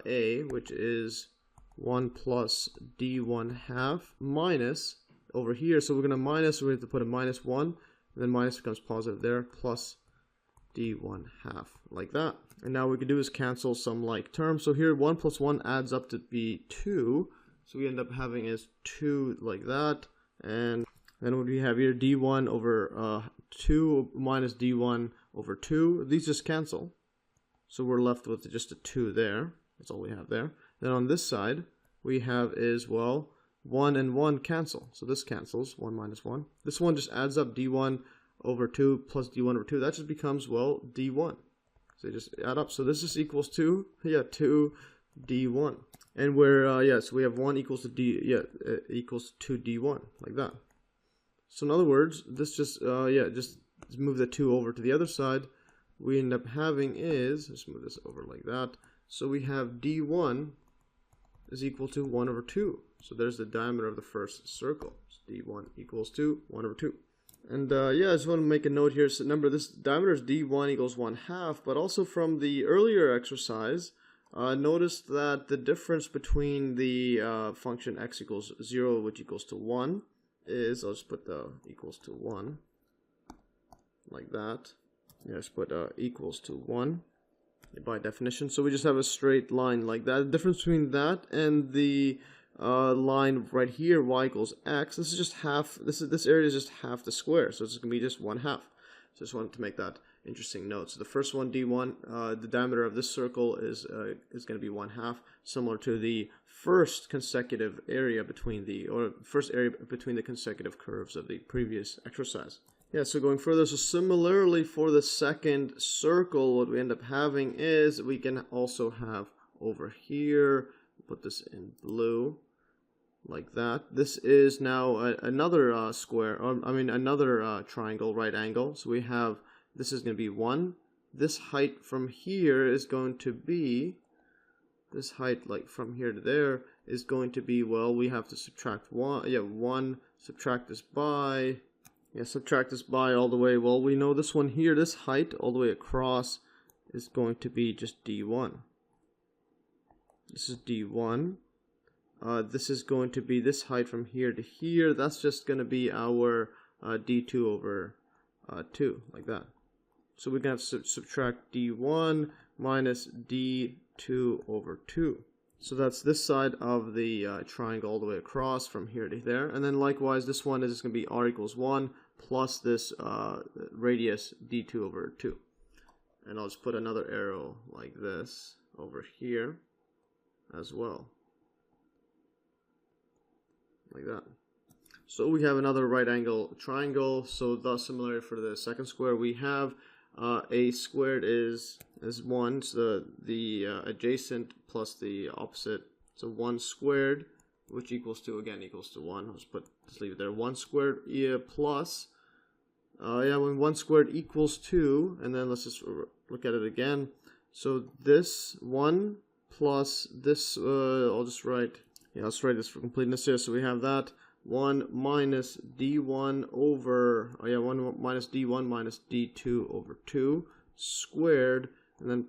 a, which is 1 plus d1 half, minus over here. So we're going to minus, we have to put a minus 1, and then minus becomes positive there, plus d1 half, like that. And now what we can do is cancel some like terms. So here 1 plus 1 adds up to be 2. So we end up having is 2, like that. And then what we have here, d1 over 2 minus d1 over 2. These just cancel. So we're left with just a 2 there. That's all we have there. Then on this side, we have is, well, 1 and 1 cancel. So this cancels, 1 minus 1. This one just adds up, d1 over 2 plus d1 over 2. That just becomes, well, d1. So they just add up. So this just equals 2, yeah, 2 d1. And we're, yeah, so we have 1 equals to d, yeah, equals to d1, like that. So in other words, this just, yeah, just move the 2 over to the other side. We end up having is, let's move this over like that. So we have d1 is equal to 1 over 2. So there's the diameter of the first circle. So d1 equals to 1 over 2. And yeah, I just want to make a note here. So remember, this diameter is d1 equals 1 half, but also from the earlier exercise, notice that the difference between the function x equals 0, which equals to 1, is, I'll just put the equals to 1, like that. Yeah, just put equals to 1 by definition. So we just have a straight line like that. The difference between that and the line right here, y equals x, this is just half, this area is just half the square, so it's going to be just 1 half. So just wanted to make that interesting note. So the first one, d1, the diameter of this circle is going to be 1 half, similar to the first consecutive area between the, or first area between the consecutive curves of the previous exercise. Yeah, so going further, so similarly for the second circle, what we end up having is we can also have over here, put this in blue, like that. This is now another square, or I mean another triangle, right angle. So we have, this is going to be 1. This height from here is going to be, this height like from here to there is going to be, well, we have to subtract 1, yeah, 1, subtract this by, yeah, subtract this by all the way. Well, we know this one here, this height all the way across is going to be just d1. This is d1. This is going to be this height from here to here. That's just going to be our d2 over 2, like that. So we're going to have to subtract d1 minus d2 over 2. So that's this side of the triangle all the way across from here to there. And then likewise, this one is going to be r equals 1 plus this radius d2 over 2. And I'll just put another arrow like this over here as well. Like that. So we have another right angle triangle. So thus similar for the second square, we have a squared is 1, so the adjacent plus the opposite, so 1 squared, which equals to, again, equals to 1. Just leave it there. 1 squared plus, when 1 squared equals 2, and then let's just look at it again. So this 1 plus this, let's write this for completeness here. So we have that 1 minus d1 over, 1 minus d1 minus d2 over 2 squared, and then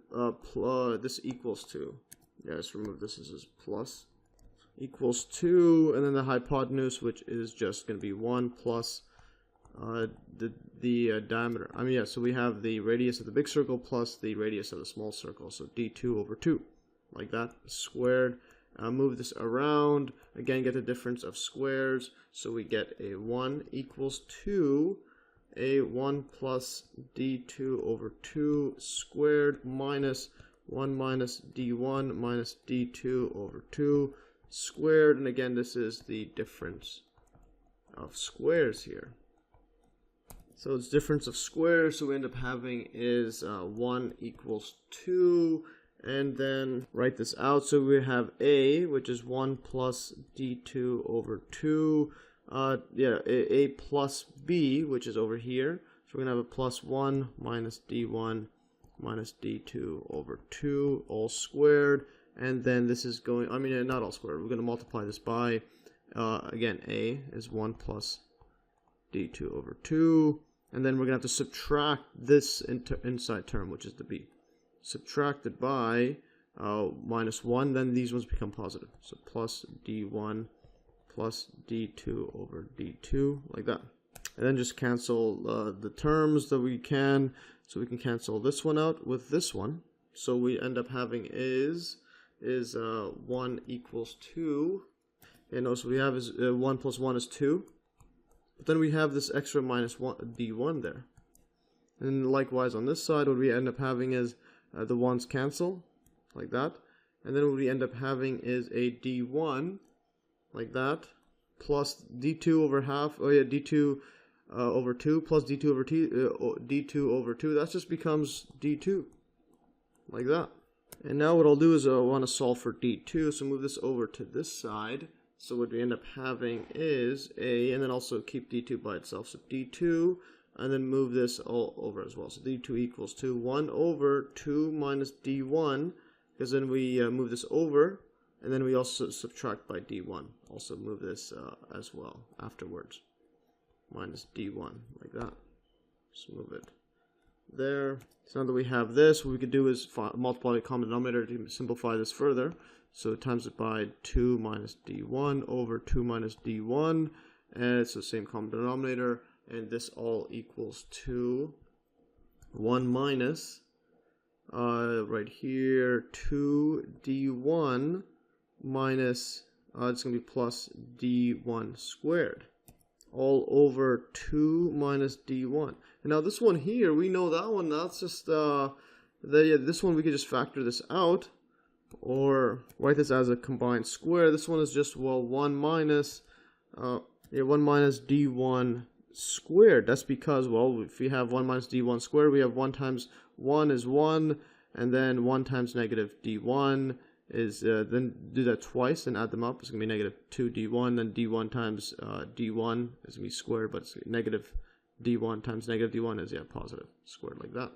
this equals 2. Yeah, let's remove this as plus. Equals 2, and then the hypotenuse, which is just going to be 1 plus the diameter. So we have the radius of the big circle plus the radius of the small circle. So d2 over 2, like that, squared. Move this around, again get the difference of squares, so we get a 1 equals 2, a 1 plus d2 over 2 squared minus 1 minus d1 minus d2 over 2 squared, and again this is the difference of squares here. So it's difference of squares, so we end up having is 1 equals 2. And then write this out. So we have a, which is 1 plus d2 over 2. A plus b, which is over here. So we're going to have a plus 1 minus d1 minus d2 over 2, all squared. And then this is going, not all squared. We're going to multiply this by, again, a is 1 plus d2 over 2. And then we're going to have to subtract this inside term, which is the b. Subtracted by minus 1, then these ones become positive. So plus d1 plus d2 over d2, like that. And then just cancel the terms that we can. So we can cancel this one out with this one. So we end up having is 1 equals 2. And also we have is 1 plus 1 is 2. But then we have this extra minus 1 d1 there. And likewise on this side, what we end up having is the 1's cancel, like that. And then what we end up having is a d1, like that, plus d2 over half, d2 over 2, plus d2 over d2 over 2. That just becomes d2, like that. And now what I'll do is I want to solve for d2, so move this over to this side. So what we end up having is a, and then also keep d2 by itself, so d2, and then move this all over as well. So d2 equals to 1 over 2 minus d1, because then we move this over, and then we also subtract by d1. Also move this as well afterwards. Minus d1, like that. Just move it there. So now that we have this, what we could do is multiply the common denominator to simplify this further. So times it by 2 minus d1 over 2 minus d1, and it's the same common denominator. And this all equals to 1 minus, right here, 2d1 minus, it's going to be plus d1 squared, all over 2 minus d1. And now this one here, we know that one, that's just, this one we could just factor this out, or write this as a combined square. This one is just, 1 minus d1 squared. That's because, if we have 1 minus d1 squared, we have 1 times 1 is 1, and then 1 times negative d1 is, then do that twice and add them up. It's going to be negative 2d1, then d1 times d1 is going to be squared, but it's negative d1 times negative d1 is, positive, squared, like that.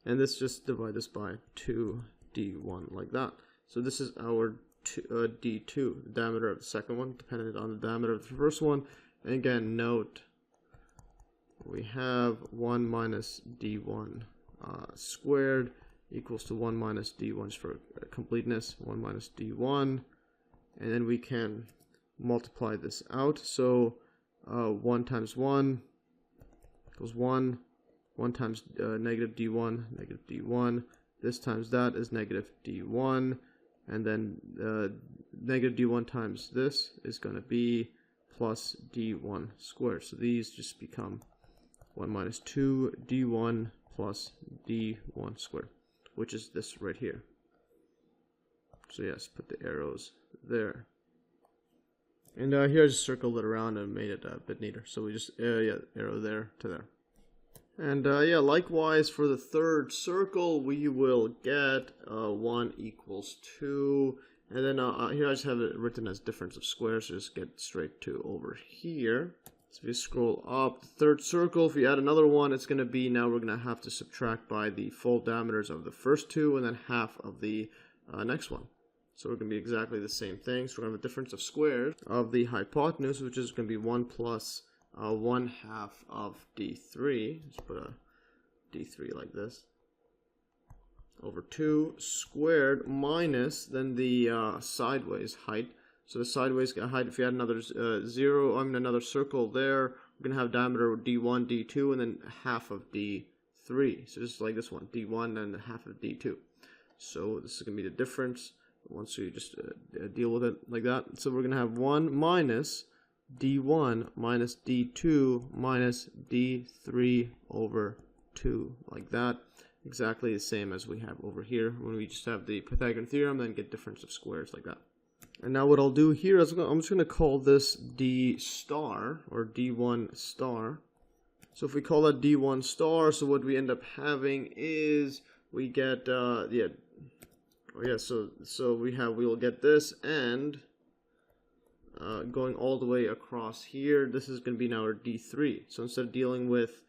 And this just divide this by 2d1, like that. So this is our d2, the diameter of the second one, dependent on the diameter of the first one. And again, note we have 1 minus d1 squared equals to 1 minus d1, just for completeness, 1 minus d1, and then we can multiply this out. So 1 times 1 equals 1, 1 times negative d1, this times that is negative d1, and then negative d1 times this is going to be plus d1 squared. So these just become 1 minus 2 d1 plus d1 squared, which is this right here. So yes, put the arrows there. And here I just circled it around and made it a bit neater. So we just arrow there to there. And yeah, likewise for the third circle, we will get 1 equals 2. And then here I just have it written as difference of squares, so just get straight to over here. So if you scroll up, the third circle, if you add another one, it's going to be, now we're going to have to subtract by the full diameters of the first two and then half of the next one. So we're going to be exactly the same thing. So we're going to have a difference of squares of the hypotenuse, which is going to be 1 plus 1/2 of d3. Let's put a d3 like this. Over 2 squared minus then the sideways height. So the sideways height, if you add another another circle there, we're going to have diameter d1, d2, and then half of d3. So just like this one, d1 and half of d2. So this is going to be the difference once you just deal with it like that. So we're going to have 1 minus d1 minus d2 minus d3 over 2, like that. Exactly the same as we have over here when we just have the Pythagorean theorem, then get difference of squares like that. And now what I'll do here is I'm just going to call this d star, or d1 star. So if we call that d1 star, so what we end up having is we get so we'll get this, and going all the way across here, this is going to be now our d3. So instead of dealing with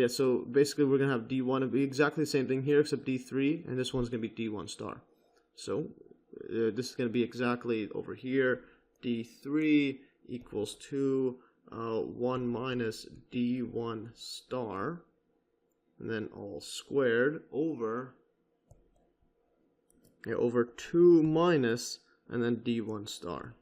so basically we're going to have d1, it'll be exactly the same thing here except d3, and this one's going to be d1 star. So this is going to be exactly over here, d3 equals to 1 minus d1 star, and then all squared over 2 minus, and then d1 star,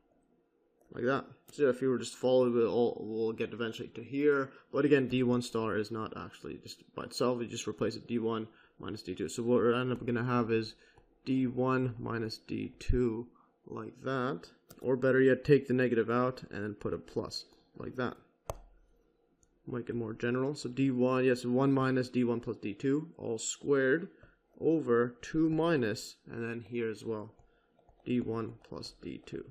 like that. So if you were just following it all, we'll get eventually to here. But again, d1 star is not actually just by itself. You just replace it d1 minus d2. So what we're end up going to have is d1 minus d2, like that. Or better yet, take the negative out and then put a plus, like that. Make it more general. So d1, yes, 1 minus d1 plus d2, all squared, over 2 minus, and then here as well, d1 plus d2.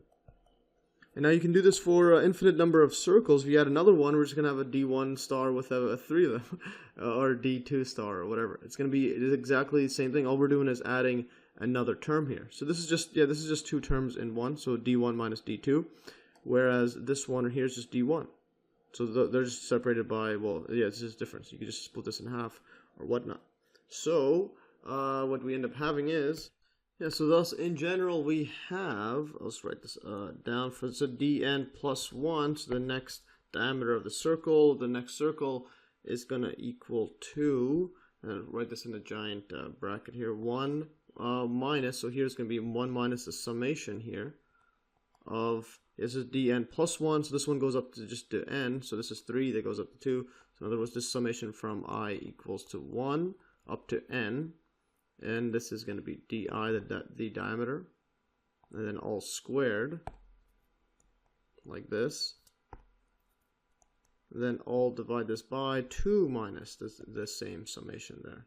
And now you can do this for an infinite number of circles. If you add another one, we're just going to have a d1 star with a 3 of them, or d2 star, or whatever. It is exactly the same thing. All we're doing is adding another term here. So this is just 2 terms in one, so d1 minus d2, whereas this one here is just d1. So they're just separated by, it's just difference. You can just split this in half or whatnot. So what we end up having is, so thus in general we have, let's write this down, for dn plus 1, so the next diameter of the next circle is going to equal 2, and write this in a giant bracket here, 1 minus, so here's going to be 1 minus the summation here of, this is dn plus 1, so this one goes up to just to n, so this is 3, that goes up to 2, so in other words this summation from I equals to 1 up to n, and this is going to be di, the diameter, and then all squared, like this, and then all divide this by 2 minus the same summation there,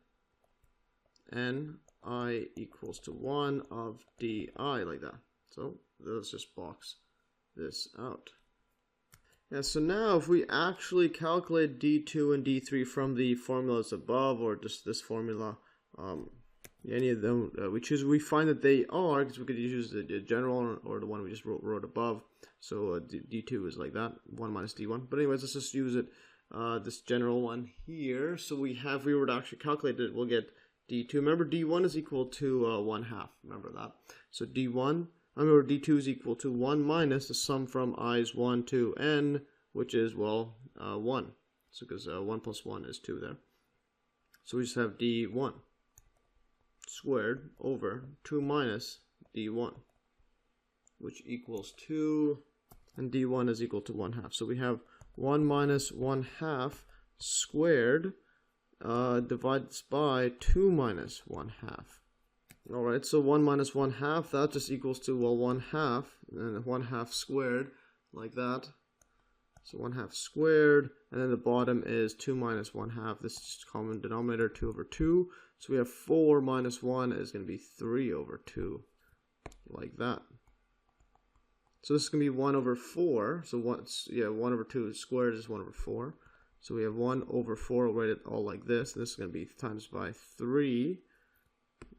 n I equals to 1 of di, like that. So let's just box this out. Yeah, so now if we actually calculate d2 and d3 from the formulas above, or just this formula, any of them we choose, we find that they are, because we could use the general or the one we just wrote above. So d2 is like that, 1 minus d1. But anyways, let's just use it, this general one here. So we were to actually calculate it, we'll get d2. Remember, d1 is equal to 1/2. Remember that. So d2 is equal to 1 minus the sum from i's 1 to n, which is, 1. So because 1 plus 1 is 2 there. So we just have d1 squared over 2 minus d1, which equals 2, and d1 is equal to 1/2. So we have 1 minus 1/2 squared divides by 2 minus 1/2. Alright, so 1 minus 1/2, that just equals to, well, 1/2, and 1/2 squared, like that. So 1/2 squared, and then the bottom is 2 minus 1/2. This is just common denominator, 2 over 2. So we have 4 minus 1 is going to be 3 over 2, like that. So this is going to be 1 over 4. So 1 over 2 squared is 1 over 4. So we have 1 over 4. We'll write it all like this. This is going to be times by 3.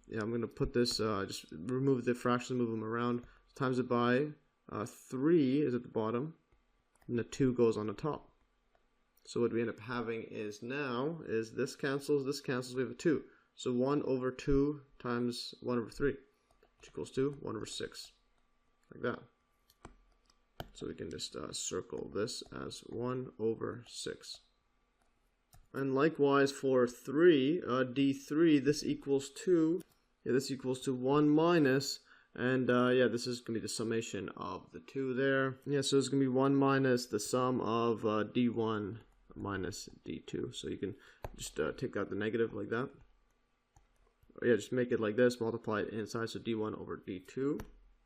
Yeah, I'm going to put this, just remove the fractions, move them around. Times it by 3 is at the bottom, and the 2 goes on the top. So what we end up having is now, is this cancels, we have a 2. So 1 over 2 times 1 over 3, which equals to 1 over 6, like that. So we can just circle this as 1 over 6. And likewise for 3, d3, this equals 2. Yeah, this equals to 1 minus, and yeah, this is going to be the summation of the 2 there. Yeah, so it's going to be 1 minus the sum of d1 minus d2. So you can just take out the negative like that. Or yeah, just make it like this, multiply it inside, so d1 over d2.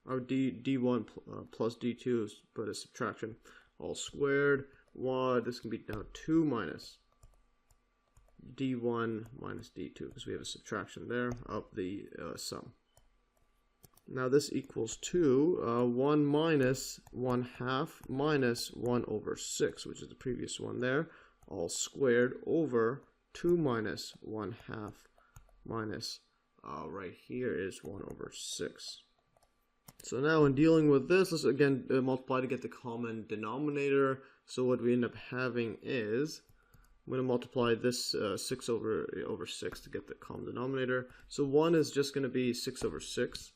Or d1 plus d2 is put a subtraction, all squared. This can be now 2 minus d1 minus d2, because we have a subtraction there of the sum. Now this equals to 1 minus 1/2 minus 1 over 6, which is the previous one there, all squared over 2 minus 1/2 minus, right here is 1 over 6. So now in dealing with this, let's again multiply to get the common denominator. So what we end up having is, I'm going to multiply this 6 over 6 to get the common denominator. So 1 is just going to be 6 over 6,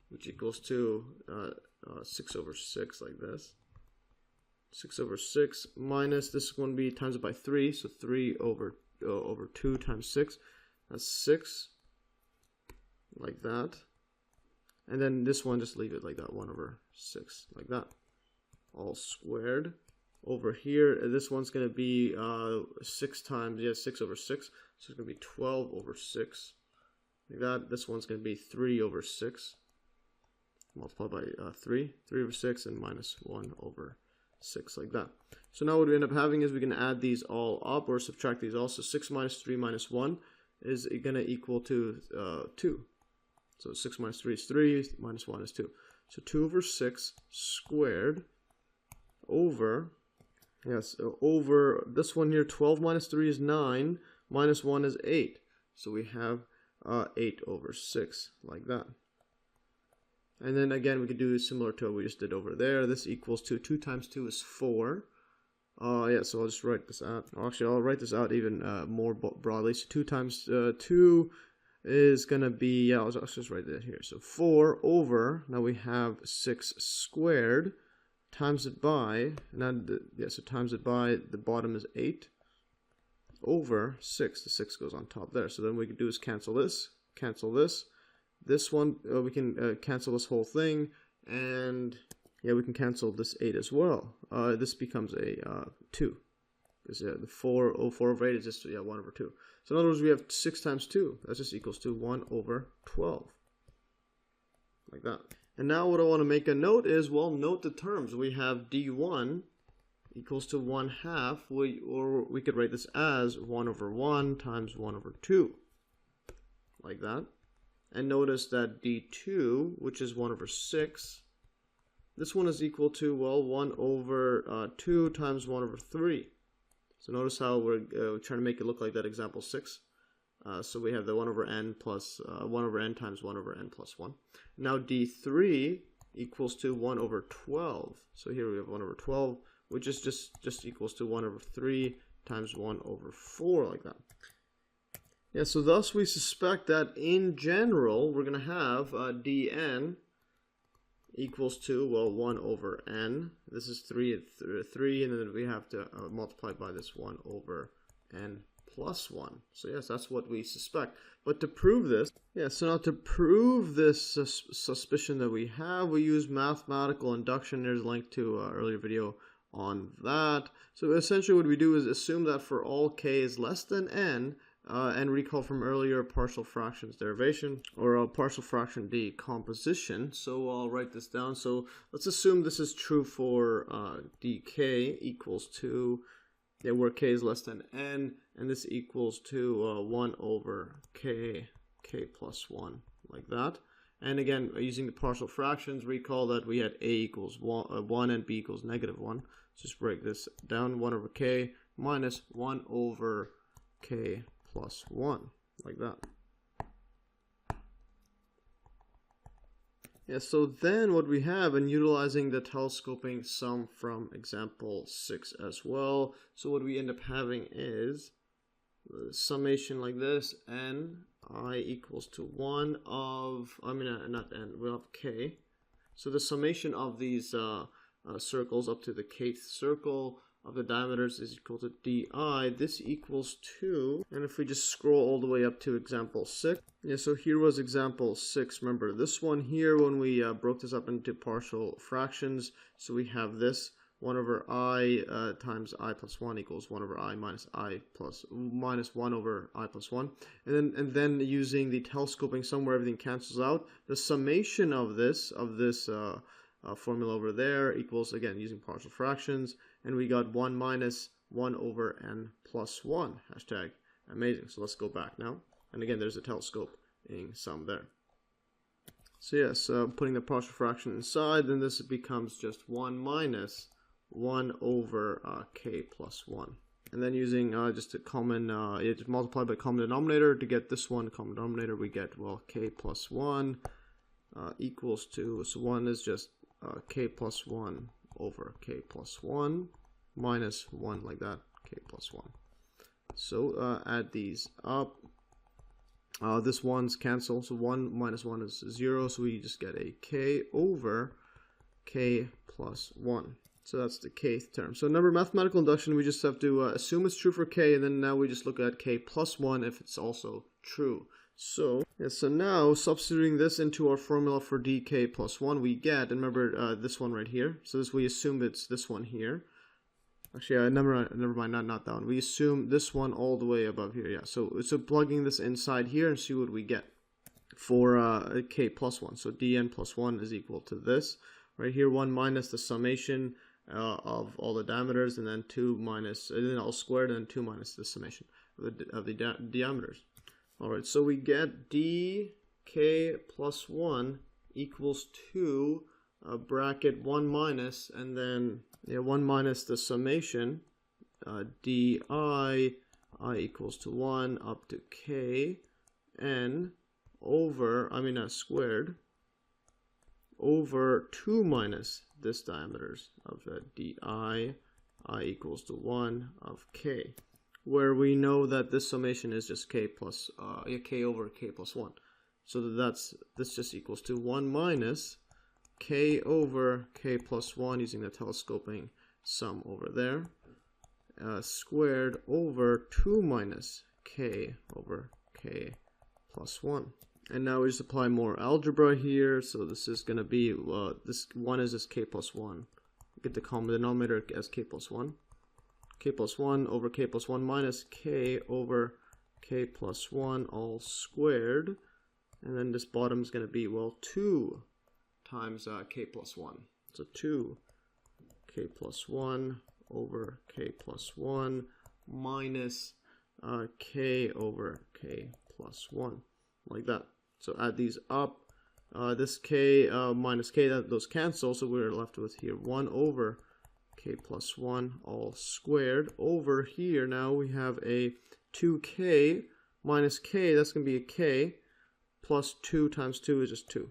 which equals to 6 over 6 like this. 6 over 6 minus, this is going to be times it by 3, so 3 over 2 times 6. That's 6, like that. And then this one, just leave it like that, 1 over 6, like that. All squared. Over here, this one's going to be 6 times, 6 over 6. So it's going to be 12 over 6. Like that. This one's going to be 3 over 6. Multiplied by 3 over 6, and minus 1 over 6, like that. So now what we end up having is we can add these all up, or subtract these all. So 6 minus 3 minus 1 is going to equal to 2. So 6 minus 3 is 3, minus 1 is 2. So 2 over 6 squared over, over this one here, 12 minus 3 is 9, minus 1 is 8. So we have 8 over 6, like that. And then again, we could do similar to what we just did over there. This equals to 2 times 2 is 4. Yeah, so I'll just write this out. Actually, I'll write this out even more broadly. So 2 times 2 is going to be, I'll just write that here. So 4 over, now we have 6 squared, times it by, so times it by, the bottom is 8, over 6. The 6 goes on top there. So then we can do is cancel this. This one, we can cancel this whole thing, and yeah, we can cancel this 8 as well. This becomes a 2. Because the 4 over 8 is just 1 over 2. So in other words, we have 6 times 2. That just equals to 1 over 12. Like that. And now what I want to make a note is, well, note the terms. We have d1 equals to 1/2, or we could write this as 1 over 1 times 1 over 2. Like that. And notice that d2, which is 1 over 6, this one is equal to, well, 1 over 2 times 1 over 3. So notice how we're trying to make it look like that example 6. So we have the 1 over n plus 1 over n times 1 over n plus 1. Now d3 equals to 1 over 12. So here we have 1 over 12, which is just equals to 1 over 3 times 1 over 4, like that. Yeah, so thus we suspect that in general, we're going to have dn equals to, well, 1 over n. This is 3, and then we have to multiply by this 1 over n plus 1. So yes, that's what we suspect. But to prove this, so now to prove this suspicion that we have, we use mathematical induction. There's a link to an earlier video on that. So essentially what we do is assume that for all k is less than n, and recall from earlier partial fractions derivation or a partial fraction decomposition. So I'll write this down. So let's assume this is true for dk equals to, where k is less than n, and this equals to 1 over k plus 1, like that. And again, using the partial fractions, recall that we had a equals 1 and b equals negative 1. Just break this down, 1 over k minus 1 over k plus 1, like that. So then what we have, and utilizing the telescoping sum from example 6 as well, so what we end up having is the summation like this, n I equals to 1 of, not n, we have k. So the summation of these circles up to the kth circle of the diameters is equal to di. This equals to, and if we just scroll all the way up to example 6, so here was example 6. Remember this one here, when we broke this up into partial fractions, so we have this 1 over I times I plus 1 equals 1 over I minus 1 over I plus 1. And then using the telescoping sum where everything cancels out, the summation of this formula over there equals, again, using partial fractions, and we got 1 minus 1 over n plus 1. Hashtag amazing. So let's go back now. And again, there's a telescoping sum there. So yes, putting the partial fraction inside, then this becomes just 1 minus 1 over k plus 1. And then using just a common, just multiply by common denominator to get this one common denominator, we get, well, k plus 1 equals to, so 1 is just k plus 1 over k plus 1 minus 1, like that, k plus 1. So add these up. This one's cancel, so 1 minus 1 is 0, so we just get a k over k plus 1. So that's the kth term. So remember, mathematical induction, we just have to assume it's true for k, and then now we just look at k plus 1 if it's also true. So, so now substituting this into our formula for dk plus 1, we get, and remember this one right here. So this, we assume it's this one here. Actually, never mind, not that one. We assume this one all the way above here. So plugging this inside here and see what we get for k plus 1. So dn plus 1 is equal to this. Right here, 1 minus the summation of all the diameters, and then 2 minus, and then all squared, and then 2 minus the summation of the diameters. Alright, so we get dk plus 1 equals 2, bracket 1 minus, and then 1 minus the summation, di, I equals to 1 up to k, n over, squared, over 2 minus this diameters of di, I equals to 1 of k, where we know that this summation is just k plus k over k plus 1. So this just equals to 1 minus k over k plus 1 using the telescoping sum over there, squared over 2 minus k over k plus 1. And now we just apply more algebra here. So this is going to be, this 1 is just k plus 1. Get the common denominator as k plus 1. K plus 1 over k plus 1 minus k over k plus 1 all squared. And then this bottom is going to be, well, 2 times k plus 1. So 2 k plus 1 over k plus 1 minus k over k plus 1, like that. So add these up. This k minus k, those cancel, so we're left with here 1 over k plus 1 all squared. Over here now we have a 2k minus k, that's going to be a k, plus 2 times 2 is just 2.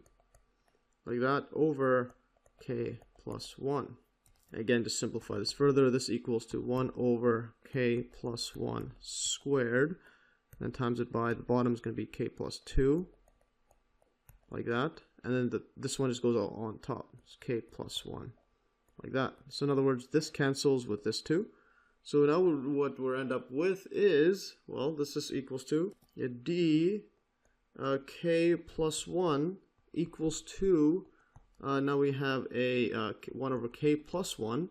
Like that, over k plus 1. Again, to simplify this further, this equals to 1 over k plus 1 squared. And times it by, the bottom is going to be k plus 2. Like that. And then this one just goes all on top. It's k plus 1. Like that. So in other words, this cancels with this 2. So now what we'll end up with is, well, this is equals to d k plus 1 equals to, now we have a 1 over k plus 1,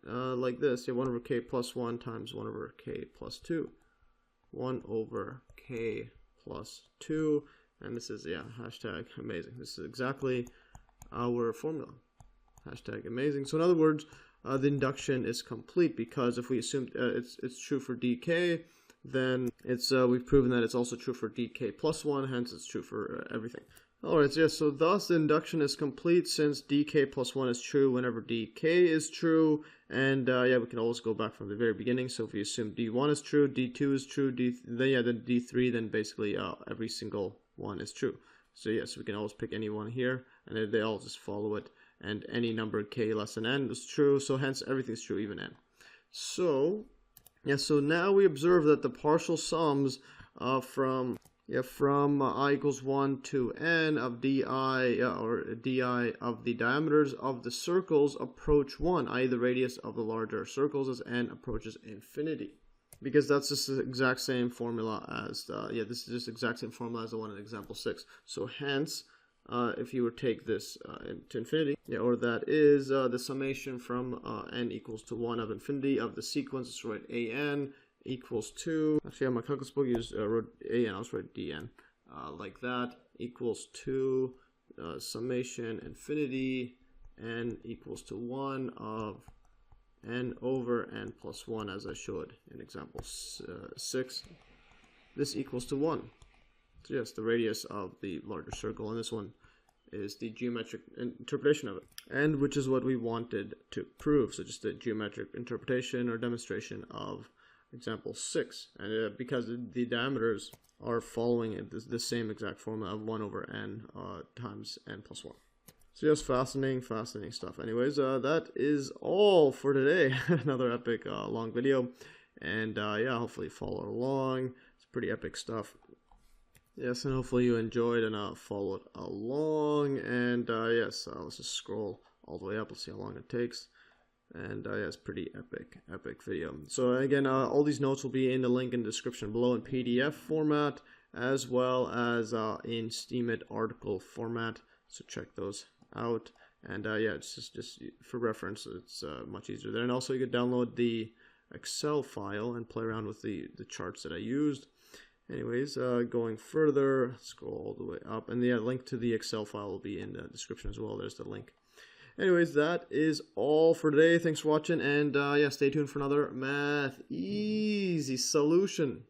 like this, 1 over k plus 1 times 1 over k plus 2. 1 over k plus 2, and this is, hashtag amazing. This is exactly our formula. Hashtag amazing. So in other words, the induction is complete, because if we assume it's true for dk, then it's we've proven that it's also true for dk plus 1, hence it's true for everything. Alright, so thus the induction is complete since dk plus 1 is true whenever dk is true, and we can always go back from the very beginning. So if we assume d1 is true, d2 is true, then d3, then basically every single one is true. So yes, we can always pick any one here, and they all just follow it, and any number k less than n is true, so hence everything's true, even n. So so now we observe that the partial sums from I equals 1 to n of di or di of the diameters of the circles approach 1, i.e. the radius of the larger circles as n approaches infinity. Because that's just the exact same formula as this is just the exact same formula as the one in example 6. So hence, if you were to take this to infinity, or that is the summation from n equals to 1 of infinity of the sequence, let's write an equals to, actually on my calculus book I wrote an, I'll just write dn, like that, equals to summation infinity n equals to 1 of n over n plus 1, as I showed in example 6. This equals to 1. So yes, the radius of the larger circle, and this one is the geometric interpretation of it, and which is what we wanted to prove. So just a geometric interpretation or demonstration of example 6, and because the diameters are following it, the same exact formula of 1 over n times n plus 1. So yes, fascinating stuff. Anyways, that is all for today. Another epic long video, and hopefully follow along. It's pretty epic stuff. Yes, and hopefully you enjoyed and followed along. And let's just scroll all the way up. Let's see how long it takes. And it's pretty epic video. So again, all these notes will be in the link in the description below in PDF format, as well as in Steemit article format. So check those out. And it's just for reference, it's much easier there. And also you could download the Excel file and play around with the charts that I used. Anyways, going further, scroll all the way up, and the link to the Excel file will be in the description as well. There's the link. Anyways, that is all for today. Thanks for watching, and stay tuned for another Math Easy solution.